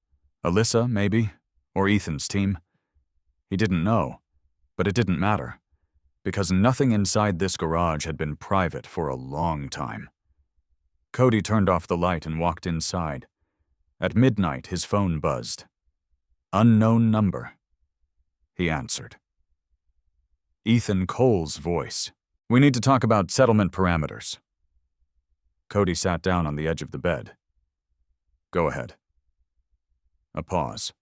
Alyssa, maybe, or Ethan's team. He didn't know, but it didn't matter, because nothing inside this garage had been private for a long time. Cody turned off the light and walked inside. At midnight, his phone buzzed. Unknown number. He answered. Ethan Cole's voice. We need to talk about settlement parameters. Cody sat down on the edge of the bed. Go ahead. A pause.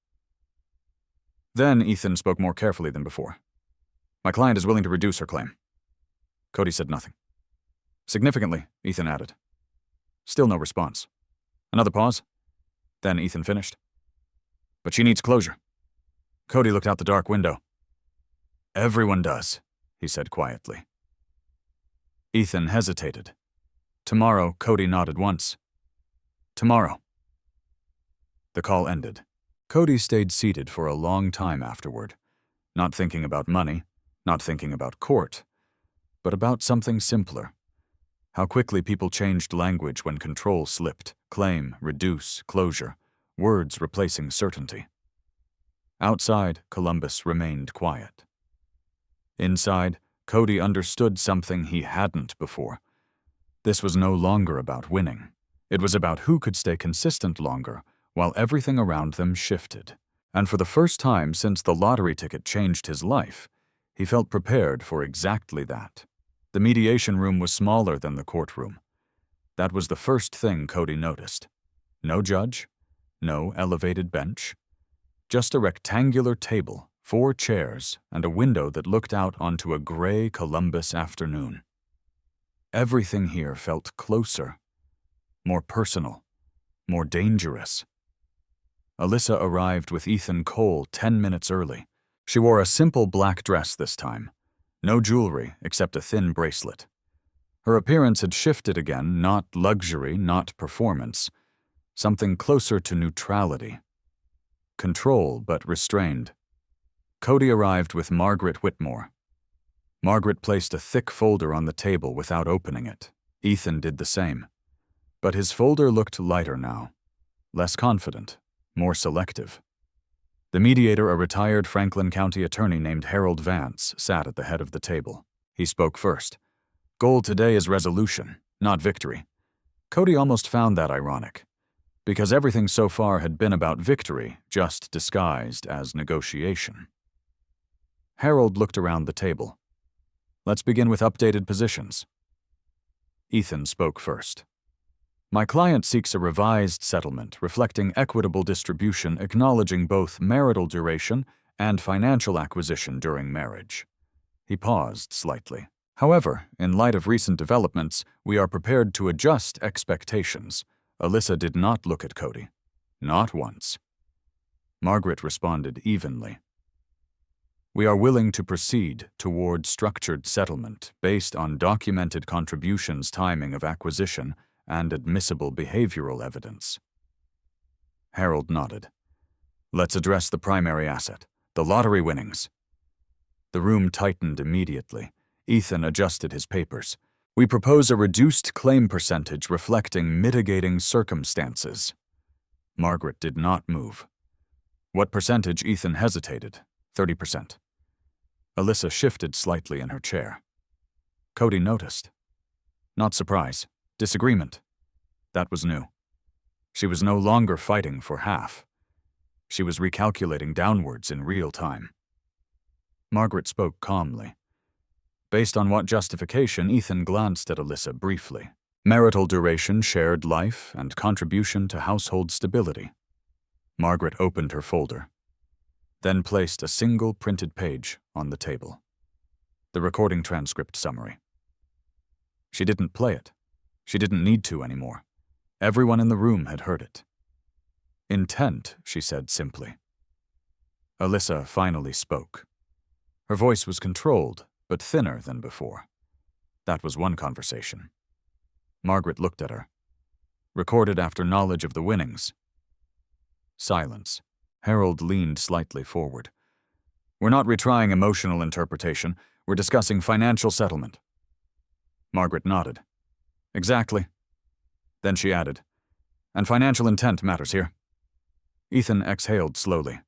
Then Ethan spoke more carefully than before. My client is willing to reduce her claim. Cody said nothing. Significantly, Ethan added. Still no response. Another pause. Then Ethan finished. But she needs closure. Cody looked out the dark window. Everyone does, he said quietly. Ethan hesitated. Tomorrow, Cody nodded once. Tomorrow. The call ended. Cody stayed seated for a long time afterward, not thinking about money, not thinking about court, but about something simpler. How quickly people changed language when control slipped, claim, reduce, closure, words replacing certainty. Outside, Columbus remained quiet. Inside, Cody understood something he hadn't before. This was no longer about winning. It was about who could stay consistent longer while everything around them shifted. And for the first time since the lottery ticket changed his life, He felt prepared for exactly that. The mediation room was smaller than the courtroom. That was the first thing Cody noticed. No judge, no elevated bench, just a rectangular table, 4 chairs, and a window that looked out onto a gray Columbus afternoon. Everything here felt closer, more personal, more dangerous. Alyssa arrived with Ethan Cole 10 minutes early. She wore a simple black dress this time. No jewelry except a thin bracelet. Her appearance had shifted again, not luxury, not performance. Something closer to neutrality. Control, but restrained. Cody arrived with Margaret Whitmore. Margaret placed a thick folder on the table without opening it. Ethan did the same. But his folder looked lighter now. Less confident, more selective. The mediator, a retired Franklin County attorney named Harold Vance, sat at the head of the table. He spoke first. Goal today is resolution, not victory. Cody almost found that ironic, because everything so far had been about victory, just disguised as negotiation. Harold looked around the table. Let's begin with updated positions. Ethan spoke first. My client seeks a revised settlement reflecting equitable distribution, acknowledging both marital duration and financial acquisition during marriage. He paused slightly. However, in light of recent developments, we are prepared to adjust expectations. Alyssa did not look at Cody. Not once. Margaret responded evenly. We are willing to proceed toward structured settlement based on documented contributions, timing of acquisition, and admissible behavioral evidence. Harold nodded. Let's address the primary asset, the lottery winnings. The room tightened immediately. Ethan adjusted his papers. We propose a reduced claim percentage reflecting mitigating circumstances. Margaret did not move. What percentage? Ethan hesitated. 30%. Alyssa shifted slightly in her chair. Cody noticed. Not surprise. Disagreement. That was new. She was no longer fighting for half. She was recalculating downwards in real time. Margaret spoke calmly. Based on what justification? Ethan glanced at Alyssa briefly. Marital duration, shared life, and contribution to household stability. Margaret opened her folder, then placed a single printed page on the table. The recording transcript summary. She didn't play it. She didn't need to anymore. Everyone in the room had heard it. Intent, she said simply. Alyssa finally spoke. Her voice was controlled, but thinner than before. That was one conversation. Margaret looked at her. Recorded after knowledge of the winnings. Silence. Harold leaned slightly forward. We're not retrying emotional interpretation. We're discussing financial settlement. Margaret nodded. Exactly. Then she added, and financial intent matters here. Ethan exhaled slowly.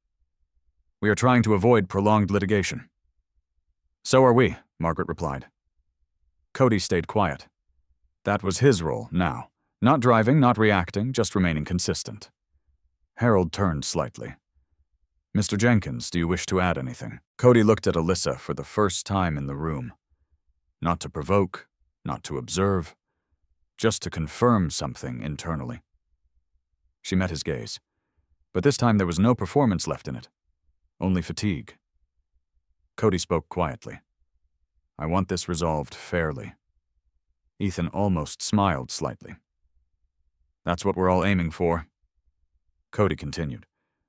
We are trying to avoid prolonged litigation. So are we, Margaret replied. Cody stayed quiet. That was his role now. Not driving, not reacting, just remaining consistent. Harold turned slightly. Mr. Jenkins, do you wish to add anything? Cody looked at Alyssa for the first time in the room. Not to provoke, not to observe, just to confirm something internally. She met his gaze, but this time there was no performance left in it, only fatigue. Cody spoke quietly. I want this resolved fairly. Ethan almost smiled slightly. That's what we're all aiming for. Cody continued.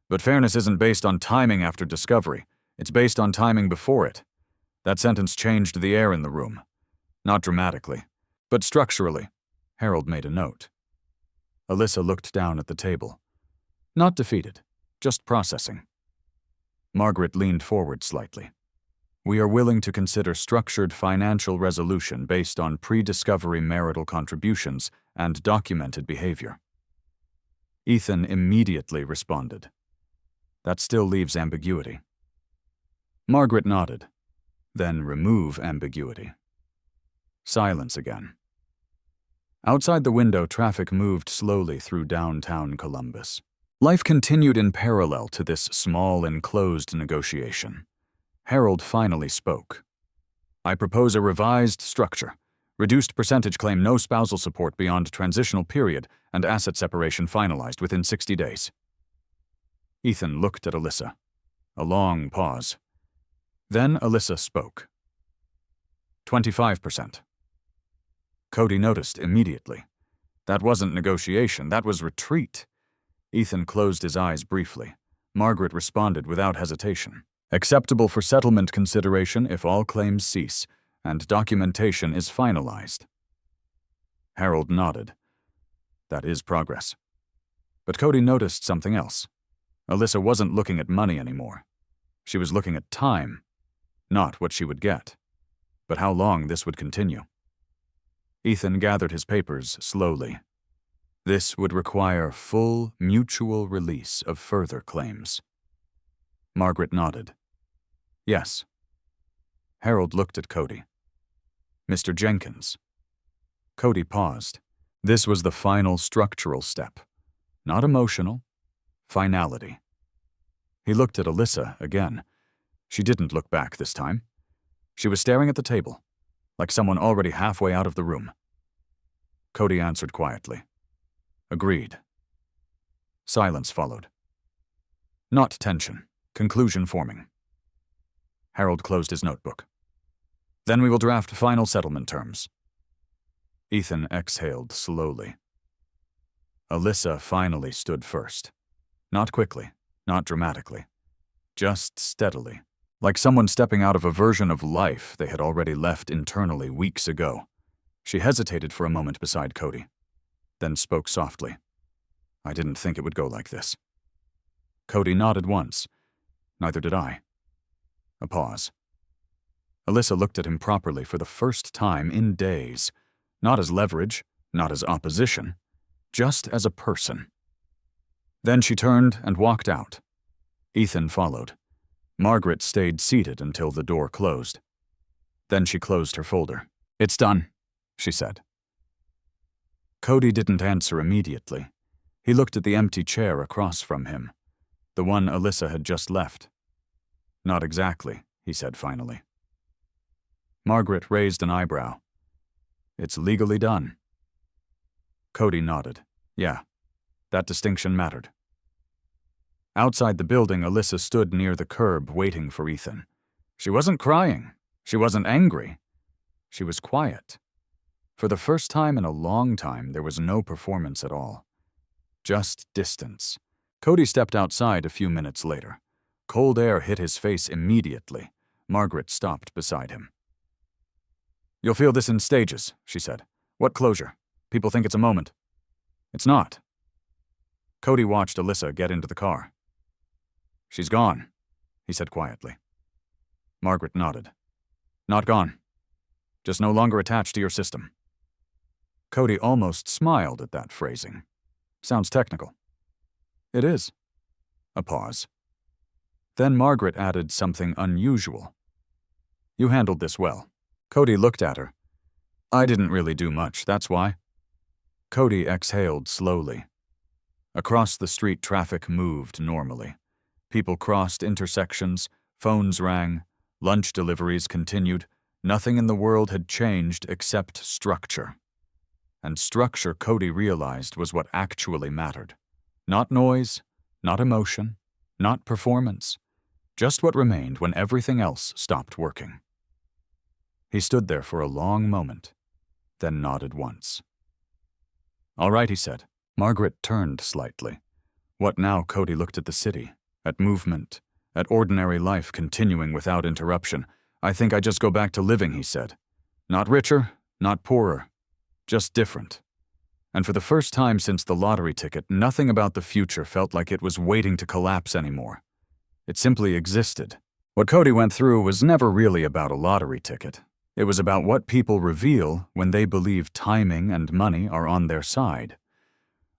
But fairness isn't based on timing after discovery. It's based on timing before it. That sentence changed the air in the room. Not dramatically, but structurally. Harold made a note. Alyssa looked down at the table. Not defeated, just processing. Margaret leaned forward slightly. We are willing to consider structured financial resolution based on pre-discovery marital contributions and documented behavior. Ethan immediately responded. That still leaves ambiguity. Margaret nodded. Then remove ambiguity. Silence again. Outside the window, traffic moved slowly through downtown Columbus. Life continued in parallel to this small, enclosed negotiation. Harold finally spoke. I propose a revised structure. Reduced percentage claim, no spousal support beyond transitional period, and asset separation finalized within 60 days. Ethan looked at Alyssa. A long pause. Then Alyssa spoke. 25%. Cody noticed immediately. That wasn't negotiation, that was retreat. Ethan closed his eyes briefly. Margaret responded without hesitation. Acceptable for settlement consideration if all claims cease, and documentation is finalized. Harold nodded. That is progress. But Cody noticed something else. Alyssa wasn't looking at money anymore. She was looking at time. Not what she would get, but how long this would continue. Ethan gathered his papers slowly. This would require full mutual release of further claims. Margaret nodded. Yes. Harold looked at Cody. Mr. Jenkins. Cody paused. This was the final structural step. Not emotional. Finality. He looked at Alyssa again. She didn't look back this time. She was staring at the table, like someone already halfway out of the room. Cody answered quietly. Agreed. Silence followed. Not tension. Conclusion forming. Harold closed his notebook. Then we will draft final settlement terms. Ethan exhaled slowly. Alyssa finally stood first. Not quickly, not dramatically. Just steadily, like someone stepping out of a version of life they had already left internally weeks ago. She hesitated for a moment beside Cody, then spoke softly. I didn't think it would go like this. Cody nodded once. Neither did I. A pause. Alyssa looked at him properly for the first time in days, not as leverage, not as opposition, just as a person. Then she turned and walked out. Ethan followed. Margaret stayed seated until the door closed. Then she closed her folder. It's done, she said. Cody didn't answer immediately. He looked at the empty chair across from him, the one Alyssa had just left. Not exactly, he said finally. Margaret raised an eyebrow. It's legally done. Cody nodded. Yeah, that distinction mattered. Outside the building, Alyssa stood near the curb waiting for Ethan. She wasn't crying. She wasn't angry. She was quiet. For the first time in a long time, there was no performance at all. Just distance. Cody stepped outside a few minutes later. Cold air hit his face immediately. Margaret stopped beside him. You'll feel this in stages, she said. What closure? People think it's a moment. It's not. Cody watched Alyssa get into the car. She's gone, he said quietly. Margaret nodded. Not gone. Just no longer attached to your system. Cody almost smiled at that phrasing. Sounds technical. It is. A pause. Then Margaret added something unusual. You handled this well. Cody looked at her. I didn't really do much, that's why. Cody exhaled slowly. Across the street, traffic moved normally. People crossed intersections, phones rang, lunch deliveries continued. Nothing in the world had changed except structure. And structure, Cody realized, was what actually mattered. Not noise, not emotion, not performance. Just what remained when everything else stopped working. He stood there for a long moment, then nodded once. All right, he said. Margaret turned slightly. What now? Cody looked at the city, at movement, at ordinary life continuing without interruption. I think I just go back to living, he said. Not richer, not poorer, just different. And for the first time since the lottery ticket, nothing about the future felt like it was waiting to collapse anymore. It simply existed. What Cody went through was never really about a lottery ticket. It was about what people reveal when they believe timing and money are on their side.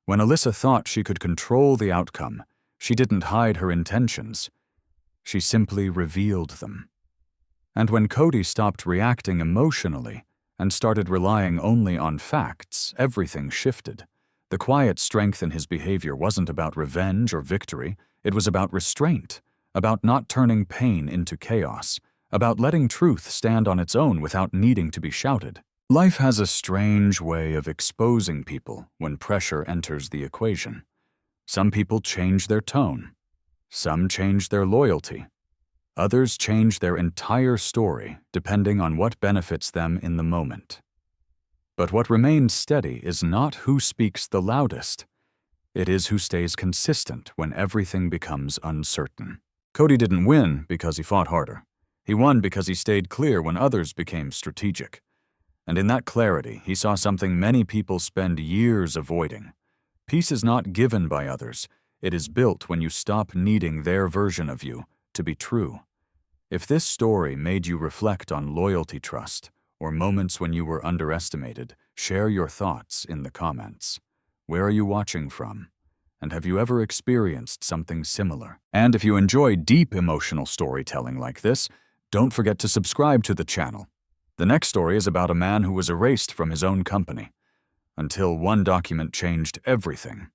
When Alyssa thought she could control the outcome, she didn't hide her intentions. She simply revealed them. And when Cody stopped reacting emotionally and started relying only on facts, everything shifted. The quiet strength in his behavior wasn't about revenge or victory. It was about restraint, about not turning pain into chaos, about letting truth stand on its own without needing to be shouted. Life has a strange way of exposing people when pressure enters the equation. Some people change their tone. Some change their loyalty. Others change their entire story depending on what benefits them in the moment. But what remains steady is not who speaks the loudest. It is who stays consistent when everything becomes uncertain. Cody didn't win because he fought harder. He won because he stayed clear when others became strategic. And in that clarity, he saw something many people spend years avoiding. Peace is not given by others. It is built when you stop needing their version of you to be true. If this story made you reflect on loyalty trust, or moments when you were underestimated, share your thoughts in the comments. Where are you watching from? And have you ever experienced something similar? And if you enjoy deep emotional storytelling like this, don't forget to subscribe to the channel. The next story is about a man who was erased from his own company, until one document changed everything.